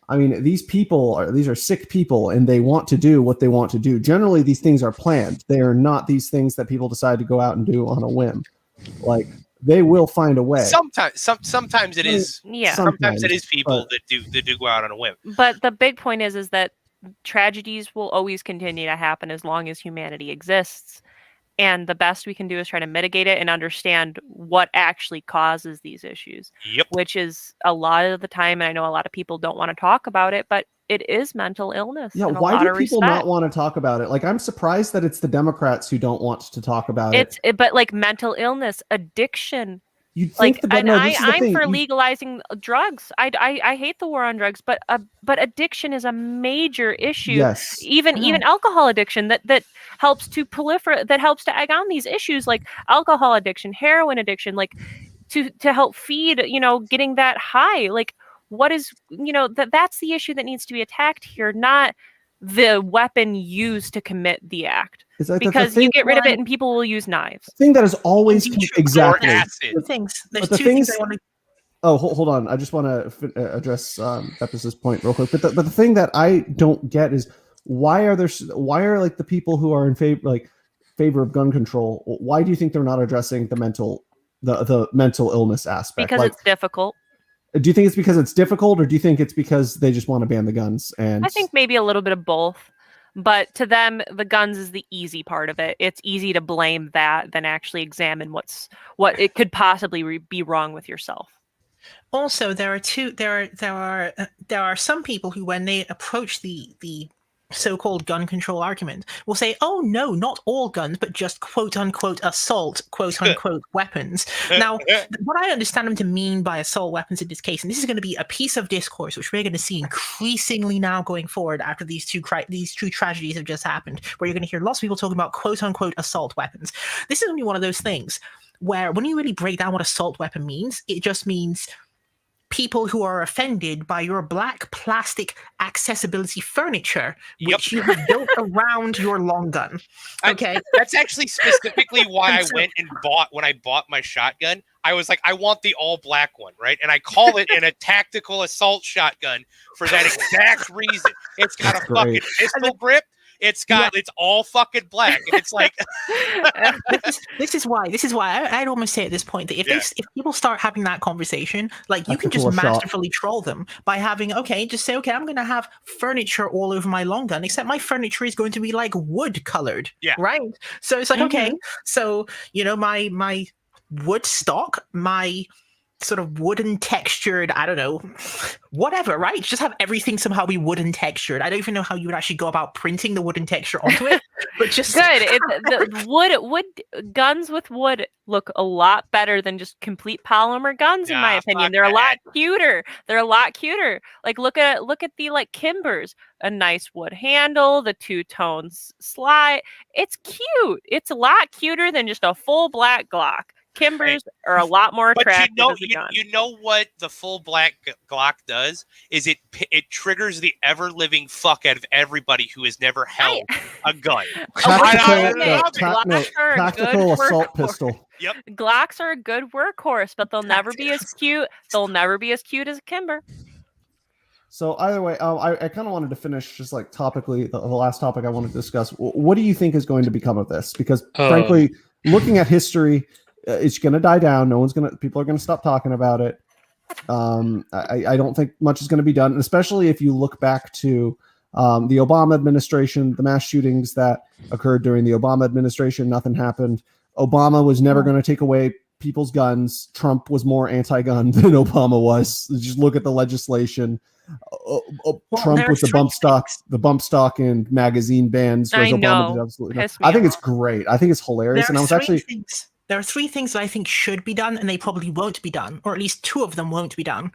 I mean, these are sick people, and they want to do what they want to do. Generally, these things are planned. They are not these things that people decide to go out and do on a whim. Like, they will find a way. Sometimes it is. Yeah. Sometimes it is people that do go out on a whim. But the big point is that tragedies will always continue to happen as long as humanity exists. And the best we can do is try to mitigate it and understand what actually causes these issues. Which is a lot of the time, and I know a lot of people don't want to talk about it, but it is mental illness. Yeah, why do people not want to talk about it? Like, I'm surprised that it's the Democrats who don't want to talk about it. But like mental illness, addiction. You'd think I'm for legalizing drugs. I hate the war on drugs, but addiction is a major issue. Yes. Even alcohol addiction that helps to proliferate, that helps to egg on these issues like alcohol addiction, heroin addiction, like to help feed, getting that high. Like, what is, that's the issue that needs to be attacked here, not the weapon used to commit the act. Because you get rid of it and people will use knives. The thing that is always exactly There's two the things I want to. Oh, hold on. I just want to address Bepis' point real quick. But the thing that I don't get is why are like the people who are in favor of gun control? Why do you think they're not addressing the mental illness aspect? Because it's difficult. Do you think it's because it's difficult, or do you think it's because they just want to ban the guns? And I think maybe a little bit of both. But to them, the guns is the easy part of it. It's easy to blame that than actually examine what it could possibly be wrong with yourself. Also, there are some people who, when they approach the so-called gun control argument, will say, "Oh no, not all guns, but just quote unquote assault quote unquote weapons." Now, what I understand them to mean by assault weapons in this case, and this is going to be a piece of discourse which we're going to see increasingly now going forward after these two tragedies have just happened, where you're going to hear lots of people talking about quote unquote assault weapons. This is going to be one of those things where, when you really break down what assault weapon means, it just means people who are offended by your black plastic accessibility furniture, which you have built around your long gun. Okay. That's actually specifically why I went and when I bought my shotgun, I was like, I want the all black one, right? And I call it a tactical assault shotgun for that exact reason. It's got a fucking pistol grip. It's all fucking black, and it's like this is why I'd almost say at this point that if people start having that conversation, like, you can just masterfully troll them by having I'm going to have furniture all over my long gun, except my furniture is going to be like wood colored, right? So it's like, okay, so my wood stock, my sort of wooden textured, I don't know, whatever, right? Just have everything somehow be wooden textured. I don't even know how you would actually go about printing the wooden texture onto it, but just good. The wood guns with wood look a lot better than just complete polymer guns, in my opinion. They're a lot cuter. They're a lot cuter. Like look at the like Kimbers, a nice wood handle, the two-tones slide. It's cute. It's a lot cuter than just a full black Glock. Kimbers are a lot more attractive as a gun. You know what the full black Glock does is it triggers the ever living fuck out of everybody who has never held a gun. Tactical assault pistol. Yep. Glocks are a good workhorse, but they'll never be as cute. They'll never be as cute as a Kimber. So either way, I kind of wanted to finish just like topically the last topic I wanted to discuss. What do you think is going to become of this? Because frankly, looking at history, it's going to die down. People are going to stop talking about it. I don't think much is going to be done, especially if you look back to the Obama administration, the mass shootings that occurred during the Obama administration. Nothing happened. Obama was never going to take away people's guns. Trump was more anti-gun than Obama was. Just look at the legislation. Trump with the bump stock and magazine bans. I know. Absolutely I think it's great. I think it's hilarious. There are three things that I think should be done, and they probably won't be done, or at least two of them won't be done.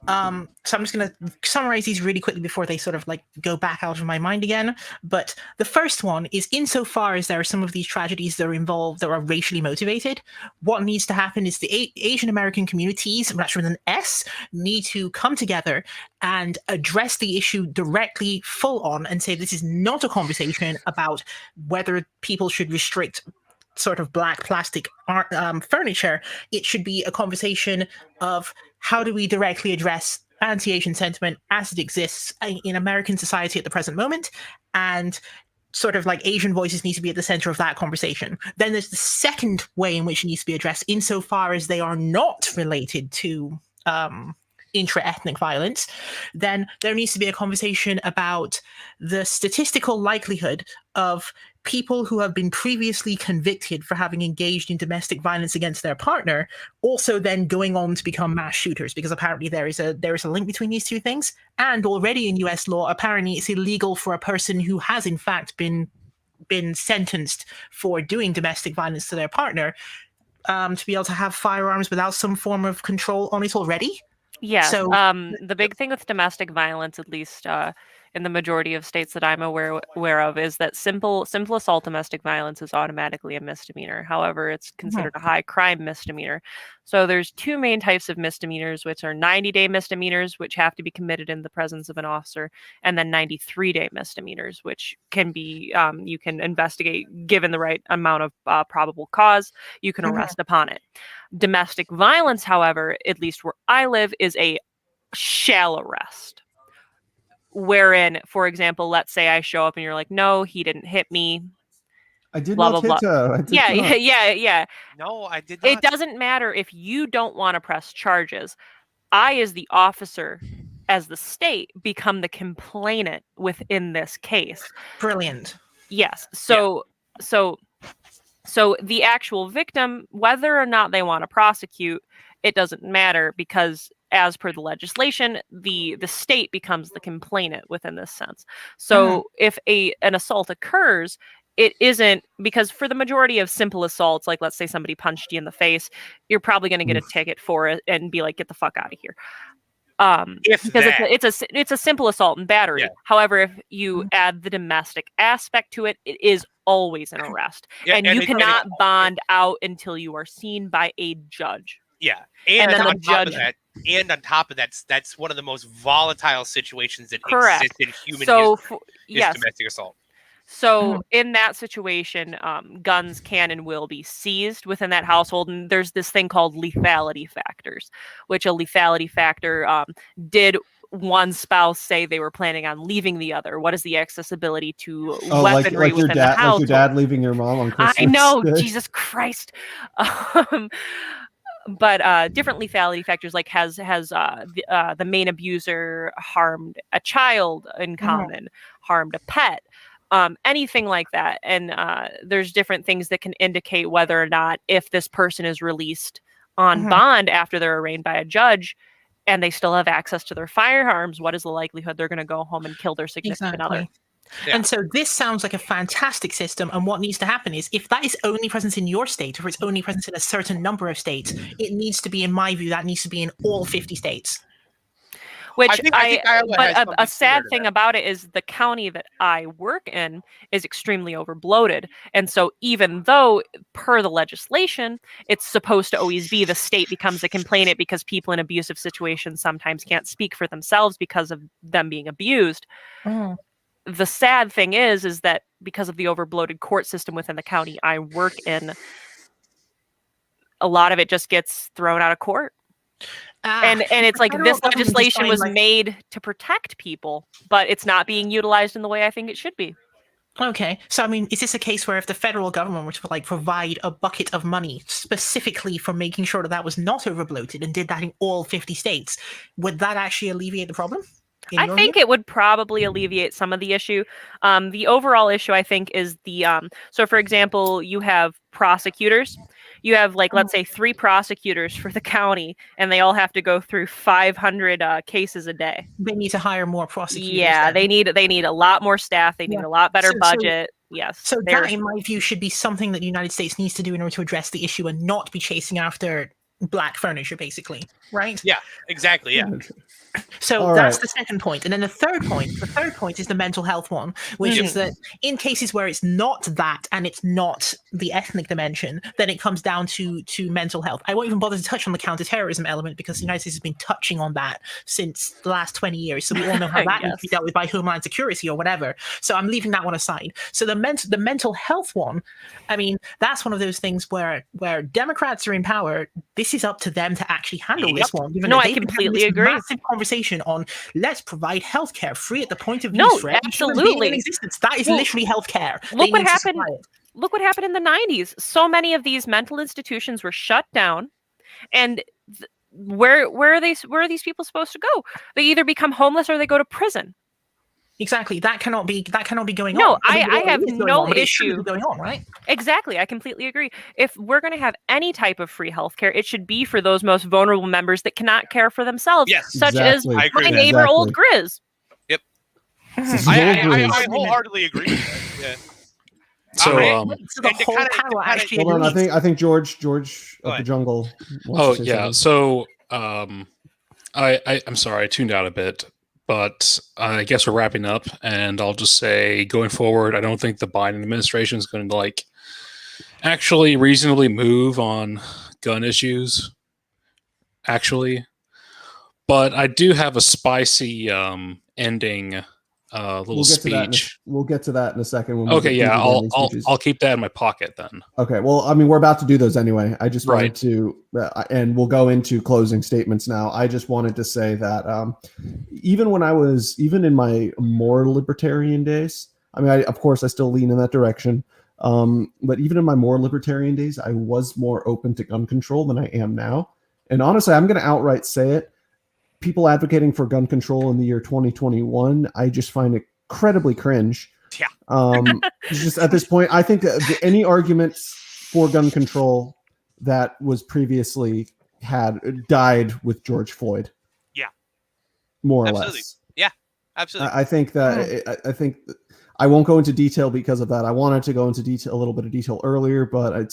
So I'm just going to summarize these really quickly before they sort of like go back out of my mind again. But the first one is, insofar as there are some of these tragedies that are involved that are racially motivated, what needs to happen is the Asian American communities, that's with an S, need to come together and address the issue directly, full on, and say this is not a conversation about whether people should restrict sort of black plastic furniture. It should be a conversation of how do we directly address anti-Asian sentiment as it exists in American society at the present moment, and sort of like Asian voices need to be at the center of that conversation. Then there's the second way in which it needs to be addressed, insofar as they are not related to intra-ethnic violence. Then there needs to be a conversation about the statistical likelihood of people who have been previously convicted for having engaged in domestic violence against their partner also then going on to become mass shooters, because apparently there is a link between these two things. And already in US law, apparently it's illegal for a person who has in fact been sentenced for doing domestic violence to their partner to be able to have firearms without some form of control on it already. Yeah. So the big thing with domestic violence, at least in the majority of states that I'm aware of, is that simple assault domestic violence is automatically a misdemeanor. However, it's considered a high crime misdemeanor. So there's two main types of misdemeanors, which are 90-day misdemeanors, which have to be committed in the presence of an officer, and then 93-day misdemeanors, which can be you can investigate given the right amount of probable cause. You can arrest upon it. Domestic violence, however, at least where I live, is a shall arrest. Wherein, for example, let's say I show up and you're like, no, he didn't hit me. I did not hit her. Yeah. No, I did not. It doesn't matter if you don't want to press charges. I, as the officer, as the state, become the complainant within this case. Brilliant. Yes. So the actual victim, whether or not they want to prosecute, it doesn't matter, because as per the legislation, the state becomes the complainant within this sense. So if an assault occurs, it isn't, because for the majority of simple assaults, like let's say somebody punched you in the face, you're probably going to get a ticket for it and be like, get the fuck out of here. Because it's a simple assault and battery. Yeah. However, if you add the domestic aspect to it, it is always an arrest. And you cannot bond out until you are seen by a judge. Yeah. And then on the judge. on top of that, that's one of the most volatile situations that Correct. exist in human So, history, yes. domestic assault. So in that situation, guns can and will be seized within that household. And there's this thing called lethality factors, which a lethality factor, did one spouse say they were planning on leaving the other? What is the accessibility to weaponry like within the household? Like your dad leaving your mom on Christmas I know, Day. Jesus Christ. But different lethality factors, like has the main abuser harmed a child in common, harmed a pet, anything like that. And there's different things that can indicate whether or not, if this person is released on bond after they're arraigned by a judge, and they still have access to their firearms, what is the likelihood they're going to go home and kill their significant other? Yeah. And so this sounds like a fantastic system. And what needs to happen is, if that is only present in your state, or if it's only present in a certain number of states, it needs to be, in my view, that needs to be in all 50 states. Which I think Iowa has but a something sad similar to thing that. about it is the county that I work in is extremely overbloated. And so even though per the legislation, it's supposed to always be the state becomes a complainant because people in abusive situations sometimes can't speak for themselves because of them being abused. The sad thing is that because of the overbloated court system within the county I work in, a lot of it just gets thrown out of court. And it's like this legislation was made to protect people, but it's not being utilized in the way I think it should be. Okay, so I mean, is this a case where if the federal government were to like provide a bucket of money specifically for making sure that that was not overbloated and did that in all 50 states, would that actually alleviate the problem? I think it would probably alleviate some of the issue. The overall issue, I think, is the so for example, you have prosecutors. You have, like, let's say 3 prosecutors for the county, and they all have to go through 500 cases a day. They need to hire more prosecutors. Yeah, they need a lot more staff. They need a lot better budget. Yes. So that, in my view, should be something that the United States needs to do in order to address the issue and not be chasing after black furniture, basically, right? Yeah, exactly. Yeah. So that's the second point. And then the third point is the mental health one, which is that in cases where it's not that and it's not the ethnic dimension, then it comes down to mental health. I won't even bother to touch on the counterterrorism element because the United States has been touching on that since the last 20 years. So we all know how that needs to be dealt with by Homeland Security or whatever. So I'm leaving that one aside. So the mental health one, I mean, that's one of those things where Democrats are in power. This is up to them to actually handle this one. No, I completely agree. Massive conversation on let's provide healthcare free at the point of use. No, for every human being absolutely. in existence. That is literally healthcare. Look what happened. Look what happened in the 90s. So many of these mental institutions were shut down, and where are these people supposed to go? They either become homeless or they go to prison. Exactly. That cannot be going on. No, I mean, I have no it issue shouldn't be going on, right? Exactly. I completely agree. If we're going to have any type of free healthcare, it should be for those most vulnerable members that cannot care for themselves, such as my neighbor, Old Grizz. Yep. I wholeheartedly agree with that. Yeah. So, the whole panel actually hold on. I think George of the Jungle. Oh yeah. So I'm sorry, I tuned out a bit, but I guess we're wrapping up, and I'll just say, going forward, I don't think the Biden administration is going to actually reasonably move on gun issues. Actually, but I do have a spicy ending. Little speech. We'll get to that in a second. Okay, yeah, I'll keep that in my pocket then. Okay, well, I mean, we're about to do those anyway. I just wanted to, and we'll go into closing statements now. I just wanted to say that even in my more libertarian days, I mean, of course, I still lean in that direction. But even in my more libertarian days, I was more open to gun control than I am now. And honestly, I'm going to outright say it. People advocating for gun control in the year 2021, I just find it incredibly cringe. Yeah. Just at this point, I think any argument for gun control that was previously died with George Floyd. Yeah. More or absolutely. less. Yeah. Absolutely. I think that I won't go into detail because of that. I wanted to go into a little bit of detail earlier, but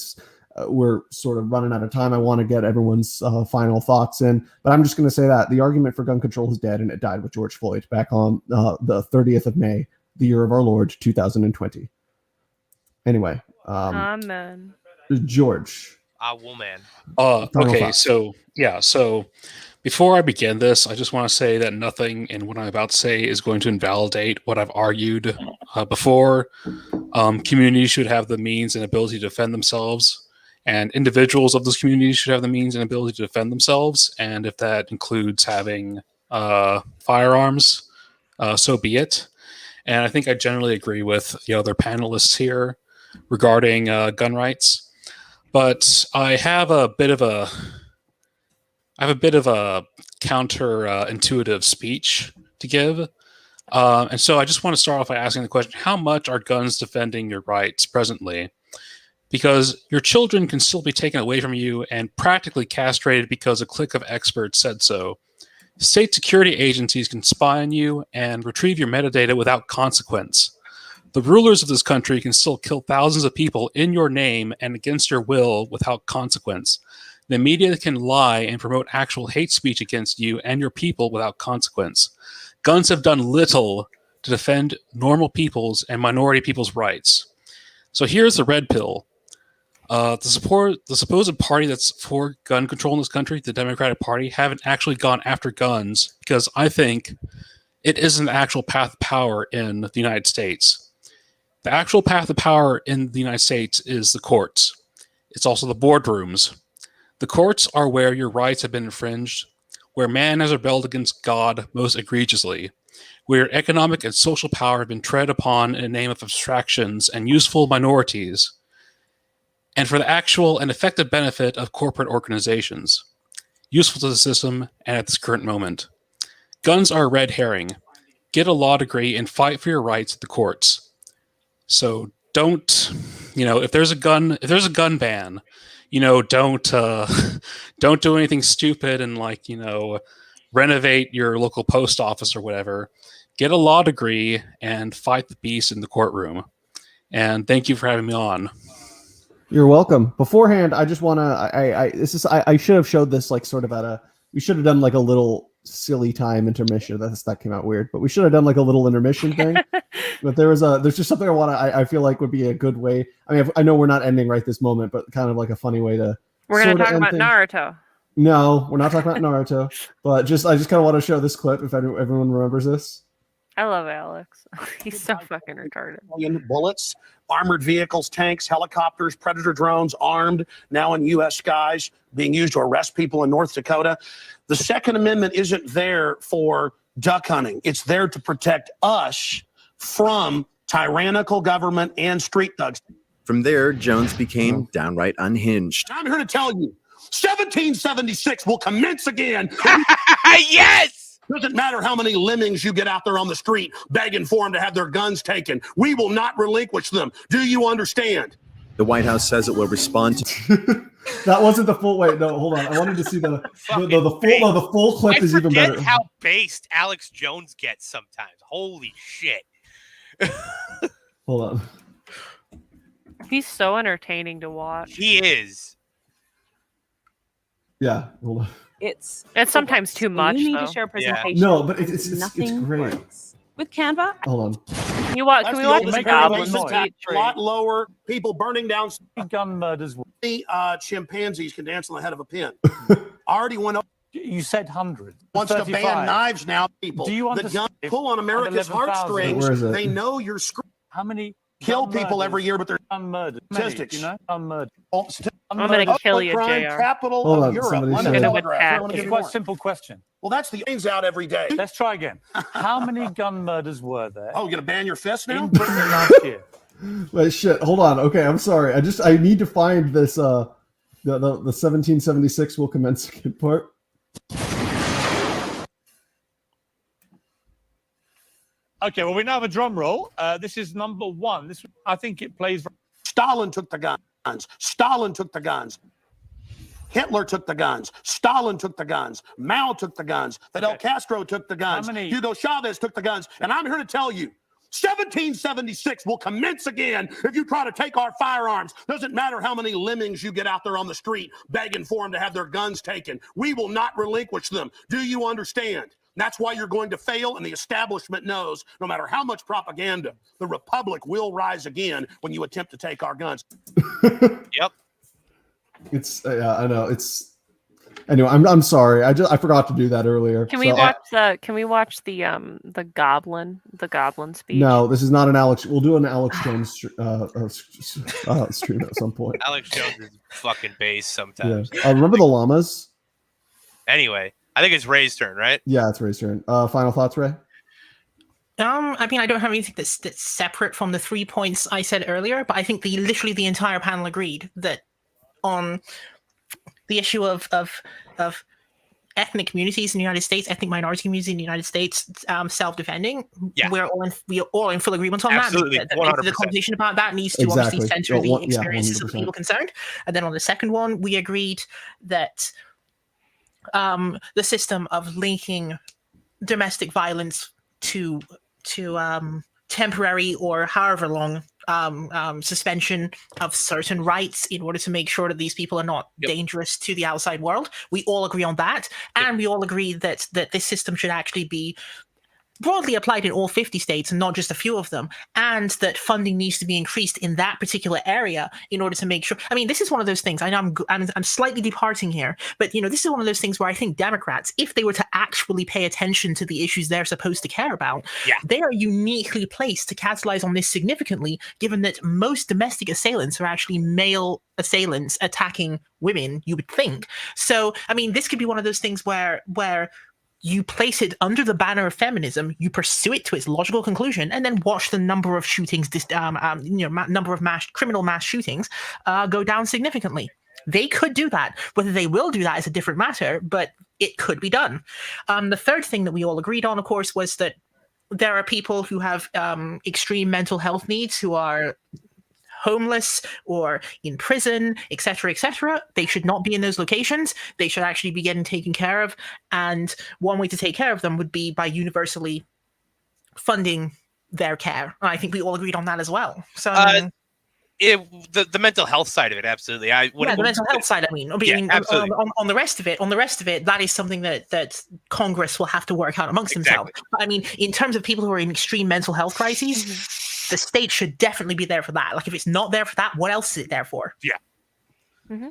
we're sort of running out of time. I want to get everyone's final thoughts in, but I'm just going to say that the argument for gun control is dead, and it died with George Floyd back on the 30th of May, the year of our Lord, 2020. Anyway. Amen. George. Woman. Okay, so before I begin this, I just want to say that nothing in what I'm about to say is going to invalidate what I've argued before. Communities should have the means and ability to defend themselves, and individuals of those communities should have the means and ability to defend themselves. And if that includes having firearms, so be it. And I think I generally agree with the other panelists here regarding gun rights. But I have a bit of a counterintuitive speech to give. And so I just want to start off by asking the question, how much are guns defending your rights presently? because your children can still be taken away from you and practically castrated because a clique of experts said so. State security agencies can spy on you and retrieve your metadata without consequence. The rulers of this country can still kill thousands of people in your name and against your will without consequence. The media can lie and promote actual hate speech against you and your people without consequence. Guns have done little to defend normal people's and minority people's rights. So here's the red pill. The supposed party that's for gun control in this country, the Democratic Party, haven't actually gone after guns because I think it isn't the actual path of power in the United States. The actual path of power in the United States is the courts. It's also the boardrooms. The courts are where your rights have been infringed, where man has rebelled against God most egregiously, where your economic and social power have been tread upon in the name of abstractions and useful minorities, and for the actual and effective benefit of corporate organizations, useful to the system and at this current moment. Guns are a red herring. Get a law degree and fight for your rights at the courts. So don't, if there's a gun ban, don't do anything stupid and renovate your local post office or whatever. Get a law degree and fight the beast in the courtroom. And thank you for having me on. You're welcome. Beforehand, I just want to. I should have showed this we should have done like a little silly time intermission. That came out weird, but we should have done like a little intermission thing. But there's just something I feel like would be a good way. I mean, I know we're not ending right this moment, but kind of like a funny way to. We're going to talk about Naruto. No, we're not talking about Naruto. But I just kind of want to show this clip if everyone remembers this. I love Alex. He's so fucking retarded. Bullets, armored vehicles, tanks, helicopters, Predator drones, armed, now in U.S. skies, being used to arrest people in North Dakota. The Second Amendment isn't there for duck hunting. It's there to protect us from tyrannical government and street thugs. From there, Jones became downright unhinged. I'm here to tell you, 1776 will commence again. Yes! Doesn't matter how many lemmings you get out there on the street begging for them to have their guns taken. We will not relinquish them. Do you understand? The White House says it will respond to. That wasn't the full. Wait, no, hold on. I wanted to see the full clip is even better. How based Alex Jones gets sometimes. Holy shit! Hold on. He's so entertaining to watch. He is. Yeah, hold on. It's sometimes too much. You need though. to share a presentation. No, but it's nothing great. works. With Canva. Hold on. Can we watch the Goblin speech? A lot lower. People burning down gun murders. Chimpanzees can dance on the head of a pin. Already went up. You said 100. Wants to ban knives now. People. Do you the understand? gun pull on America's heartstrings. They know you're screwed. How many kill people every year, but they're unmurdered statistics. Unmurdered. I'm gonna kill you, JR. Capital Hold of on, Europe. somebody London said- Telegraph. It's quite a simple question. Well, that's the things out every day. Let's try again. How many gun murders were there? Oh, you're gonna ban your fist now? In Britain last year. Wait, shit. Hold on. Okay, I'm sorry. I need to find this. The 1776 will commence again part. Okay, well, we now have a drum roll. This is number one. I think it plays. Stalin took the guns. Stalin took the guns. Hitler took the guns. Stalin took the guns. Mao took the guns. Fidel Castro took the guns. Hugo Chavez took the guns. And I'm here to tell you, 1776 will commence again if you try to take our firearms. Doesn't matter how many lemmings you get out there on the street begging for them to have their guns taken. We will not relinquish them. Do you understand? That's why you're going to fail, and the establishment knows no matter how much propaganda, the Republic will rise again when you attempt to take our guns. Yep. It's I know it's. Anyway, I'm sorry. I forgot to do that earlier. Can we watch the Goblin speech? No, this is not an Alex. We'll do an Alex Jones stream at some point. Alex Jones is fucking base sometimes. Yeah. Remember the llamas? Anyway, I think it's Ray's turn, right? Yeah, it's Ray's turn. Final thoughts, Ray? I mean, I don't have anything that's separate from the 3 points I said earlier, but I think literally the entire panel agreed that on the issue of ethnic communities in the United States, ethnic minority communities in the United States, self-defending. Yeah. We're all in full agreement on Absolutely, that. 100%. The conversation about that needs to Exactly. obviously center Yeah, the experiences of the 100%. people concerned. And then on the second one, we agreed that the system of linking domestic violence to temporary or however long suspension of certain rights in order to make sure that these people are not dangerous to the outside world. We all agree on that. And we all agree that this system should actually be broadly applied in all 50 states and not just a few of them, and that funding needs to be increased in that particular area in order to make sure. I mean, this is one of those things. I know I'm slightly departing here, but this is one of those things where I think Democrats, if they were to actually pay attention to the issues they're supposed to care about, they are uniquely placed to capitalize on this significantly, given that most domestic assailants are actually male assailants attacking women, you would think. So, I mean, this could be one of those things where you place it under the banner of feminism, you pursue it to its logical conclusion, and then watch the number of shootings, number of criminal mass shootings go down significantly. They could do that. Whether they will do that is a different matter, but it could be done. The third thing that we all agreed on, of course, was that there are people who have extreme mental health needs, who are homeless or in prison, etc., etc. They should not be in those locations. They should actually be getting taken care of. And one way to take care of them would be by universally funding their care. I think we all agreed on that as well. So the mental health side of it, absolutely. The mental health side. I mean, absolutely. On the rest of it, that is something that Congress will have to work out amongst themselves. But I mean, in terms of people who are in extreme mental health crises, the state should definitely be there for that. Like, if it's not there for that, what else is it there for? Yeah. Mm-hmm.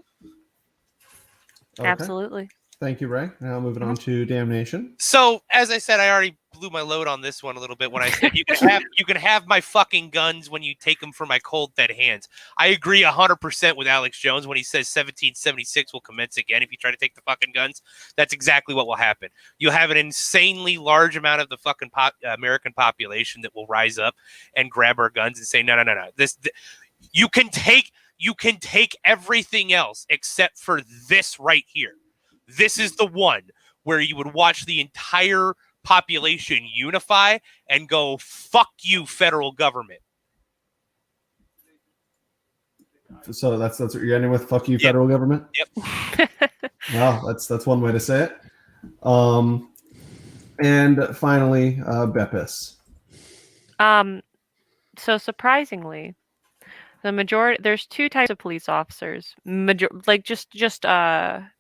Okay. Absolutely. Thank you, Ray. Now moving on to damnation. So, as I said, I already blew my load on this one a little bit when I said you can have my fucking guns when you take them from my cold dead hands. I agree 100% with Alex Jones when he says 1776 will commence again if you try to take the fucking guns. That's exactly what will happen. You'll have an insanely large amount of the fucking American population that will rise up and grab our guns and say, no. You can take everything else except for this right here. This is the one where you would watch the entire population unify and go, fuck you, federal government. So that's what you're ending with, fuck you, federal government? Yep. Well, that's one way to say it. And finally, Bepis. So surprisingly, the majority, there's two types of police officers. Just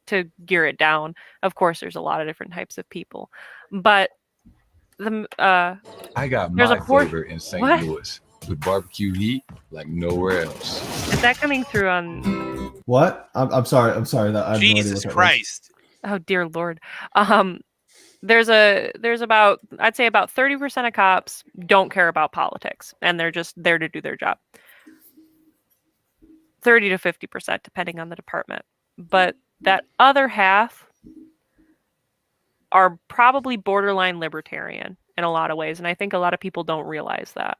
to gear it down. Of course, there's a lot of different types of people, but I got my flavor in St. Louis with barbecue heat like nowhere else. Is that coming through on? What? I'm sorry. That I have Jesus no idea Christ. Oh dear Lord. There's about, I'd say about 30% of cops don't care about politics, and they're just there to do their job. 30 to 50%, depending on the department. But that other half are probably borderline libertarian in a lot of ways, and I think a lot of people don't realize that.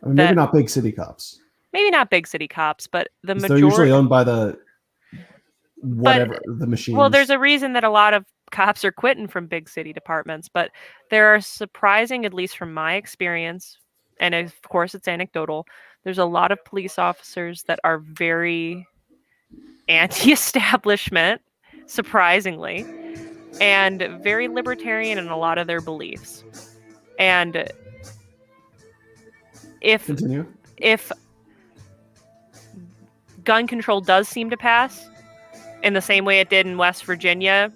I mean, maybe not big city cops. Maybe not big city cops, but the majority. They're usually owned by the machines. Well, there's a reason that a lot of cops are quitting from big city departments, but there are surprising, at least from my experience, and of course it's anecdotal, there's a lot of police officers that are very anti-establishment, surprisingly, and very libertarian in a lot of their beliefs. And if gun control does seem to pass in the same way it did in West Virginia,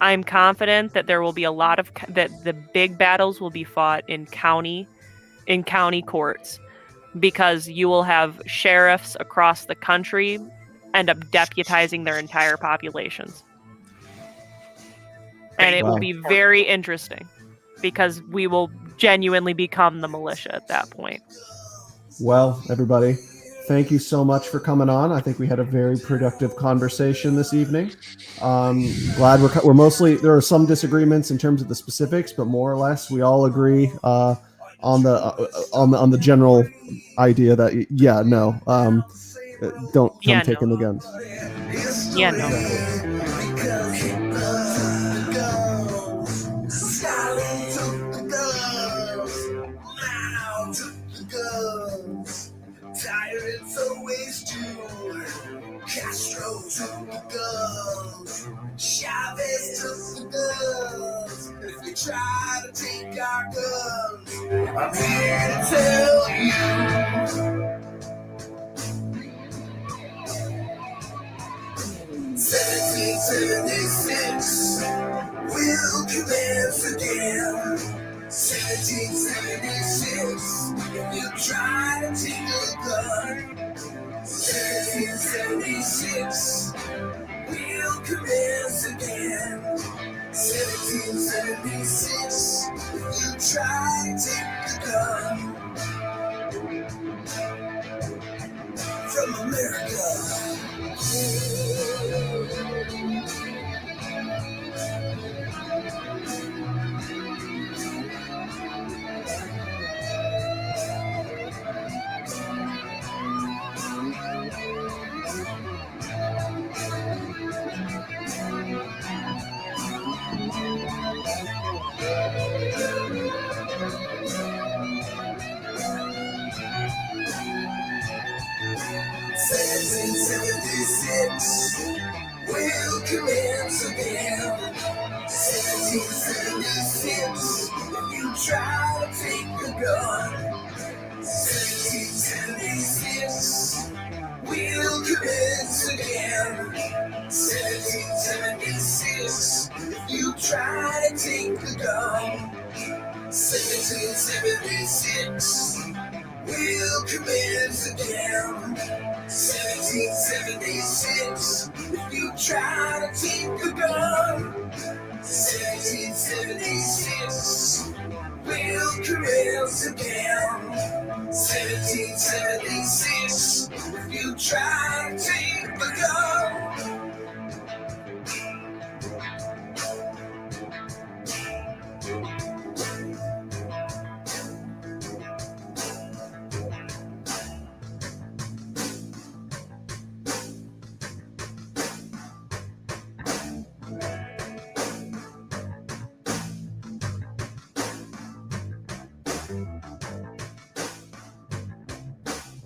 I'm confident that there will be a lot of that the big battles will be fought in county courts, because you will have sheriffs across the country end up deputizing their entire populations. And it will be very interesting, because we will genuinely become the militia at that point. Well, everybody, thank you so much for coming on. I think we had a very productive conversation this evening. Glad we're mostly, there are some disagreements in terms of the specifics, but more or less we all agree on the general idea that don't come taking the guns. Yeah, no. took the guns. Chavez took the guns. If you try to take our guns, I'm here to tell you. 1776 will commence again. 1776, if you try to take a gun. 1776 will commence again. 1776, if you try to take the gun from America. Will commence again. 1776, if you try to take the gun. 1776, will commence again. 1776, if you try to take the gun. 1776, will commence again. 1776, if you try to take the gun. 1776, will commence again. 1776, if you try to take the gun.